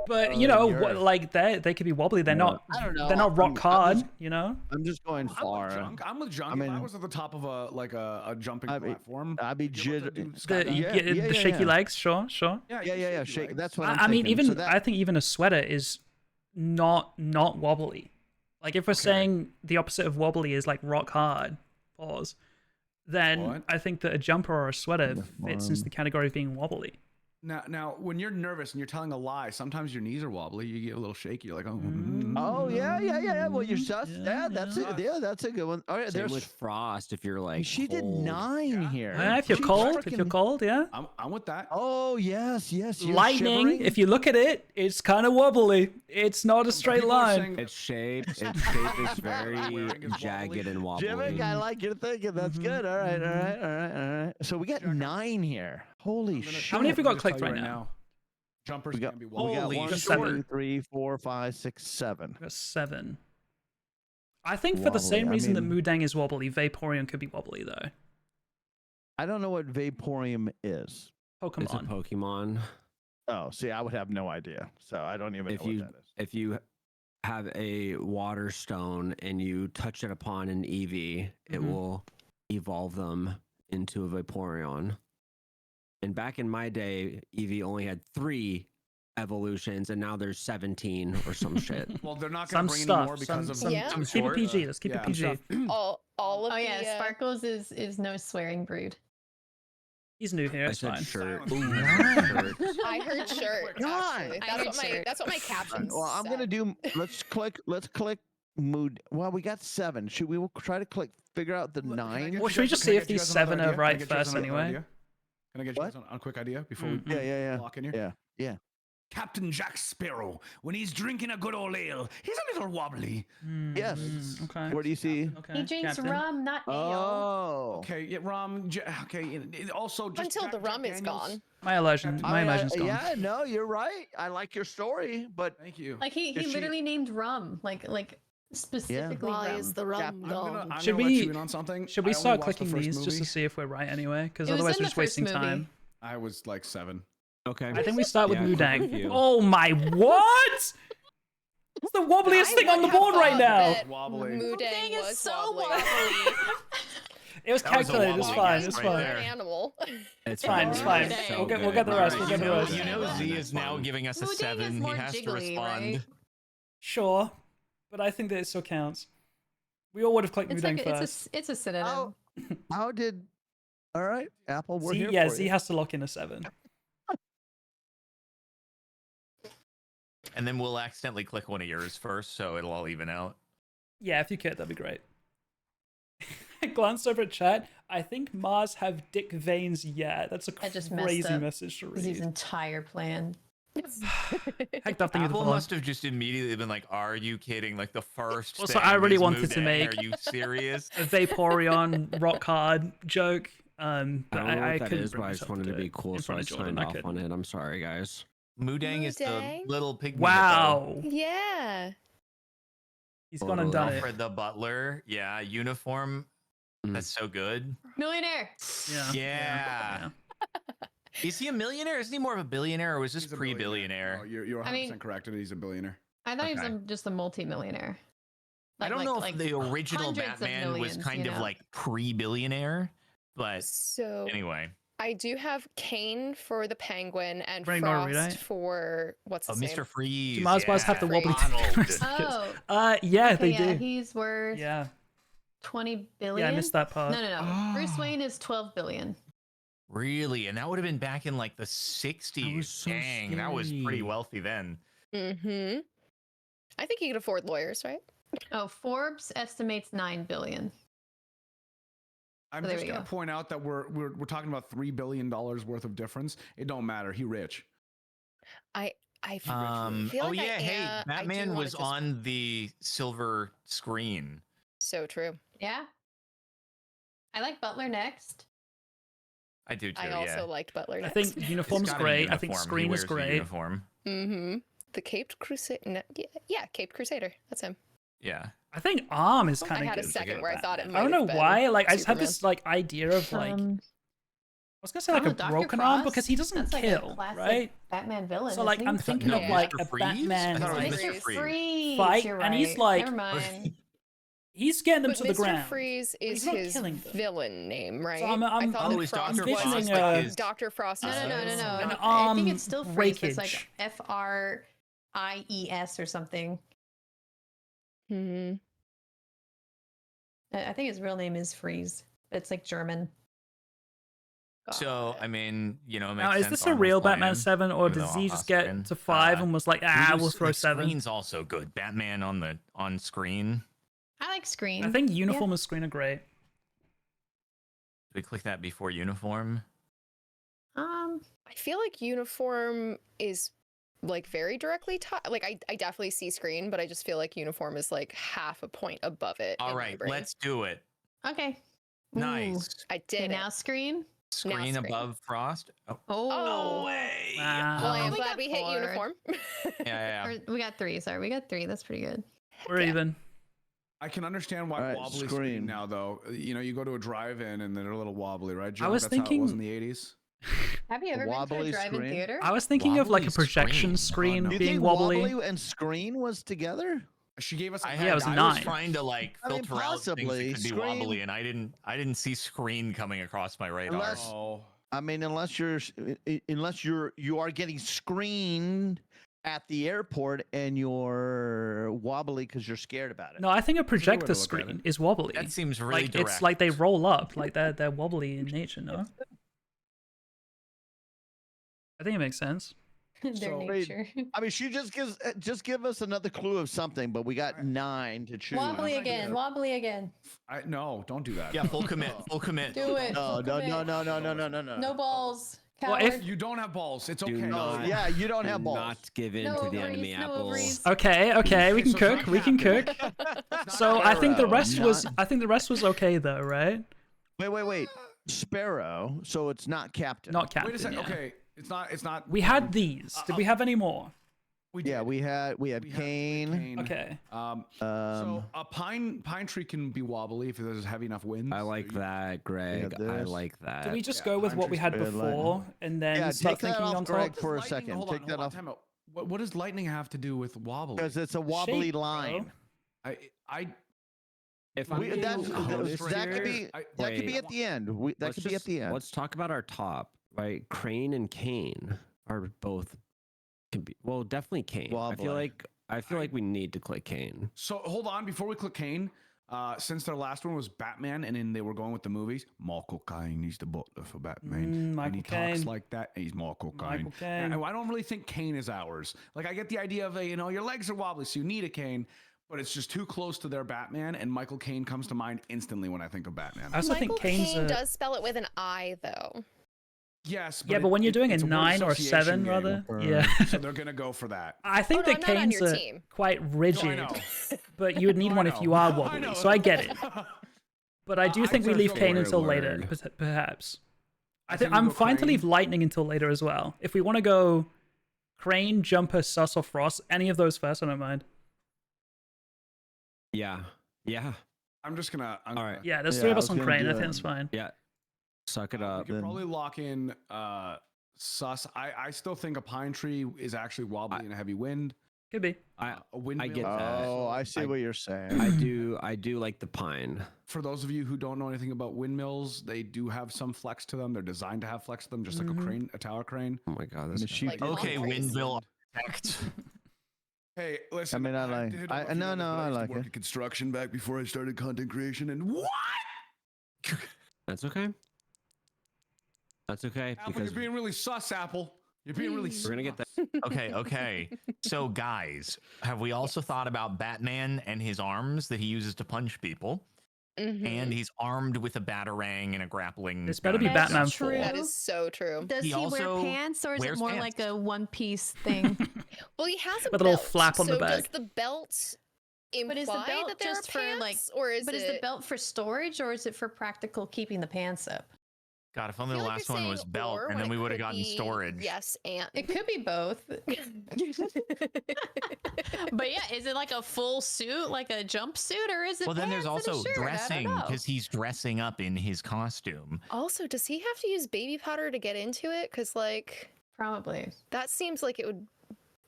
But you know, you're- like they could be wobbly. They're not. I don't know. They're not rock I'm hard. just- You know. I'm just going I'm far. with Junk. I'm with Junk. I If I mean- was at the top of a jumping I'd be- platform, I'd be would you able to do jit- The, skydive? Yeah, the shaky yeah. legs. Sure. Yeah, Yeah. Shake. That's what I'm I mean, thinking. even So that- I think even a sweater is not wobbly. Like if we're saying the opposite of wobbly is like rock hard, pause, then What? I think that a jumper or a sweater The fits into form. the category of being wobbly. Now, when you're nervous and you're telling a lie, sometimes your knees are wobbly. You get a little shaky. You're like, oh. Oh yeah. Well, you're sus. Yeah, Yeah, that's yeah. it. Yeah, that's a good one. All right, Same there's. with frost. If you're like, She did cold. 9 here. Yeah, if you're She cold, if you're frickin- cold, yeah. I'm with that. Oh yes. You're Lightning, shivering. if you look at it, it's kind of wobbly. It's not a straight People are line. saying- Its shape is very Wearing is jagged wobbly. and wobbly. Jimmy, I like your thinking. That's good. All right. So we got 9 here. Holy shit! How many have we got I'm gonna clicked tell you right now? Jumpers We got, can be we wobbly. got Holy 1, shit. 2, 3, 4, 5, 6, 7. Got 7. I think for the same Wobbly, I reason mean- that Moodang is wobbly, Vaporeon could be wobbly though. I don't know what Vaporeon is. It's a Pokemon. Pokemon. Oh, see, I would have no idea. So I don't even If know you what that is. if you have a water stone and you touch it upon an Eevee, it Mhm. will evolve them into a Vaporeon. And back in my day, Eevee only had 3 evolutions, and now there's 17 or some shit. Well, they're not Some going to bring stuff. any more because of some, Yeah. some Some keep it short, PG. Let's keep yeah. it PG. all of Oh the yeah, Sparkles is no swearing brood. He's new here. I It's said fine. shirt. Silence. Shirt. I heard shirt. God. Actually. I heard shirt. That's what my caption Well, I'm gonna said. do. Let's click mood. Well, we got 7. Should we try to figure out the Can I 9? get Well, you should we guys- just can I see get if you these guys 7 another are idea? Can I right get you guys first another anyway? idea? Can I get you What? guys on a quick idea before Mm. we Yeah. lock in here? Yeah. Captain Jack Sparrow, when he's drinking a good old ale, he's a little wobbly. Yes. Okay. Where do you see? Okay. He drinks Captain. rum, not ale. Oh. Okay, yeah, rum. Okay, also just Until Jack- the rum Jack is Daniels. gone. My illusion. My imagination's gone. Yeah, no, you're right. I like your story, but Thank you. Like he Is she- literally named rum, like specifically Why rum. is the rum I'm gone? gonna Should let we- you in on something. Should we I only start watched the clicking first these just to movie. see if we're right anyway? Because It was otherwise in we're the just wasting first movie. time. I was like 7. Okay. I think we start with Yeah, click Mudang. review. Oh my, what? It's the wobbliest I thing on would the have board right thought now. that Wobbly. Mudang Mudang is was so wobbly. It was That was a calculated. It's wobbly fine. guess It's right fine. there. An animal. It's fine. It's fine. Mudang. We'll get the rest. We'll get the rest. You know, That's Z fun. is now giving us a Mudang is 7. He more has to jiggly, respond. right? Sure, but I think that it still counts. We all would have clicked It's Mudang like first. it's a synonym. how did? All right, Apple, we're Z, here yeah, for Z you. has to lock in a 7. And then we'll accidentally click one of yours first, so it'll all even out. Yeah, if you could, that'd be great. I glanced over at chat. I think Mars have dick veins. Yeah, that's a I just messed crazy up. message to This is his read. entire plan. Heck, that thing is Apple the must have just immediately been like, "Are you kidding?" Like the first. Also, thing I really is wanted to Mudang. make- Are you serious? a Vaporeon rock hard joke. But I don't know I what that couldn't is, bring but I just myself wanted do to be it cool, in so front I of Jordan. signed I off on couldn't. it. I'm sorry, guys. Mudang is the Mudang? little pygmy. Wow, Yeah. he's gone and done it. Alfred the butler. Yeah, uniform. That's so good. Millionaire. Yeah. Yeah. Is he a millionaire? Isn't he more of a billionaire, or was this He's a pre-billionaire? No, you're 100% I mean- correct. He's a billionaire. I thought he was Okay. just a multi-millionaire. I don't know if the original hundreds of Batman was millions, kind you of know? like pre-billionaire, but So anyway. I do have Kane for the penguin and Right, Frost Nori, right? for what's Oh, his Mr. name? Freeze. Do Mars bars have the yeah. wobbly Donald. Oh, yeah, okay, they yeah, do. he's worth Yeah, 20 billion. yeah, I missed that part. No. Bruce Wayne is 12 billion. Really? And that would have been back in like the 60s. so Dang, that was pretty scary. wealthy then. Mm-hmm. I think he could afford lawyers, right? Oh, Forbes estimates 9 billion. I'm So there just we gonna go. point out that we're talking about $3 billion worth of difference. It don't matter. He rich. I feel Oh like yeah, hey, I do Batman wanna was just- on the silver screen. So true. Yeah. I like Butler next. I do too. I yeah. also liked Butler. I Next. think He's uniform's got a great. I think uniform. He screen is wears a great. Uniform. Mm-hmm. The Caped Crusader. No, yeah, Caped Crusader. That's him. Yeah. I think arm is I kind of had a good. second where I thought it I might don't know have been why. Like I just had Superman. this like idea of like I was gonna say like Oh, a Dr. broken arm Frost? because he doesn't That's like a kill, classic right? Batman villain. So like isn't I'm he? thinking No, of like Mr. a Freeze? I Batman thought it was like, Mr. Freeze. Freeze. Freeze, fight, you're and he's right. like- Never mind. he's getting them But to the Mr. ground. Freeze is not his killing them. villain name, right? I'm- I thought Oh, that is Frost Dr. was Frost envisioning like a- his... Dr. Frost. No. is An I think it's still Freeze. It's breakage. like FRIES or something. Hmm. I think his real name is Freeze. It's like German. So, I mean, you know, it Now makes is sense this a Armor's real plan, Batman 7 or even does though he just Austrian. get to 5 and was like, we'll throw 7? Screen's also good. Batman on screen. I like Screen. I think uniform and screen are great. We click that before uniform. I feel like uniform is like very directly tied. Like I definitely see screen, but I just feel like uniform is like half a point above it. All in my right, brain. let's do it. Okay. Ooh. Nice. I Okay, did now it. Screen. Screen screen. above Frost. Oh, Oh. no way. Wow. Well, I am we glad got we hit 4. uniform. Yeah. Or we got 3. Sorry, we got 3. That's pretty good. We're Yeah. even. I can understand why All right, wobbly screen. screen now, though. You know, you go to a drive-in and they're a little wobbly, right? John? I was That's how it was in thinking- the 80s. Have you ever been to wobbly a drive-in screen? theater? I was thinking of like a Wobbly projection screen. screen Oh, no. Do you being think wobbly. and screen was together? She gave us. I a had, it was a I 9. was trying to like I mean, filter out things possibly. that could be Screen- wobbly, and I didn't see screen coming across my radar. Unless- Oh, I mean, unless you are getting screened at the airport and you're wobbly because you're scared about it. No, I think a way to projector look at screen it. is wobbly. That seems really like direct. it's like they roll up, like they're wobbly in nature. No, I think it makes sense. Their So- nature. I mean, she just give us another clue of something, but we got 9 to choose. Wobbly I'm again. good. Wobbly again. no, don't do that. Yeah, full commit. Full commit. Do it. No, Full no, commit. no, no, no, no, no, no, no. No balls. Well, Coward. if- You don't have balls. It's Do okay. not- Yeah, you don't have Do balls. not give in No to the ovaries, enemy no apples. ovaries. Okay, we can So it's not cook. We can cook. It's So not I think the Sparrow, rest was not- I think the rest was okay though, right? Wait. Sparrow. So it's not captain. Not captain. Wait a second. yeah. Okay, it's not. It's not. We had these. Did we have any more? We Yeah, did. we had We had Kane. Okay. So a pine tree can be wobbly if there's heavy enough wind. I like that, Greg. I this. like that. Did we just yeah, go with pine what we trees had can be before and then Yeah, start take that thinking off, on Greg, top? for a second. Take that off. Time out. What does lightning have to do with wobbly? Because it's a wobbly Shape, bro. line. I If We, I'm that's, being honest that could here, be that could be Wait. at the end. That could be at the end. Let's talk about our top. Right, Crane and Kane are both can be definitely Kane. Wobbly. I feel like we need to click Kane. So hold on before we click Kane. Since their last one was Batman, and then they were going with the movies. Michael Caine, he's the butler for Batman, and Michael he talks Caine. like that. And he's Michael Caine. Michael And Caine. I don't really think Kane is ours. Like I get the idea of your legs are wobbly, so you need a cane, but it's just too close to their Batman. And Michael Caine comes to mind instantly when I think of Batman. I also Michael think Kane's Caine a... does spell it with an I though. Yes, Yeah, but when you're doing a it's word 9 or a association 7 game, rather, yeah. so they're gonna go for that. I think no, that I'm not on Kane's your are team. quite rigid, know. but you would need No, I one if know. you are I wobbly, know. so I get it. But I do I think we said leave go Kane for until it, later, word. perhaps. I I think think we I'm go fine to Crane. leave Lightning until later as well. If we want to go Crane, Jumper, Sus, or Frost, any of those first, I don't mind. Yeah. I'm just gonna. All right. Yeah, there's Yeah, three I of us was on gonna Crane. do I think that. that's fine. Yeah. Suck it We up. could then. probably lock in Sus. I still think a pine tree is actually wobbly in a heavy wind. Could be. A windmill. get that. Oh, I see I- what you're saying. I do like the pine. For those of you who don't know anything about windmills, they do have some flex to them. They're designed to have flex to them, just like a crane, a tower crane. Oh my god, this The sheep- Like Okay, palm trees. windmill architect. Hey, listen. I mean, I like- did I- know if you no, know this, no, but I used to like work it. in construction back before I started content creation, and what? That's okay. That's okay Apple, because you're being really sus, Apple. You're being really. we're gonna get that. Okay. So, guys, have we also thought about Batman and his arms that he uses to punch people? Mhm. And he's armed with a batarang and a grappling. This better be gun. That's Batman true. 4. That is so true. Does He he wear also pants or is it wears more pants. like a one piece thing? Well, he has a With a little belt, flap on the so does back. the belt imply But is the belt that there just are for, pants, like- or is but it? is the belt for storage or is it for practical keeping the pants up? God, if I only feel the like last you're one was saying belt, or and when then it we would have could gotten be storage. Yes, and It could be both. But yeah, is it like a full suit, like a jumpsuit, or is it? Well, then there's pants and a also shirt? I don't dressing know. because he's dressing up in his costume. Also, does he have to use baby powder to get into it? Because like Probably. that seems like it would.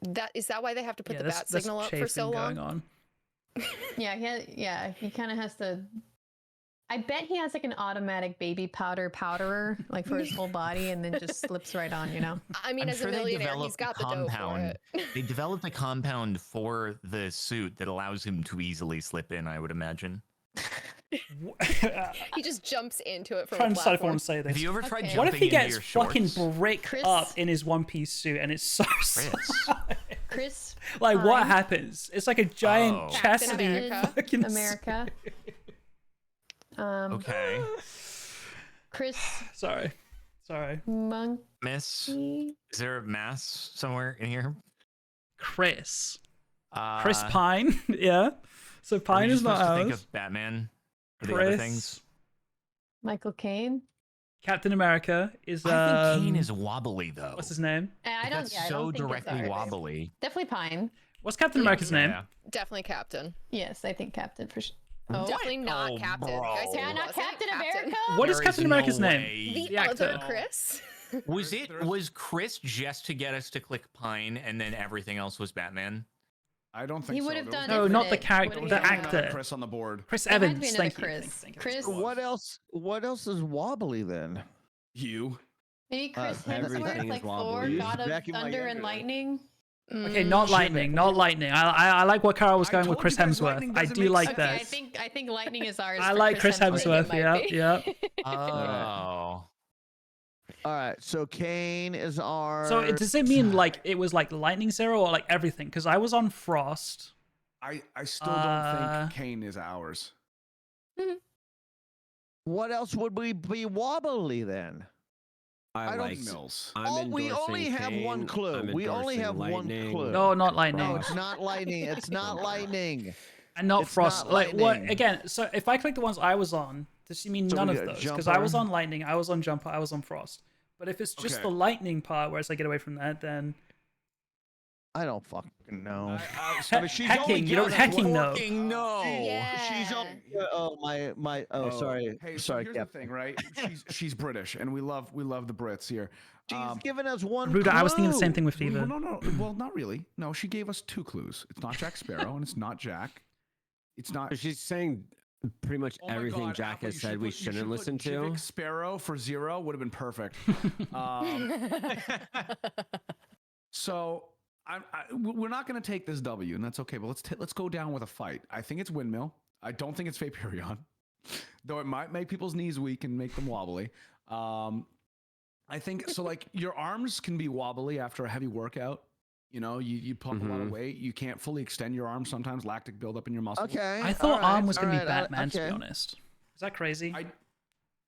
That is that why they have to put Yeah, the there's bat signal up for so long? going on. Yeah, he kind of has to. I bet he has like an automatic baby powderer, like for his whole body, and then just slips right on. You know. I mean, I'm as sure a they millionaire, he's developed a got the dough for compound. it. They developed a compound for the suit that allows him to easily slip in, I would imagine. He just jumps into it from Trying a to decide if I platform. want to say this. Have you ever tried Okay. jumping What if he into gets your fucking shorts? bricked Chris- up in his one piece suit and it's so Chris. Chris. like what Pine, happens? It's like a giant Oh. chastity Captain America. fucking America. Okay. Chris Sorry. Monkey. Miss, is there a mass somewhere in here? Chris Uh, Pine. Yeah. So are we Pine just is not supposed to think ours. of Batman or the other Chris. things? Michael Caine. Captain America is I think Kane is wobbly though. what's his name? I don't. That's Yeah, I so don't think it's directly ours. wobbly. Definitely Pine. What's Captain America's name? Yeah. Definitely Captain. Yes, I think Captain for sure. Oh, Definitely not Oh, Captain. bro. Guys, yeah, it not wasn't Captain Captain. America. What is There Captain no America's name? way. The The other actor. Chris. Was Chris just to get us to click Pine and then everything else was Batman? I don't think He so. would have There was done No, it. not the Would've character, been the another actor. Chris on the board. Chris There had to Evans. be another Thank you. Chris. Thank you. Chris. What else? What else is wobbly then? You. Maybe Chris everything Hemsworth, is like Thor, wobbly. God of Back in my Thunder younger and days. Lightning. Okay, Mm, not lightning, not lightning. I like what Carl was I going with told Chris you guys Hemsworth. lightning I doesn't do make like Okay, that. I think Lightning is ours. I for like Chris think Hemsworth. it might Yeah, be. yeah. Oh. All right, so Kane is our. So does it mean like it was like Lightning Zero or like everything? Because I was on Frost. I still don't think Kane is ours. What else would we be wobbly then? I don't like. Mills. I'm we only endorsing have one Kane, clue. I'm We only endorsing have one lightning. clue. No, not lightning. No, it's not lightning. It's not lightning. And not It's frost. not Like what? lightning. Again, so if I click the ones I was on, does you mean So none we of got those? Because I was jumper. on lightning, I was on jumper, I was on frost. But if it's just Okay. the lightning part, whereas I get away from that, then I don't fucking know. So mean, she's hacking. only You don't got us hacking know. Fucking no. She's Yeah. only. Oh my. Oh, sorry. Hey, so sorry, here's Cap. the thing, right? She's British, and we love the Brits here. She's given us one. Ruda, I was thinking the same clue. thing with Well, Fever. no. Well, not really. No, she gave us 2 clues. It's not Jack Sparrow, and it's not Jack. It's not. She's saying pretty much Oh my everything God, Jack Apple, has you said should we put- you should shouldn't put listen to. Jivik Sparrow for 0 would have been perfect. So we're not going to take this W, and that's okay. But let's go down with a fight. I think it's windmill. I don't think it's Vaporeon, though it might make people's knees weak and make them wobbly. I think so. Like your arms can be wobbly after a heavy workout. You know, you pump a lot of weight. You can't fully extend your arms sometimes. Lactic buildup in your muscles. Okay. I thought all right, Arm was going to all be right, Batman, to okay. be honest. Is that crazy?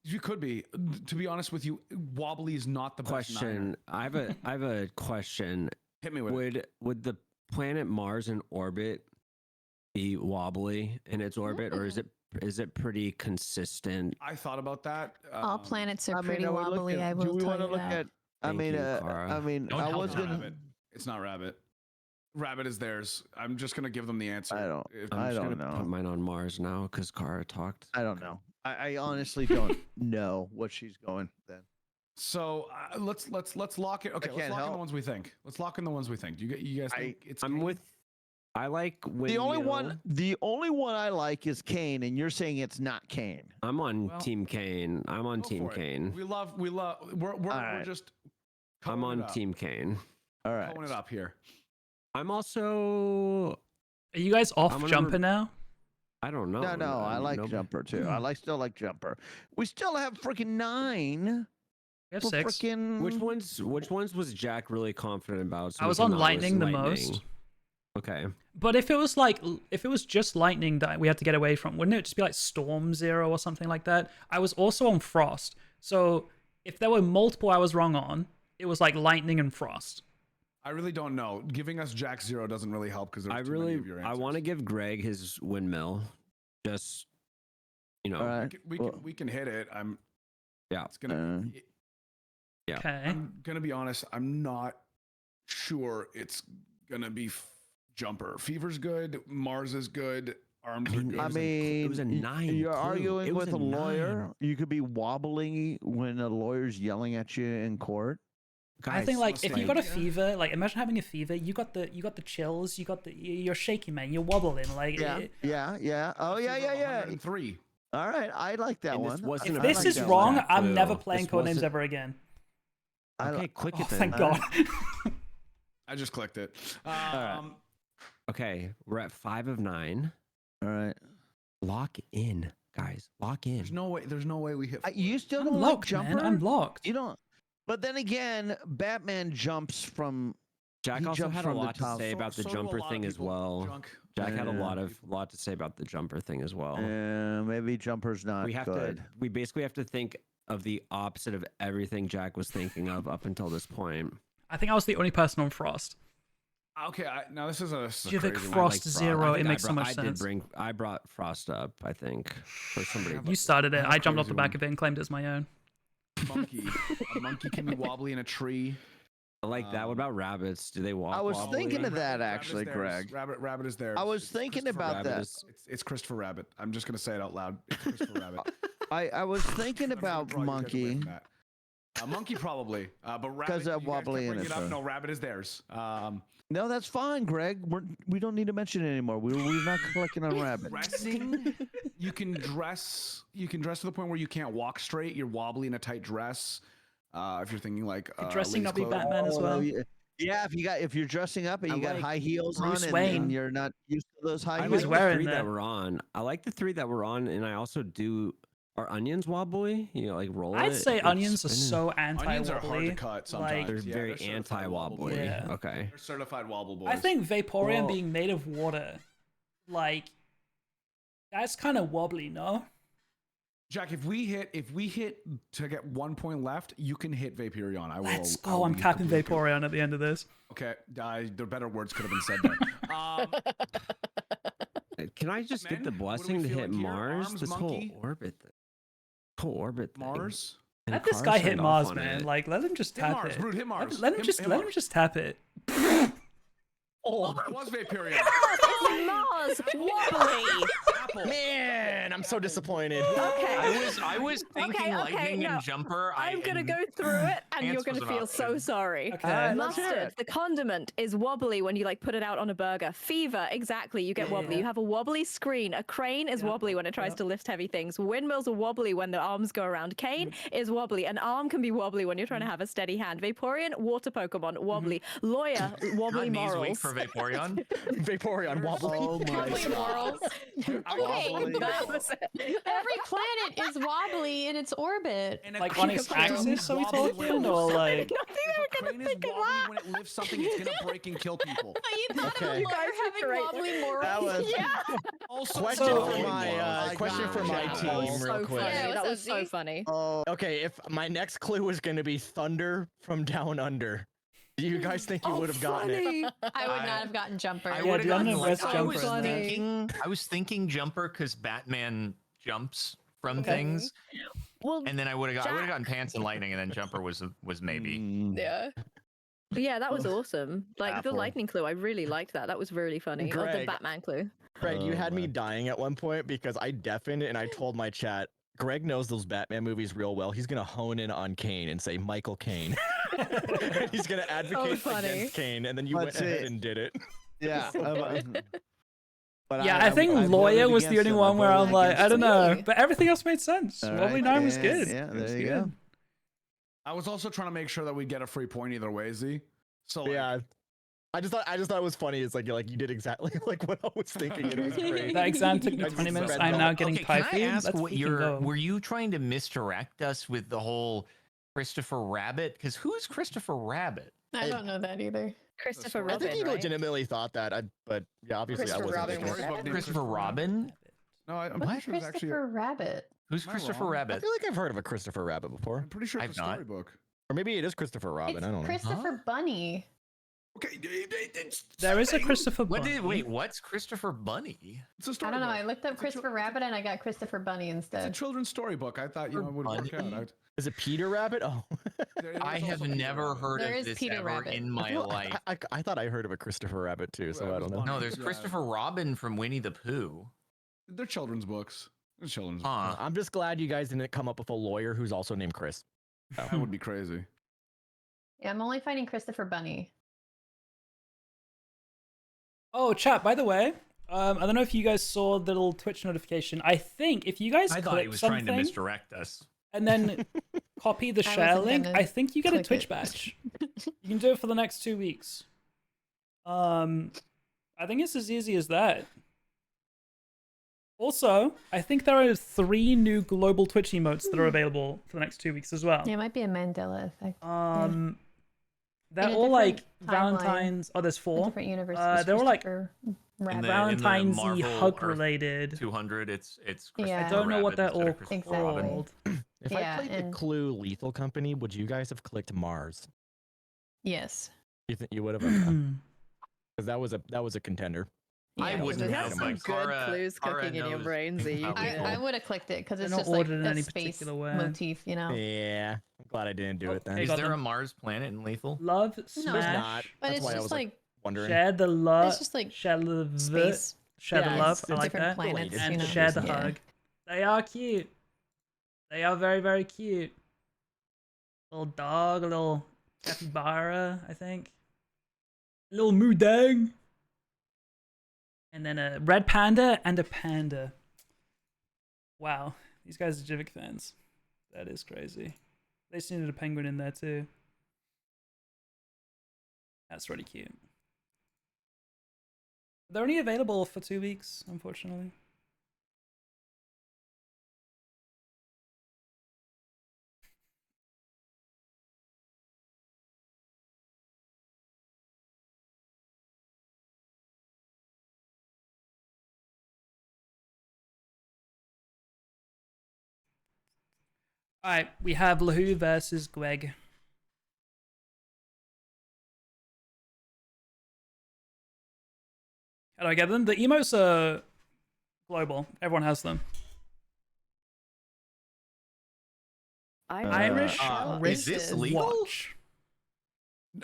You could be. To be honest with you, wobbly is not the best. Question. I have a question. Hit me with it. Would the planet Mars in orbit be wobbly in its orbit, or is it pretty consistent? I thought about that. All planets are I mean, pretty are we wobbly. looking- I will do we tell want to you look that. at? I Thank mean, you, Cara. Don't I help was them, gonna. Rabbit. It's not Rabbit. Rabbit is theirs. I'm just gonna give them the answer. I don't- If- I'm I just don't gonna know. put mine on Mars now because Cara talked. I don't know. I honestly don't know what she's going then. So let's lock it. Okay, let's can't lock in the help. ones we think. Let's lock in the ones we think. Do you guys think it's? I'm Kane? with. I like The only one I like is Kane, and you're saying it's not Kane. I'm on Well, Team Kane. I'm on Go Team for it. Kane. We love. We're right. just. I'm culling on it up. Team Kane. All right. Pulling it up here. I'm also. Are you guys off I'm gonna jumper now? I don't know. No, I like nobody- Jumper too. I still like Jumper. We still have freaking 9. We have for 6. Freaking. Which ones was Jack really confident about? So I we was can on not lightning list the lightning? most. Okay. But if it was just lightning that we had to get away from, wouldn't it just be like Storm 0 or something like that? I was also on frost. So if there were multiple I was wrong on, it was like lightning and frost. I really don't know. Giving us Jack 0 doesn't really help because I there's too many really of your I want to answers. give Greg his windmill. Just you know. All right. We can hit it. Yeah. It's gonna. Yeah. Okay. I'm gonna be honest. I'm not sure it's gonna be Jumper. Fever's good. Mars is good. Arms are good. I It mean, was a y- 9 You're clue. arguing It was with a a lawyer. 9. You could be wobbling when a lawyer's yelling at you in court. I think like if you got a yeah. fever, like imagine having a fever, you got the chills, you're shaky, man, you're wobbling, like Yeah. it- Yeah. Oh yeah. 103. All right. I like that And this one. wasn't if a this like is that wrong, one. I'm clue. never playing This Codenames wasn't- ever again. I Okay, click Oh, it then. thank God. I just clicked it. right. Okay, we're at 5 of 9. All right. Lock in, guys. Lock in. There's no way we hit. You still I'm don't like locked, Jumper? man. I'm locked. You don't. But then again, Batman jumps from. Jack he also jumps had a from the lot to top. say about the So do a jumper lot of thing as people. well. Junk. Jack had a Yeah. lot to say about the jumper thing as well. Maybe Jumper's not we have good. to. We basically have to think of the opposite of everything Jack was thinking of up until this point. I think I was the only person on frost. Okay, now this is a Jivik crazy one. Frost Like 0, I think it makes so I much did sense. I brought Frost up. I think for somebody. You started it. have a I jumped off crazy the back one. of it and claimed it as my own. Monkey. A monkey can be wobbly in a tree. I like that. What about rabbits? Do they walk? I was wobbly? thinking of that Rabbit actually, is theirs. Greg. Rabbit is there. I was thinking about Rabbit that. is- It's Christopher Rabbit. I'm just gonna say it out loud. It's Christopher Rabbit. I was thinking I'm gonna about draw you guys away Monkey. from that. Monkey probably, but rabbit. 'Cause of you guys wobbly kept in bringing it, up. so. No, rabbit is theirs. No, that's fine, Greg. We don't need to mention it anymore. We're not clicking on Rabbit. Dressing. You can dress. You can dress to the point where you can't walk straight. You're wobbly in a tight dress. If you're thinking like Could dressing ladies' not be clothing. Batman as well? Yeah, if you're dressing up and I you got like high heels Bruce on Wayne. and you're not used to those high I was heels. like the wearing 3 that. that we're on. I like the 3 that we're on, and I also do. Are onions wobbly? You know, like roll it. I'd say It's onions are spinning. so anti-wobbly. Onions are hard to cut sometimes. They're Yeah, very they're certified wobble anti-wobbly. boys. Yeah. Okay. They're certified wobble boys. I think Vaporeon Well- being made of water, like, that's kind of wobbly, no? Jack, if we hit to get 1 point left, you can hit Vaporeon. I will. Let's I go. will I'm be tapping completely- Vaporeon at the end of this. Okay, the better words could have been said there. Can I just get the Men, what do we blessing to feel hit like here? Mars? Arms, This monkey? whole orbit thing. Mars. And Let this Car guy hit signed off Mars, on man. it. Like, let him just Hit tap Mars, it. Brood, hit Mars. Let him Hit- just hit let him Mars. just tap it. Oh, that was Vaporeon. It's Mars wobbly. Man, I'm so disappointed. Okay. I was thinking lightning and jumper. I'm gonna go through it, and you're Ants was gonna an feel so option. sorry. Okay. let's hear Mustard, it. the condiment, is wobbly when you like put it out on a burger. Fever, exactly, you get wobbly. Yeah. You have a wobbly screen. A crane is wobbly when it tries to lift heavy things. Windmills are wobbly when the arms go around. Cane is wobbly. An arm can be wobbly when you're trying to have a steady hand. Vaporeon, water Pokemon, wobbly. Lawyer, wobbly Not knees weak morals. for Vaporeon. Vaporeon wobbly. Oh my Wobbly morals. Wobbly. That was it. Every planet is wobbly in its orbit. And a Like crane on its is axis, are we wobbly talking? when it Or lifts like. something. If a crane is wobbly when it lifts something, it's gonna break and kill people. But you thought of a Okay. lawyer having great. wobbly morals. That was Also, Question So- for my question for my That was team, so real quick. funny. Yeah, That what's was up, so Z? funny. oh Okay, if my next clue was going to be thunder from down under, do you guys think you would have gotten it? I would not have gotten jumper. I Yeah, would do you have want gotten to press I jumper was in there? thinking jumper because Batman jumps from Okay. things, Well, and then I would have Jack. gotten pants and lightning, and then jumper was maybe. Yeah. yeah, that was awesome. Like the Apple. lightning clue, I really liked that. That was really funny. Or the Greg. Batman clue. Greg, you Oh, had me man. dying at one point because I deafened and I told my chat, Greg knows those Batman movies real well. He's gonna hone in on Kane and say Michael Caine. He's gonna advocate funny. against Kane, and then you went Let's ahead see. and did it. yeah. But Yeah, I think voted lawyer was the against only him. one where I'm voted like, I against don't him. know. Really? But everything else made sense. All Wobbly right, 9 was and- good. Yeah, It was there you good. go. I was also trying to make sure that we get a free point either way, Z. So like, Yeah. I just thought it was funny. It's like you did exactly like what I was thinking. And it was great. That exam took me I 20 just minutes. read I'm that. now getting Okay, can I typhoid. ask Let's what freaking go. were you trying to misdirect us with the whole Christopher Rabbit? Because who's Christopher Rabbit? I don't know that either. Christopher I I Robin, think he right? legitimately thought that. But yeah, obviously I Christopher wasn't Robin thinking was it. Rabbit? Christopher Robin? No, I'm What's pretty sure it's actually. Christopher Rabbit? Who's Am I Christopher wrong? I Rabbit? feel like I've heard of a Christopher Rabbit before, I'm pretty sure it's a I've not. storybook. or maybe it is Christopher Robin. It's I don't know. Christopher Bunny. Okay, it's There is a something. Christopher What Bunny. did wait? What's Christopher Bunny? It's a I storybook. don't know. I looked up It's a chil- Christopher Rabbit and I got Christopher Bunny It's a instead. children's storybook. I thought it would work Bunny? out. Is it Peter Rabbit? Oh, I have never heard There of is this Peter ever Rabbit. in my life. I thought I heard of a Christopher Rabbit too, so Well, I it was don't know. Bunny. No, there's Yeah. Christopher Robin from Winnie the Pooh. They're children's books. They're children's books. Huh. I'm just glad you guys didn't come up with a lawyer who's also named Chris. That would be crazy. Yeah, I'm only finding Christopher Bunny. Oh, chat, by the way, I don't know if you guys saw the little Twitch notification. I think if you guys I thought click he was something trying to misdirect us. and then copy the I share wasn't link, gonna I think you get a click Twitch it. badge. You can do it for the next 2 weeks. I think it's as easy as that. Also, I think there are 3 new global Twitch emotes that are available for the next 2 weeks as well. Yeah, it might be a Mandela effect. They're In a all like different timeline, Valentine's. Oh, there's A 4. different universe. They're all like Christopher In Rabbit. the Valentine's Marvel hug Earth related. 200. It's Yeah. I Christopher don't know what Rabbit they're instead all of Christopher Exactly. Robin. called. If Yeah, I played the and- Clue Lethal Company, would you guys have clicked Mars? Yes. You think you would have? Because that was a contender. I Yeah, wouldn't You have have my some good Kara- clues Kara cooking in your knows brain, Z. how You we I roll. would have clicked it because They're it's not just like ordered in a any space particular way. motif, you know. Yeah, I'm glad I didn't do Oh, it then. hey, Is got there them. a Mars planet in Lethal? Love, not. smash, But That's it's why I just was like wondering. share the love, It's just like share the space. share Yeah, the love. it's I like different that. planets, Related. And you know. share the Yeah. hug. They are cute. They are very, very cute. Little dog, a little capybara, I think. A little moodang. And then a red panda and a panda. Wow, these guys are jvckk fans. That is crazy. They just needed a penguin in there too. That's really cute. They're only available for 2 weeks, unfortunately. All right, we have Lahu versus Greg. How do I get them? The emotes are global. Everyone has them. Irish is this legal? watch.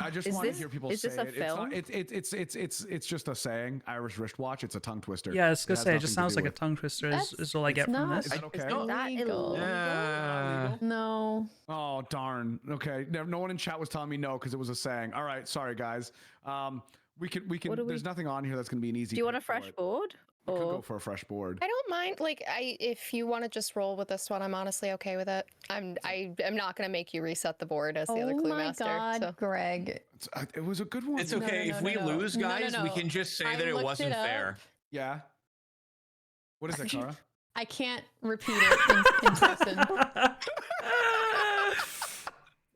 I just Is want to this- hear people is say this a it. film? It's just a saying. Irish wristwatch. It's a tongue twister. Yeah, I was gonna has say it nothing just to sounds do like a with- tongue twister. Is That's- all I it's get from not- this. Is that okay? That Illegal. Yeah. No. Oh darn. Okay. No one in chat was telling me no because it was a saying. All right. Sorry guys. We can. What do we- There's nothing on here that's gonna be an easy. Do you want a pick for fresh it. board? We could go Or for a fresh board. I don't mind. Like, if you want to just roll with this one, I'm honestly okay with it. I am not gonna make you reset the board as the other clue my master. God, So. Greg. It was a good one. It's No, no, okay no, if no, we no. lose, No, no, guys. We no. can just say I that it looked wasn't it up. fair. Yeah. What is it, Kara? I can't repeat it in person.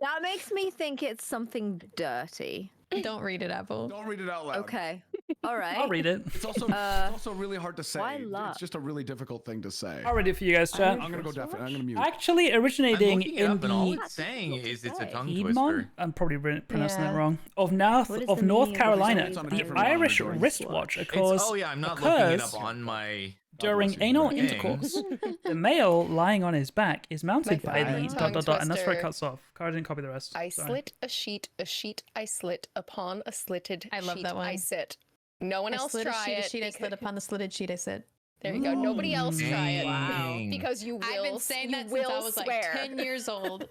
that makes me think it's something dirty. Don't read it, Apple. Don't read it out loud. Okay. All right. I'll read it. It's also really hard to say. why luck? It's just a really difficult thing to say. I'll read it for you guys, chat. I'm gonna go deaf. I'm gonna mute. Actually, I'm originating looking it in up, and all the it's saying is it's a tongue Piedmon, twister. I'm probably pronouncing Yeah. it wrong, of What is North the North meaning of Carolina. It's on a The different Irish monitor. wristwatch It's, occurs oh yeah, I'm not looking it occurs up on my. during bless you. anal Thing. intercourse. The male lying on his back is mounted My by the favorite dot dot dot, and that's where it tongue cuts off. Cara didn't copy the rest. I Sorry. slit a sheet I slit upon a slitted I love sheet that one. I sit. No one I else slid try a it. sheet, I slid upon the slitted sheet, I sit. There you go. Nobody else try it. Dang. Because you will. I've been saying you that since I will was swear. like 10 years old.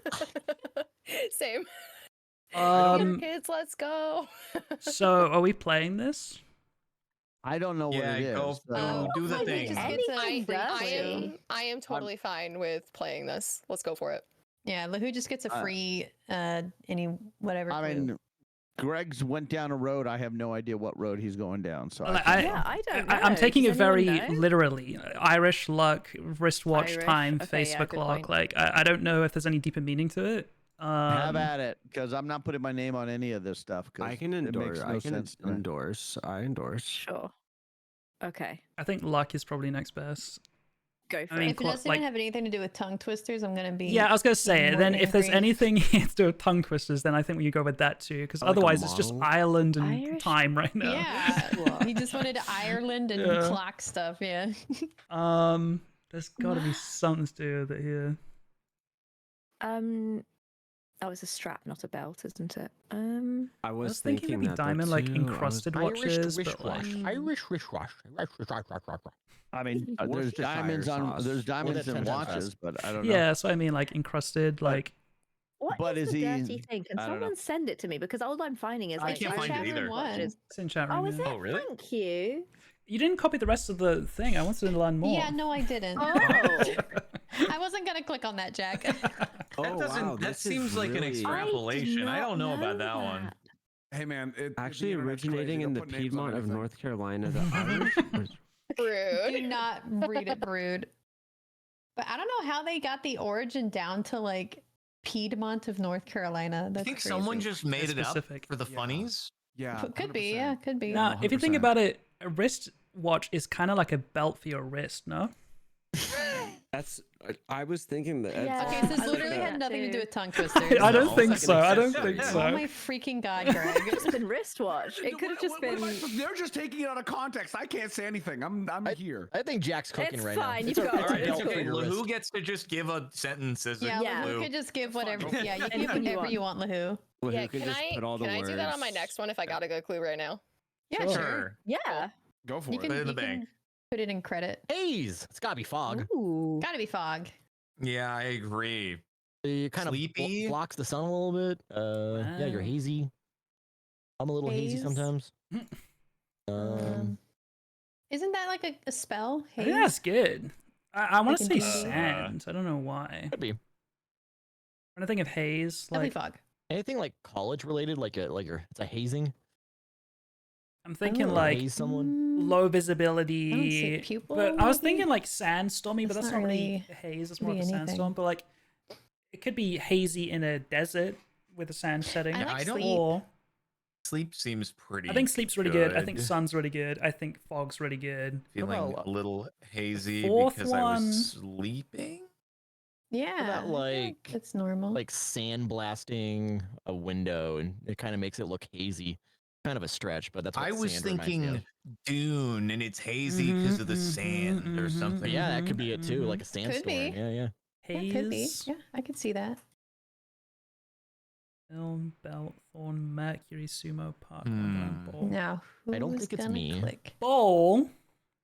Same. Um, Kids, let's go. so are we playing this? I don't know what Yeah, it is. go so- do the Maybe thing. just Anything gets a free dirty. clue. I am totally fine with playing this. Let's go for it. Yeah, Lahu just gets a free any whatever. I clue. mean, Greg's went down a road. I have no idea what road he's going down. So Like, I, Yeah, I don't know. I'm taking Does it very anyone know? literally. Irish luck, wristwatch Irish, time, okay, yeah, Facebook good clock. point. Like I don't know if there's any deeper meaning to it. have at it because I'm not putting my name on any of this stuff. 'cause I can it endorse. makes no sense to me. I endorse. Sure. Okay. I think luck is probably next best. Go for I mean, it. if it doesn't like- even have anything to do with tongue twisters, I'm gonna be. Yeah, I was gonna say it. more Then than if there's angry. anything to do with tongue twisters, then I think we could go with that too. Because I like a otherwise, it's just model. Ireland and Irish- time right now. Yeah, he just wanted Ireland and Yeah. clock stuff. Yeah. There's got to be something to do with it here. Oh, it's a strap, not a belt, isn't it? I was was thinking maybe that diamond, like, too. encrusted watches, but like, Irish wristwatch. I mean, there's Worcestershire diamonds on sauce. there's diamonds With a in 10 times watches, but I don't know. yeah. So I mean, like encrusted, like What But is is the he- dirty thing? Can I don't know. someone send it to me? Because all I'm finding is I like can't find it Irish either. watches. it's in chat room. Oh, is yeah. it? Oh, really? Thank you. You didn't copy the rest of the thing. I wanted to learn more. Yeah, no, I didn't. Oh, I wasn't gonna click on that, Jack. Oh, That doesn't. wow, that this is seems like an really- extrapolation. I don't know about that one. that. Hey man, Actually, the internet's crazy. originating in They'll the put names on Piedmont of anything. North Carolina, the Irish. Do Rude. not read it, Brood. But I don't know how they got the origin down to like Piedmont of North Carolina. I That's think crazy. someone just made It's it up specific. for the Yeah. funnies. Yeah, Could be, yeah, 100%. could be. Now, if you think 100%. about it, a wrist watch is kind of like a belt for your wrist, no? That's. I was thinking that. Yeah. Okay, so this I looked literally at had that nothing to too. do with tongue twisters. I don't No, think it's so. like an I don't accessory. think Oh so. my freaking god, Greg. It's been wristwatch. It could have just been. They're just taking it out of context. I can't say anything. I'm here. I think Jack's cooking It's right fine, now. you've got okay. it. All right, it's Belt for okay. your wrist. Who gets to just give a sentence as Yeah, a Yeah. Lahu clue? could just give whatever. Fine. Yeah, you can Anything give you whatever you want, Lahu. Well, Yeah, who could can just I put all the can I do that on my words? next one if I got a good clue right now? Yeah, sure. Sure. Yeah. Go for You it. can, Put it in the you can bank. put it in credit. Haze. It's gotta be fog. Ooh. Gotta be fog. Yeah, I agree. It kind of Sleepy? blocks the sun a little bit. Yeah, you're Wow. hazy. I'm a little hazy Haze? sometimes. Isn't that like a spell? I think that's good. I want to can say do- sand. I don't know why. Could be When I think of haze, Definitely like fog. anything like college related, like it's a hazing. I'm thinking Or like haze someone. low I don't see visibility. pupil, But I was maybe? thinking like sandstormy, but That's that's not not really really- a haze. It's could more of be a anything. sandstorm. But like, it could be hazy in a desert with a sand setting. I Yeah, like I don't- sleep. Or Sleep seems pretty. I think sleep's really good. I think good. sun's really good. I think fog's really good. Feeling about- a little hazy fourth because I one- was sleeping. Yeah, about, I feel like- it's normal. Like sandblasting a window, and it kind of makes it look hazy. Kind of a stretch, but that's what I was sand reminds me thinking of. Dune, and it's hazy because of the sand or But something. yeah, that could be it too, like a Could sandstorm. be. Yeah, yeah. Yeah, could be. Haze. Yeah, I could see that. Film, belt, thorn, mercury, sumo, park, Hmm. wonderland, ball. Now, I don't who's think it's gonna me. Click? Ball?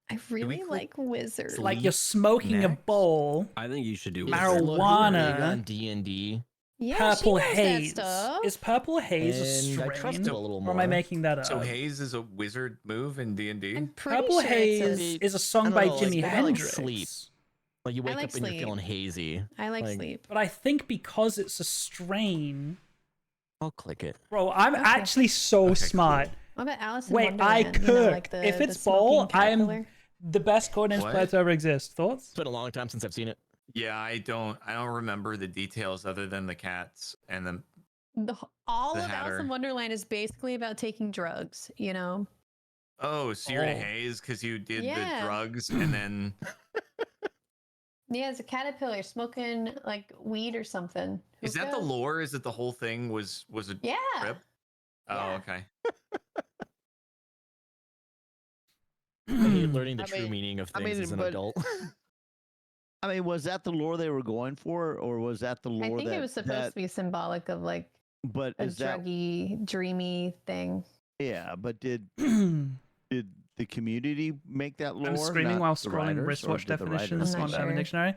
I really click like wizard. sleep? Like you're smoking a next? bowl. I think you should do Is Marijuana. Lahoo big on D&D, Yeah, Purple she knows haze. that stuff. Is purple haze a and I trust strain? it a little Or more. am I making that up? So haze is a wizard move in D&D. I'm pretty Purple sure haze it's is a song I don't by know, like, Jimi what about, like, Hendrix. sleep? Like you I wake like up and you're sleep. feeling hazy. I like like- sleep. But I think because it's a strain, I'll click it. bro, I'm Okay. actually so Okay, smart. cool. What about Alice in Wait, I Wonderland? You know, could. like If the it's ball, smoking I'm caterpillar? the best Codenames What? player to ever exist. Thoughts? It's been a long time since I've seen it. Yeah, I don't remember the details other than the cats and the All The of Alice Hatter. in Wonderland is basically about taking drugs, you know? Oh, so you're in a Oh. haze because you did Yeah. the drugs and then Yeah, it's a caterpillar smoking like weed or something. is that the Hookah? lore? Is that the whole thing was a Yeah. trip? Oh, Yeah. okay. I hate learning the I true mean- meaning of I things mean, as an but- adult. I mean, was that the lore they were going for, or was that the I lore think that it was supposed to be symbolic of like But a is that druggy, dreamy thing. yeah? But did I'm the community make that lore? screaming not while the scrolling writers, or wristwatch did the definitions I'm on not Urban sure. Dictionary.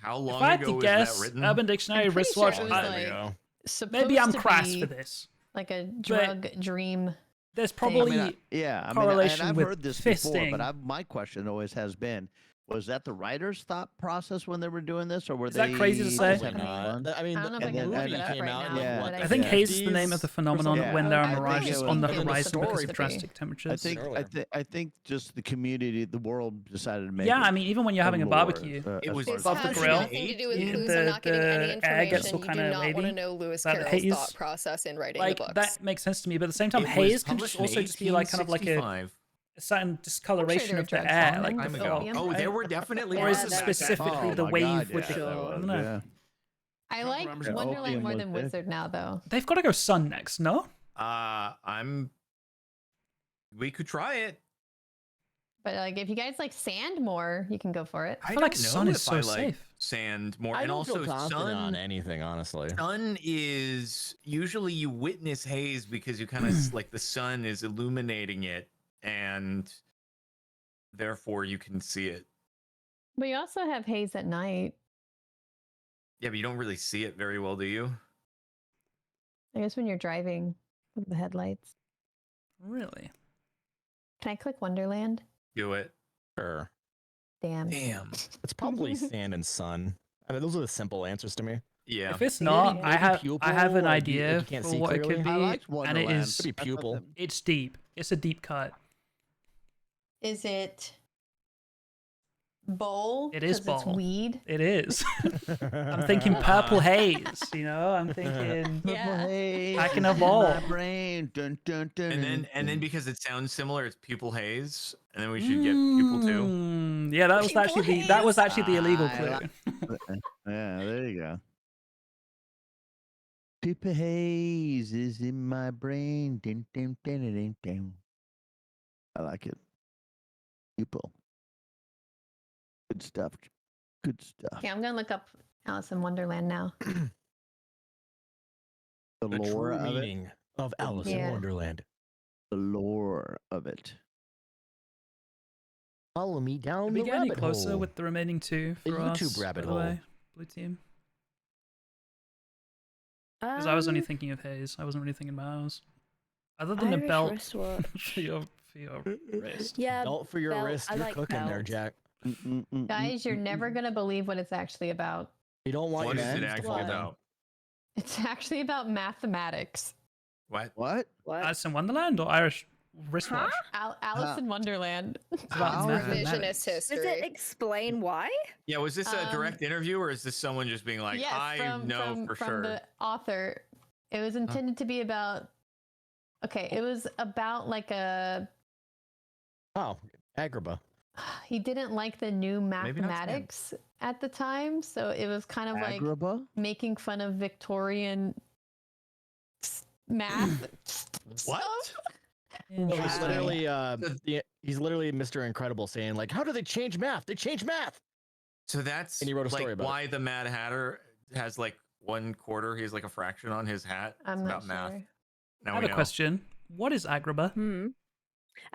How If long I had ago to was guess, that written? Urban Dictionary I'm pretty sure wristwatch. it was There like- we go. Maybe I'm supposed to crass be for this. like a drug dream. There's thing. probably I mean, yeah, I mean, and correlation I've with heard this before, fisting. but my question always has been: was that the writers' thought process when they were doing this, or were Is they? that crazy to just say? having fun? I mean, I don't know if the I can movie look it up came right out now, in Yeah. what, but I think the haze is the name of the 50s or phenomenon something? when there are I think mirages it on the was- And then the horizon because story- of drastic temperatures. I think earlier. I think just the community, the world decided to make. Yeah, it I mean, even when you're having a lore, barbecue, It as was far as above I'm the has grill, nothing to do with the- clues. I'm not getting any the air gets all information. You do kinda not want to wavy. know Lewis That Carroll's haze- thought process in writing like the books. that makes sense to me. But at the same time, It was haze can published just in also just be like kind of like a 1865. certain discoloration were of the drugs air, on like there. the Time film. ago. Opium. Oh, there right? were definitely Or is it ones back then. specifically the my wave God, with yeah, the? that I was- don't know. yeah. I like remembers that. Wonderland Opium more was than big. Wizard now, though. They've got to go sun next, no? We could try it. But like, if you guys like sand more, you can go for it. I feel like don't know sun is if so I like safe. Sand more, I and don't also feel confident sun. on anything, honestly. Sun is usually you witness haze because you kind of like the sun is illuminating it, and therefore you can see it. But you also have haze at night. Yeah, but you don't really see it very well, do you? I guess when you're driving with the headlights. Really? Can I click Wonderland? Do it. Sure. Damn. Damn. It's probably sand and sun. I mean, those are the simple answers to me. Yeah. If it's Maybe not, maybe I have pupil, an like, you idea can't for see what it could clearly? be, I liked and it Wonderland. is Could be pupil. it's deep. It's a deep cut. Is it bowl? It is 'Cause bowl. It's weed. It is. I'm thinking purple haze. You know, I'm thinking. Yeah. I can evolve. My brain. Dun, dun, dun, And then dun. because it sounds similar, it's pupil haze, and then we should get pupil too. Yeah, that was Pupil actually haze. the illegal I clue. like- Yeah, there you go. Pupil haze is in my brain. Dun, dun, dun, dun, dun, dun. I like it. Pupil. Good stuff. Good stuff. Okay, I'm gonna look up Alice in Wonderland now. The The lore true of it. meaning of Alice in Yeah. Wonderland. The lore of it. Follow me Are down we the getting any rabbit closer hole. with the remaining two The for YouTube us? rabbit by the way, hole. blue team. Because I Um, was only thinking of haze. I wasn't really thinking about ours. Other than a Irish belt wristwatch. for your wrist. Yeah, Belt for your belt. wrist. I You're like cooking there, belt. Jack. Guys, you're never gonna believe what it's actually about. You don't want What your is it hands to actually fall down. about? It's actually about mathematics. What? What? What? Alice in Wonderland or Irish wristwatch? Alice in Wonderland. It's about How? mathematics. Revisionist Does history. it explain why? Yeah, was this a direct interview or is this someone just being like, yes, I know for from sure? the author. It was intended to be about. Okay, it was about like a Oh, Agrabah. he didn't like the new Maybe not Sam. mathematics at the time, so it was kind of like Agrabah? making fun of Victorian math. What? No, he's Interesting. literally he's literally Mr. Incredible saying like, how do they change math? They change math. So that's And he wrote a story like about it. why the Mad Hatter has like 1/4. He has like a fraction on his hat. I'm It's not about math. sure. Now I have we a know. question. What is Agrabah?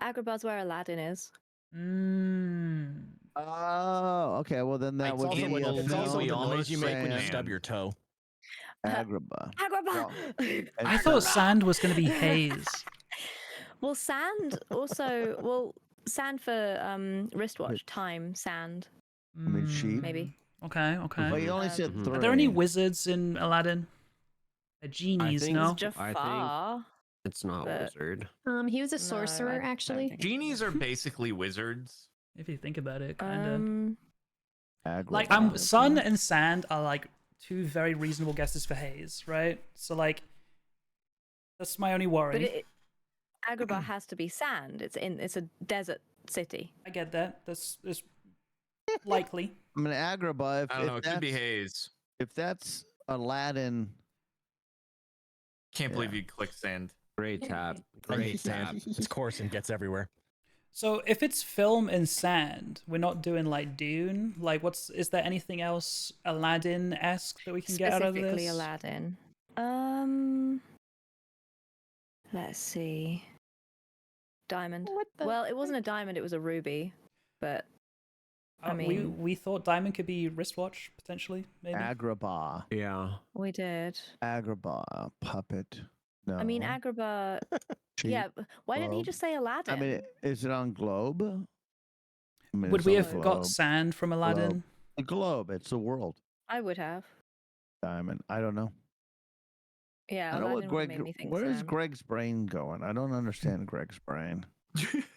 Agrabah's where Aladdin is. Mm. Oh, okay. Well, then that It's would also be what, a it's also we the film noise almost you make when you sand. stub your toe. Agrabah. Agrabah! I thought sand was going to be haze. Well, sand also, sand for wristwatch, time, sand, I mean, sheep. maybe. Okay, okay. But you only said Mhm. 3. Are there any wizards in Aladdin? Genies, think- no? Jafar. It's not But- wizard. He was a No, I sorcerer, don't actually. think- Genies are basically wizards. If you think about it, kind of. Agrabah. Like, sun and sand are like 2 very reasonable guesses for haze, right? So like, that's my only worry. But Agrabah has to be sand. It's a desert city. I get that. That's likely. I mean, Agrabah. I don't know. It could be haze. If that's Aladdin, Can't believe Yeah. you clicked sand. Great tap. I Great hate tap. sand. It's coarse and gets everywhere. So if it's film and sand, we're not doing like Dune. Like, is there anything else Aladdin-esque that we can get out of this? Specifically Aladdin. Let's see. Diamond. What the Well, it wasn't a diamond, it was a ruby. But I mean- we thought diamond could be wristwatch potentially, maybe. Agrabah. Yeah. we did. Agrabah. Puppet. No. I mean, Agrabah. Sheep, Yeah. Why didn't he globe. just say Aladdin? I mean, is it on globe? I mean, Would it's we on have globe. got sand from Aladdin? The globe. It's the world. I would have. Diamond. I don't know. Yeah, I don't know what Aladdin would have made Greg. me think Where is sand. Greg's brain going? I don't understand Greg's brain.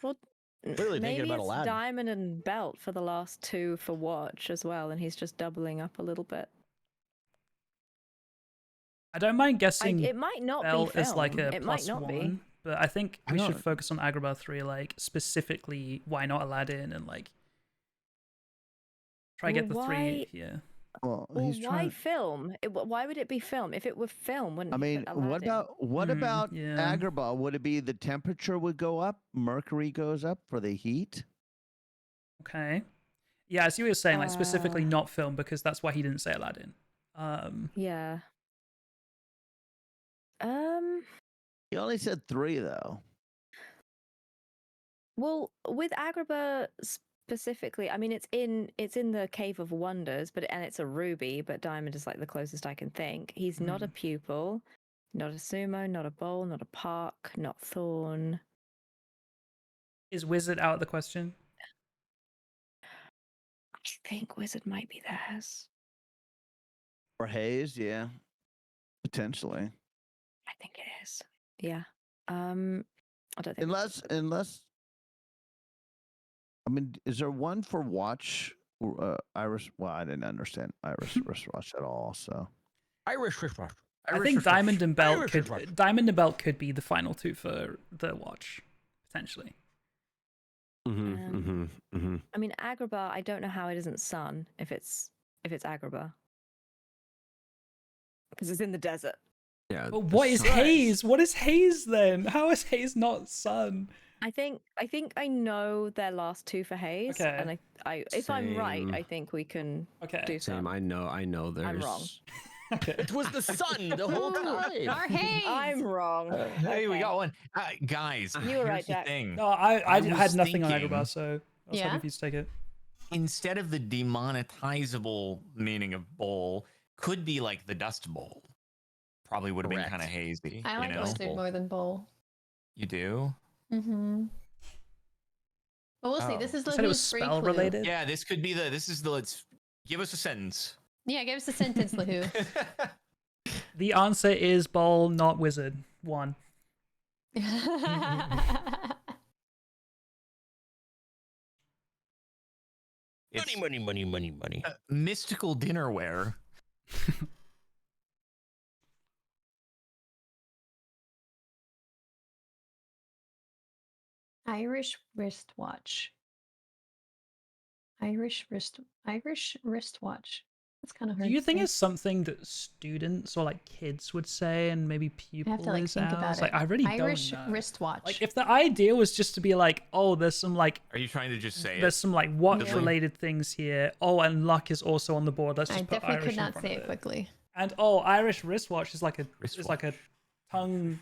Well, Clearly thinking maybe about it's Aladdin. diamond and belt for the last 2 for watch as well, and he's just doubling up a little bit. I don't mind guessing It might not Bell be film. is like a it might plus not 1, but I think I we should don't- focus on Agrabah 3, like specifically why not Aladdin, and like try to get the Well, 3 why- here. Well, Well, he's why trying. film? Why would it be film? If it were film, wouldn't I he mean, put what Aladdin? about yeah. Agrabah? Would it be the temperature would go up? Mercury goes up for the heat. Okay. Yeah, I see what you're saying, like specifically Uh, not film, because that's why he didn't say Aladdin. Yeah. He only said 3 though. Well, with Agrabah specifically, I mean, it's in the Cave of Wonders, and it's a ruby, but diamond is like the closest I can think. He's not a pupil, not a sumo, not a bowl, not a park, not thorn. Is wizard out of the question? I think wizard might be theirs. Or haze, yeah, potentially. I think it is. Yeah. I don't think. Unless. I mean, is there one for watch? Iris. Well, I didn't understand Iris wristwatch at all. So Irish wristwatch. I think diamond and belt could be the final 2 for the watch, potentially. I mean, Agrabah. I don't know how it isn't sun if it's Agrabah, because it's in the desert. Yeah. But what is haze? What is haze then? How is haze not sun? I think I know their last 2 for haze, Okay. and I if I'm right, Same. I think we can Okay. do Same. some. I know. There's. wrong. It was the sun the whole time. Our haze. I'm wrong. Hey, we Okay. got one. Guys, You were right, here's the Jack. thing. No, I was had nothing on thinking- Agrabah, so I was Yeah? happy for you to take it. Instead of the demonetizable meaning of bowl, could be like the dust bowl. Probably would have been Correct. kind of hazy. I like you know? wizard more than bowl. You do? Mm-hmm. But we'll see. Oh. This is You said it was Lahoo's free spell clue. related? Yeah, this could be let's give us a sentence. Yeah, give us a sentence, Lahoo. The answer is bowl, not wizard. 1. It's Money. mystical dinnerware. Irish wristwatch. Irish wristwatch. That's kind of hard. Do you to think say. it's something that students or like kids would say, and maybe I people have to like is think out? about it. Like I really Irish don't know. wristwatch. Like if the idea was just to be like, oh, there's some like Are you trying to just say there's it? some like watch related things here. Oh, and luck is also on the board. Let's I just put definitely Irish could in not front say of it it. quickly. And oh, Irish wristwatch is like a tongue.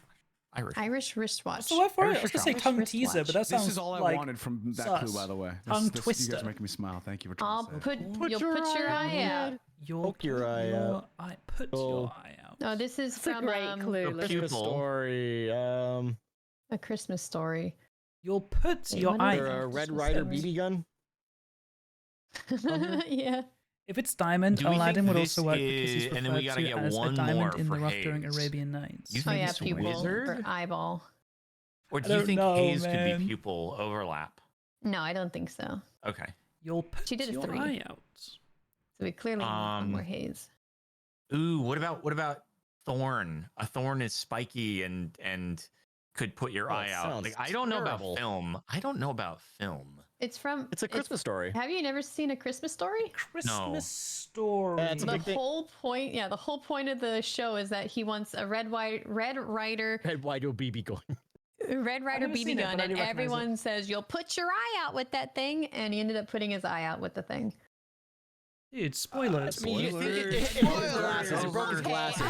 Irish wristwatch. What's the word for it? I Irish was gonna say wristwatch. tongue teaser, but that sounds This is all I like wanted from that clue, sus. by the way. Tongue You twister. guys are making me smile. Thank you for trying I'll to say it. put your eye out. Poke your eye out. Put Oh. your eye out. No, this is It's a from great clue. a Let's- pupil. Christmas story. A Christmas story. You'll put Wait, your what eye is Or it? out. a Red Christmas Rider story. BB gun. Yeah. If it's diamond, Do we think Aladdin would this also work because he's is- and then we referred gotta to get as a one diamond more in the for rough during Hayes. Arabian Nights. You Oh think yeah, it's pupil wizard? or eyeball. Or do I you don't think know, Hayes could man. be pupil overlap? No, I don't think so. Okay. You'll put She did a your 3. eye out. So we clearly need one more haze. Ooh, what about thorn? A thorn is spiky and could put your Oh, eye out. sounds Like I don't know terrible. about film. I don't know about film. It's from. It's a Christmas story. Have you never seen A Christmas Story? Christmas story. It's a The big thing. whole point, yeah, the whole point of the show is that he wants a Red Rider Red Rider BB gun. never BB seen it, gun, but I do and recognize everyone says you'll put your eye out with that thing, and he ended up putting his eye out with the thing. Dude, spoilers. I mean, you think it his glasses. It broke his glasses.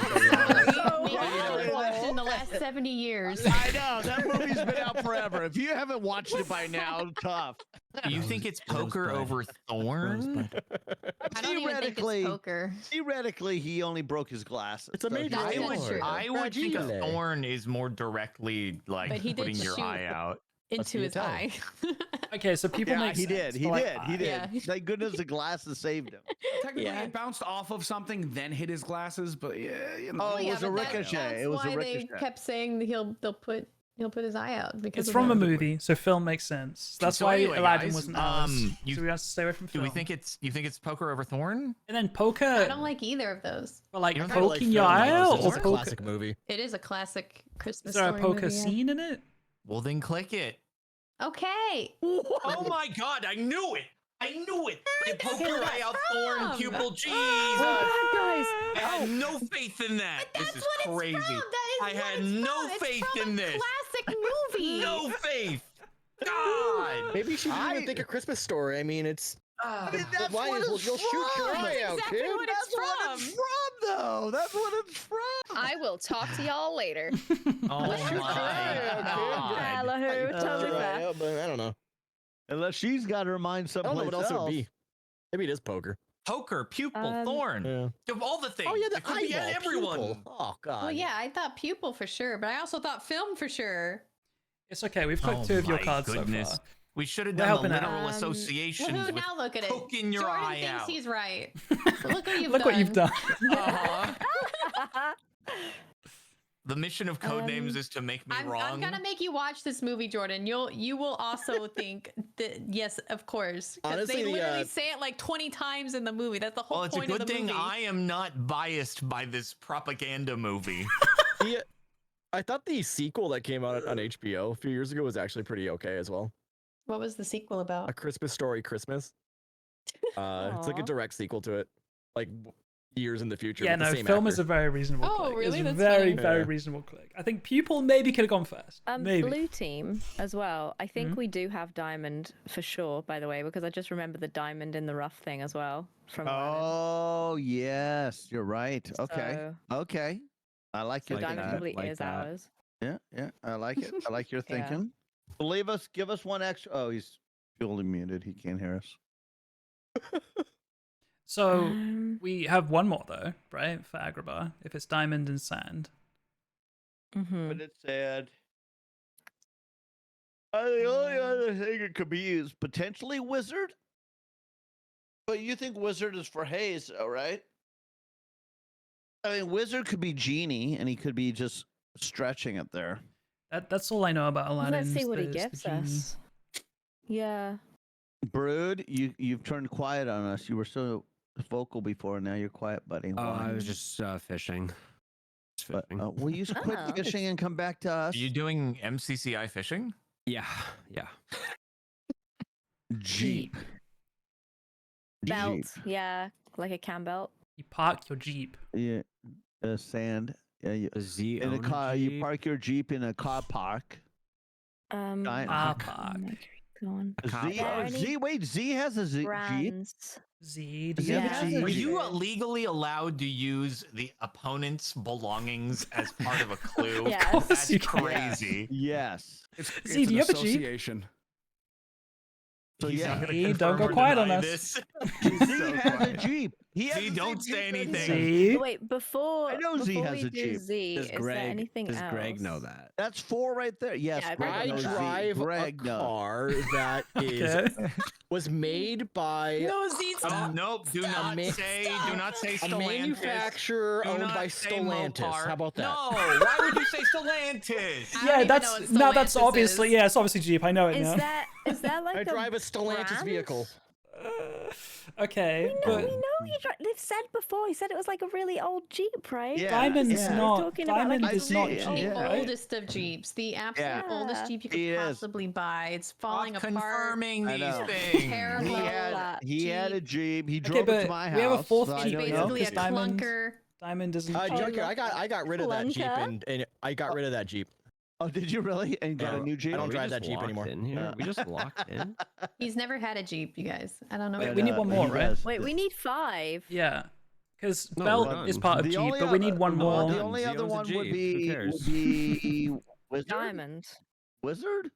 We haven't watched in the last 70 years. I know that movie's been out forever. If you haven't watched it by now, tough. Do you think it's poker over thorn? I don't even think it's poker. Theoretically, he only broke his glasses. It's a so major he- That's award. true. I would think a Fragile. thorn is more directly like But he did putting your shoot. eye out. Into be his a eye. Okay, so people Yeah, make he sense, did. He but, like, did. He did. Yeah. Thank goodness the glasses saved him. Technically, Yeah. it bounced off of something, then hit his glasses, but yeah, you know. Oh, it Yeah, was a but ricochet. That's It was a why they ricochet. kept saying that he'll put his eye out because It's of from a that. movie, so film makes sense. That's So why anyway, Aladdin guys, wasn't ours. you- So we have to stay away from Do film. we think it's poker over thorn? And then poker. I don't like either of those. But like You don't I like poking your film, eye like, out this or is a poker. classic movie. It is a classic Christmas Is there a story poker movie, yeah. scene in it? Well, then click it. Okay. Oh my god, I knew it! I knew it! You poke where your that's eye out, thorn, from. pupil, We're Jesus! bad guys. I had no faith in that. That's This is what crazy. it's from. That is I what had it's no from. It's faith from in a this. classic movie. No faith. God. Maybe she didn't even think a Christmas story. I mean, it's. That's why what is- it's you'll shoot your from. eye out, exactly kid. what That's it's what it's from. from, though. That's what it's from. I will talk to y'all later. Oh my god. Hello, totally fair. Yeah, but I don't know. Unless she's got her mind I don't someplace know what else it else. would be. Maybe it is poker. Poker, pupil, Um, thorn. Yeah. Of all the things. Oh yeah, the it could be eyeball, everyone. pupil. Oh god. Well, yeah, I thought pupil for sure, but I also thought film for sure. It's okay. We've clicked Oh 2 of your my cards goodness. so far. We should have We're done the helping out. literal Um, associations Woohoo, with now look at it. poking your Jordan eye thinks out. he's right. Look what you've Look done. what you've done. Uh-huh. The mission of Codenames is to make me wrong. I'm gonna make you watch this movie, Jordan. You will also think that yes, of course. 'Cause Honestly, they the, literally say it like 20 times in the movie. That's the whole Well, it's a point of good the thing movie. I am not biased by this propaganda movie. I thought the sequel that came out on HBO a few years ago was actually pretty okay as well. What was the sequel A about? Christmas Story Christmas. It's like a Aw. direct sequel to it, like years in the future. Yeah, with the no, same film actor. is a very reasonable Oh, click. really? It's That's very, funny. very Yeah. reasonable click. I think pupil maybe could have gone first. Maybe. Blue team as well. I think Mhm. we do have diamond for sure, by the way, because I just remember the diamond in the rough thing as well from Aladdin. Oh, yes. You're right. Okay. So, Okay. I like so your diamond thinking. completely is ours. Yeah, yeah. I like it. I like your Yeah. thinking. Give us one extra. Oh, he's fully muted. He can't hear us. So Um, we have one more though, right? For Agrabah, if it's diamond and sand. mhm. But it said. The only other thing it could be is potentially wizard. But you think wizard is for Hayes, though, right? I mean, wizard could be genie, and he could be just stretching it there. That's all I know about Aladdin. Let's see what he is the gives genie. us. Yeah. Brood, you've turned quiet on us. You were so vocal before, now you're quiet, buddy. I Why? was just fishing. Just But, fishing. will you quit Oh. fishing and come back to us? Are you doing MCCI fishing? Yeah. Jeep. Belt. Jeep. Yeah, like a cam belt. You park your Jeep. Yeah, sand. Yeah, you, Does Z in a own car. You Jeep? park your Jeep in a car park. Car park. Gone. A cop Z. Are Oh, there any Z. Wait, Z has a Jeep. Brands. Z, do Z you have has a a Jeep? Are you True. legally allowed to use the opponent's belongings as part of a clue? Yes. Of course That's you can. crazy. Yes. It's Z, an do you have a Jeep? association. So He's yeah. not gonna Z, don't confirm go or quiet on deny us. this. Z So has a quiet. Jeep. He has Z, the don't same say Jeep that he anything. has. Z. Wait, before I know Z before has we a do Jeep. Z, Does is there Greg? anything Does else? Greg know that? That's 4 right there. Yes, Yeah, Greg Greg I knows Z. drive Greg a knows. car that is Okay. was made by No, Z, stop. Nope. Do not ma- say. Do not say a Stellantis. manufacturer Do owned not by say Stellantis. Mopar. How about that? No. Why would you say Stellantis? I don't Yeah, even that's know what no, that's Stellantis obviously is. yeah, it's obviously Jeep. I know it Is now. there like I a drive a Stellantis brand? vehicle. Okay, We but know they've said before. He said it was like a really old Jeep, right? Yeah, Diamond's yeah. not. Talking about, like, Diamond a is not Jeep. Jeep, Yeah. The right? oldest of Jeeps, the absolute Yeah. oldest Jeep you could It is. possibly buy. It's falling Stop apart. confirming I these know. things. Parallel He had a Jeep. He Okay, drove it to but my we have a house. fourth so I It's Jeep know he now, has basically a because Diamond clunker. Diamond doesn't. Oh, Junker, love I got rid of that Jeep Clunker. and I got rid of that Jeep. Oh, did you really? And got a Yeah. new Jeep? I don't We drive just that Jeep locked anymore. In here. We just locked in. He's never had a Jeep, you guys. I don't know. Wait, what we he need one more, he right? does. Wait, we need 5. Yeah, because No, Belt we're done. is part of The Jeep, only but we other- need one no, more. The done. only Z other owns a one Jeep. would Who be cares? Wizard. Diamond. Wizard.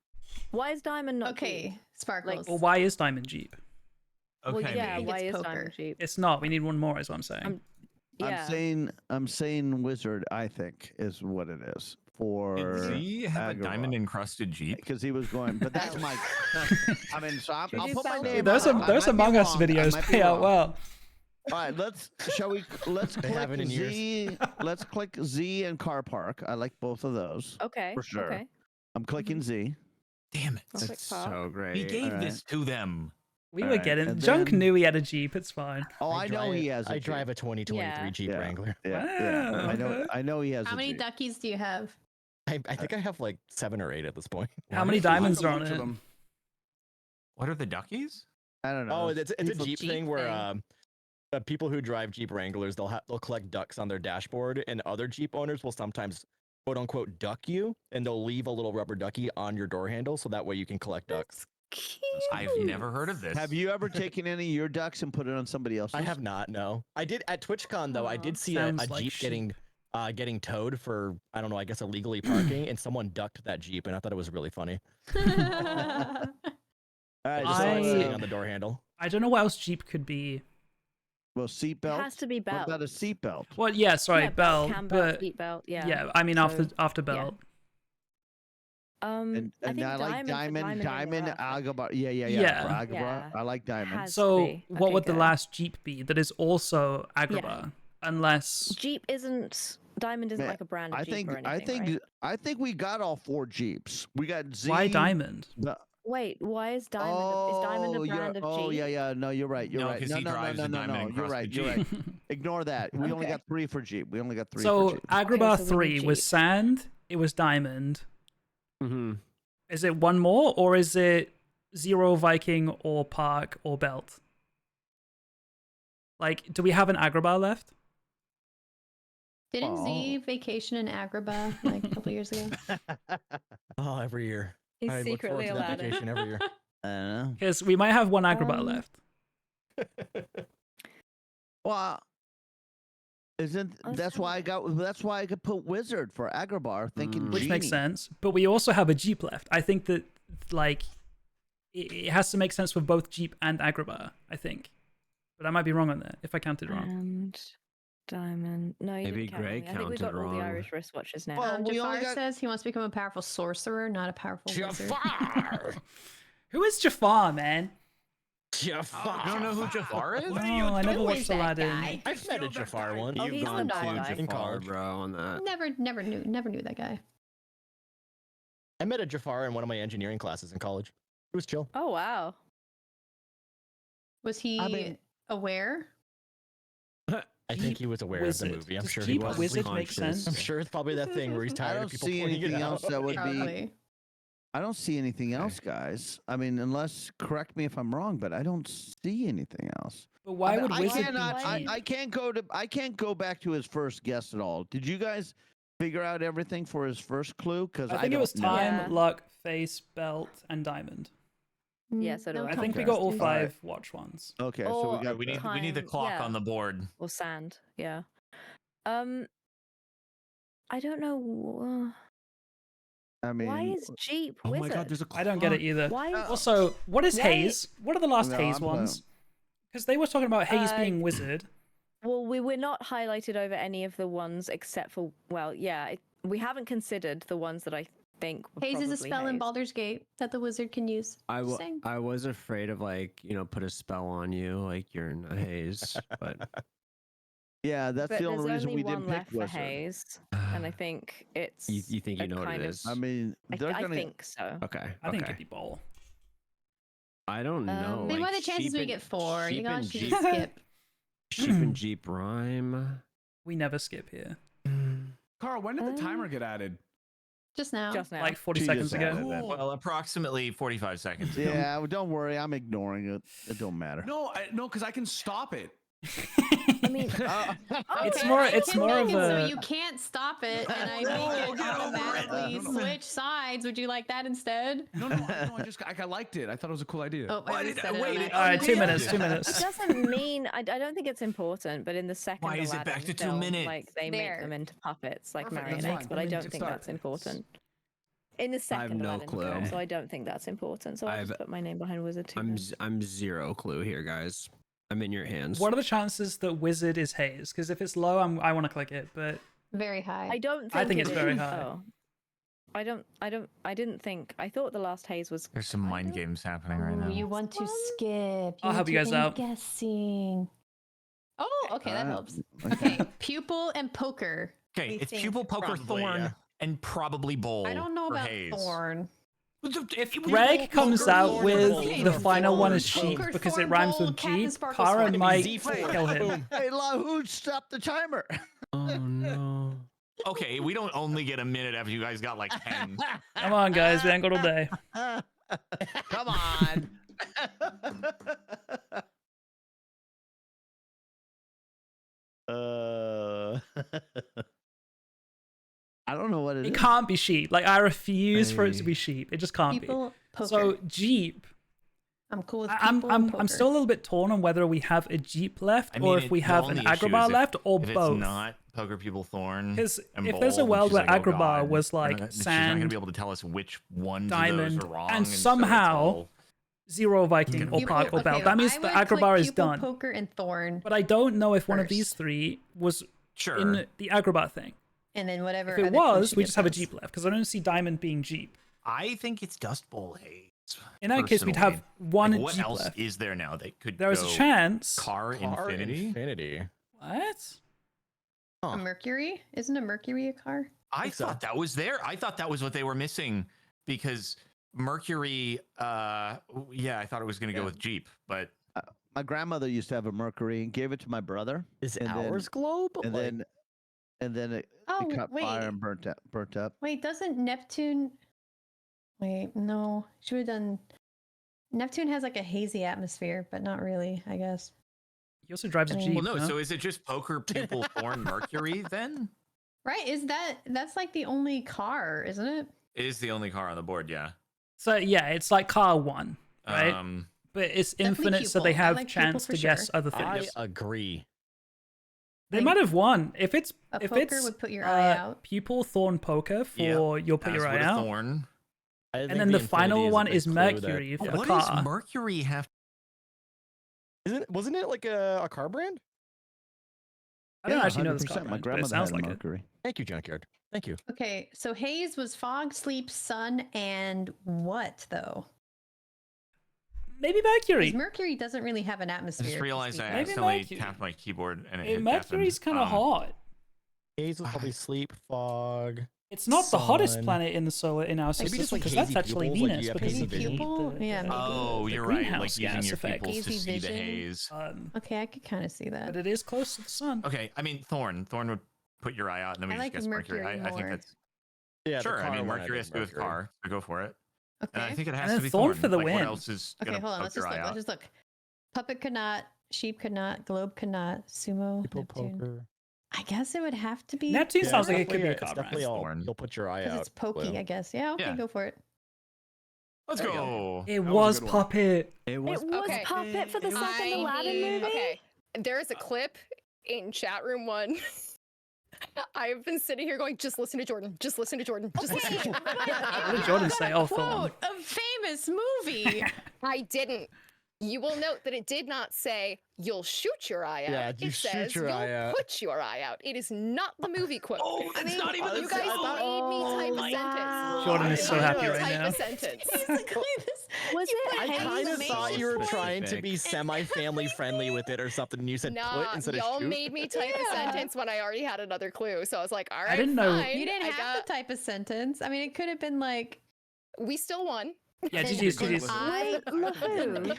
Why is Diamond not Okay, Jeep? Sparkles. Well, why is Diamond Jeep? Well, Okay. yeah, maybe. why It's is poker. Diamond Jeep? It's not. We need one more, is what I'm saying. Yeah. I'm saying Wizard. I think is what it is for. Did Z have a Agrabah. diamond encrusted Jeep? Because he was going, but that's my. I mean, so I'll Did put you my spell name. it? those on it. I those might be Among Us wrong. I videos might be pay out wrong. well. All right, let's They click haven't in years. Z. Let's click Z and Car Park. I like both of those. Okay. For sure. Okay. I'm clicking Z. Damn it. I'll click That's park. so great. We gave Alright. this to them. We All were right, getting. and Junk then- knew he had a Jeep. It's fine. Oh, I know he has. I drive a 2023 Yeah. Jeep Yeah. Wrangler. Yeah, Wow, I know. okay. I know he has. How a many Jeep. duckies do you have? I think I have like 7 or 8 at this point. How many Lots diamonds of are on bunch of it? them. What are the duckies? I don't know. Oh, it's a People- Jeep Jeep thing where thing. people who drive Jeep Wranglers they'll collect ducks on their dashboard, and other Jeep owners will sometimes quote unquote duck you, and they'll leave a little rubber ducky on your door handle so that way you can collect ducks. Cute. I've never heard of this. Have you ever taken any of your ducks and put it on somebody else's? I have not. No, I did at TwitchCon though. I Aw. did see a Sounds like Jeep sheep. getting towed for I don't know. I guess illegally parking, and someone ducked that Jeep, and I thought it was really funny. All right. Just saw it I- sitting on the door handle. I don't know what else Jeep could be. Well, It seatbelt. has to be What belt. about a seatbelt? Well, yeah, sorry, Yeah, Belt, cam belt, but seat belt. Yeah. yeah, I mean after So, after Belt. And I think I like diamond, diamond, Agrabah. Yeah. Yeah. For Agrabah, Yeah. I like diamond. Has to So be. what Okay, would the good. last Jeep be that is also Agrabah? Unless Jeep isn't Diamond isn't Man, like a brand of I Jeep think or anything, right? I think we got all 4 Jeeps. We got Z. why Diamond? the- Wait, why is Diamond is Diamond a you're- brand of oh Jeep? yeah. No, you're right. You're No, right. 'cause No, he no, no, drives no, a no, diamond no. You're right. encrusted You're right. Ignore that. We only Okay. got 3 for Jeep. We only got 3 So for Jeep. Agrabah so we 3 need was Jeep. sand, it was diamond. Mm-hmm. Is it one more or is it Zero Viking or Park or Belt? Like, do we have an Agrabah left? Didn't Z Oh. vacation in Agrabah like a couple years ago? Oh, every year. He's I look forward secretly to that allowed it. vacation every year. I don't know. Because we might have one Agrabah left. Well, isn't Let's that's have why I could put Wizard for Agrabah, thinking Which makes Genie. sense. But we also have a Jeep left. I think that, like, it has to make sense for both Jeep and Agrabah, I think. But I might be wrong on that, if I counted wrong. And Diamond. No, you Maybe didn't count Greg wrong. I think we got counted all the wrong. Irish wristwatches now. Well, we only Jafar got- says he wants to become a powerful sorcerer, not a powerful wizard. Jafar! Who is Jafar, man? Jafar! You don't know who Jafar is? No, I never Who watched is that Aladdin. guy? I've met a Jafar once. Oh, You've he's the gone bad to guy. In Jafar, college. bro, on that. Never knew that guy. I met a Jafar in one of my engineering classes in college. It was chill. Oh wow. Was he mean- aware? I think he was aware Wizard. of the movie. I'm Does sure Jeep he was. Wizard make conscious. sense? I'm sure it's probably that thing where he's I tired don't of people see pointing anything it out. else that would be. Probably. I don't see anything else, guys. I mean, unless correct me if I'm wrong, but I don't see anything else. But why would I wizard cannot. be cheap? I can't go to. I can't go back to his first guess at all. Did you guys figure out everything for his first clue? Because I think it was don't know. time, Yeah. luck, face, belt, and diamond. Yeah, so do no I. I think we Okay. got all context. five watch ones. Okay, so Or- we got. we the- need the Time, clock yeah. on the board. Or sand. Yeah. I don't know. I mean, Why is Jeep Oh wizard? my god, there's a I don't get it clock. either. Why? Also, what is Why- haze? What are the last No, haze I'm ones? Because they were talking about haze Uh, being wizard. Well, we were not highlighted over any of the ones except for, well, yeah, we haven't considered the ones that I think were Haze is a probably spell in haze. Baldur's Gate that the wizard can use. I Just saying. was afraid of like, put a spell on you, like you're in a haze, but yeah, that's But the there's only reason only we one didn't pick left for wizard. haze, and I think it's. you think you a know what kind it of- is? I mean, they're I gonna. think so. Okay. I think okay. it'd be ball. I don't know. Then like, what are the chances sheep we and- get 4? You sheep guys and should Jeep- just skip. Sheep and Jeep rhyme. We never skip here. Carl, when did the timer get added? Just now. Just now. Like 40 She seconds just ago. added it. Well, approximately 45 seconds. ago. Yeah, well, don't worry. I'm ignoring it. It don't matter. No, no, because I can stop it. I mean, It's Okay, more- I it's can more make of it so a- you can't stop it, and I make No, it get over it. automatically No, no. switch sides. Would you like that instead? No, I liked it. I thought it was a cool idea. Oh, I Why already did- said it. wait, on it- All right, accident. 2 minutes. 2 it minutes. doesn't mean I don't think it's important, but in the second Why is it back Aladdin to 2 film, minutes? like they There. make them into puppets, like Perfect, that's marionettes, fine. but I Then don't just think start. that's important. In the second no Aladdin clue. film, so I don't think that's important. So I'll just I've- put my name behind wizard too. I'm zero clue here, guys. I'm in your hands. What are the chances that wizard is haze? Because if it's low, I want to click it, but Very high. I don't think I think it it's very is. high. Oh. I didn't think. I thought the last haze was. There's some mind kind of- games happening right now. You want to skip. I'll help you guys out. Guessing. Oh, okay, that helps. Okay. Okay, pupil and poker. Okay, we it's think pupil, poker, probably, thorn, yeah. and probably bowl. I don't know for about haze. thorn. if Greg comes out with the final one as sheep Poker, because it thorn, rhymes bowl, with Captain Jeep, Sparkle Kara Sword. might Z4. kill him. Hey, who stopped the timer? Oh no. Okay, we don't only get a minute after you guys got like 10. Come on, guys, we ain't got all day. Come on. I don't know what It is. can't be sheep. Like I refuse for it to be sheep. It just can't be. People, poker. So Jeep. I'm cool with I'm people and I'm poker. still a little bit torn on whether we have a Jeep left I or mean, if we the have an only issue is Agrabah if- left or if both. it's not poker, pupil, thorn, Because and if there's a bowl, then world she's where like, oh, Agrabah God. was like She's not going to sand, be able to tell us which ones diamond, of those are wrong, and so it's somehow all- Zero Viking or Pupil- Park or Bell. okay, That means I the would click Agrabah is pupil, done. Poker and thorn, But I don't know if one of first. these three was Sure. in the Agrabah thing. and then whatever. If it other clue was, she we gives just have a us. Jeep left because I don't see diamond being Jeep. I think it's Dust Bowl haze. In that case, we'd personally. have one Like, what Jeep else left. is there now that could There is a go chance. Car Infinity? Infinity. What? A Mercury? Isn't a Mercury a car? I think so. thought that was there. I thought that was what they were missing because Mercury, yeah, I thought it was going to go Yeah. with Jeep, but My grandmother used to have a Mercury and gave it to my brother, Is And then- ours globe? and Like, then it Oh, caught wait. fire and burnt up. Wait, doesn't Neptune? Wait, no. Should have done. Neptune has like a hazy atmosphere, but not really, I guess. He also drives a Well, Jeep. well, no. huh? So is it just poker, pupil, thorn, Mercury then? Right? That's like the only car, isn't it? It is the only car on the board, yeah. So yeah, it's like car one, right? But it's Definitely infinite, so they pupil. I have like pupil chance for to guess sure. other I things. agree. They Like, might have won if it's a if poker it's would put your eye out. pupil thorn poker for you'll put As your eye would a out, thorn. I and think then the Infinity final a one big is clue that- Mercury for the What car. does Mercury have? Wasn't it like a car brand? I don't Yeah, actually know this 100%. car My brand, but it grandmother sounds had a like it. Mercury. Thank you, Junkyard. Thank you. Okay, so haze was fog, sleep, sun, and what though? Maybe 'Cause Mercury. Mercury doesn't really have an I atmosphere. just to realized speak I of. Maybe accidentally Mercury. tapped my keyboard and it Hey, hit Mercury's kind of hot. Haze was probably sleep, fog. It's not the hottest Sun. planet in our solar Maybe just, system like, because that's hazy actually pupils, like Venus you have because hazy of the, vision. Pupil? the- Yeah, the- maybe. Oh, the you're right. Like greenhouse using gas your effect. pupils to Hazy see the vision. haze. Okay, I could kind of see that. But it is close to the sun. Okay, I mean Thorn. Thorn would put your eye out, and then we I just like guess Mercury. Mercury I think more. that's Yeah, the sure. I car mean one, Mercury has to do with Mercury. car, so go for it. And I Okay. think it And has then to be thorn thorn. for the like, win. What else is Okay, gonna hold on. poke Let's your just eye look. out? Let's just look. Puppet could not. Sheep could not. Globe could not. Sumo. People Neptune. poker. I guess it would have to be. Neptune Yeah, sounds it's like it could be a definitely- it's card, definitely right? all. Thorn. You'll put your eye Because out. it's pokey, Blue. I guess. Yeah. Okay, Yeah. go for it. Let's There you go. It That was a was good one. Puppet. It was, It was Okay. Puppet for the It was second Aladdin movie. Okay, there is a clip in chat room 1. I've been sitting here going, just listen to Jordan. Just listen to Jordan. Just listen to Jordan. What did Jordan say? Oh, thorn. Quote a famous movie. I didn't. You will note that it did not say you'll shoot your eye out. Yeah, you it shoot says your you'll eye out. put your eye out. It is not the movie quote. Oh, I it's mean, not even the you guys same- made me type a my sentence. God. Jordan is so happy Type right now. a sentence. Basically, this. Was you it put I Hey, kind of exclamation thought you were point. trying to be Specific. semi-family friendly with it or something, and you said Nah, put instead of y'all shoot. made me type a Yeah. sentence when I already had another clue. So I was like, all right, didn't know- fine. You didn't I have got, to type a sentence. I mean, it could have been like. We still won. Yeah, Then GG's, Good GG's. one. Wait, Lahoo.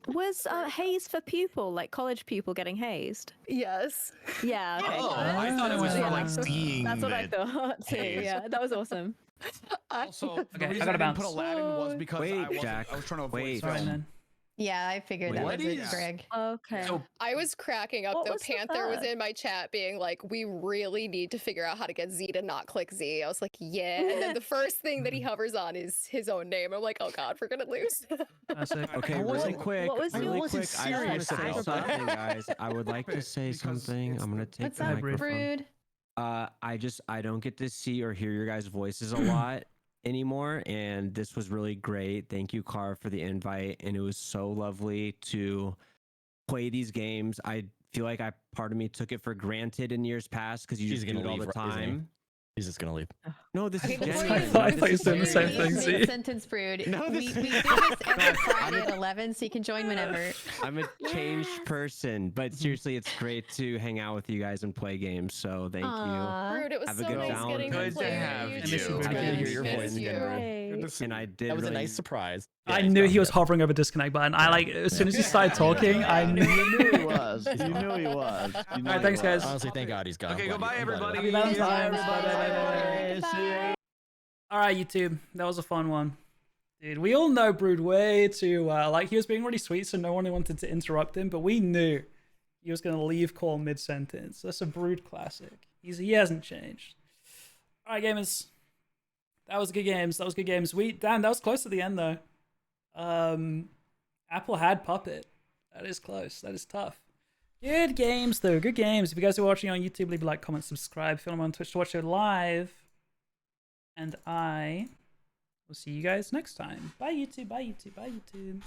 Was haze for pupil, like college pupil getting hazed? Yes. Yeah, okay. Oh, got it. I thought it was for Yeah. like seeing. That's what I the- thought too. haze. Yeah, that was awesome. Also, Okay, the I reason gotta I, didn't put bounce. Aladdin was because Wait, I, wasn't, Jack. I was trying to avoid Wait. Sorry, film. man. Yeah, I figured that What was it, is- Greg. Okay. So I was cracking up What though. was the Panther was third? in my chat being like, we really need to figure out how to get Z to not click Z. I was like, yeah. And then the first thing that he hovers on is his own name. I'm like, oh God, we're gonna lose. Classic. Okay, I really wasn't- quick. what was I really wasn't quick. I just want to serious say about that. something, guys. I would like to Because say it's something. I'm gonna the- take What's the up, Brood? microphone. Brood? I don't get to see or hear your guys' voices a lot anymore, and this was really great. Thank you, Car, for the invite, and it was so lovely to play these games. I feel like part of me took it for granted in years past because you He's just do gonna it all leave, the isn't he? time. He's just gonna leave. No, this Okay, is before genuine. you I leave, thought you said the same before you thing, leave Z. Sentence Brood. No, we this- do this every Friday at 11, so you can join whenever. I'm a changed person, but seriously, it's great to hang out with you guys and play games. So thank you. Aw. Rude, it was Have a so good nice Valentine's getting to Good to play have with you. you. Good two to guys. hear your Miss voice you. again. Good to see And I you. did. That was a really- nice surprise. I Yeah, knew he's he was gone. hovering over disconnect button. I like as soon as he started talking, I knew. You knew he was. You knew he was. You knew Alright, he thanks, guys. was. Honestly, thank God he's gone. Okay, I'm glad goodbye, he- I'm glad he everybody. left. Happy Valentine's. Bye. See you. All right, YouTube, that was a fun one, dude. We all know Brood way too well. Like, he was being really sweet, so no one wanted to interrupt him, but we knew he was gonna leave call mid sentence. That's a Brood classic. He hasn't changed. All right, gamers, that was good games. That was good games. Damn, that was close to the end though. Apple had Puppet. That is close. That is tough. Good games though. Good games. If you guys are watching on YouTube, leave a like, comment, subscribe. Follow me on Twitch to watch it live. And I will see you guys next time. Bye YouTube. Bye YouTube. Bye YouTube.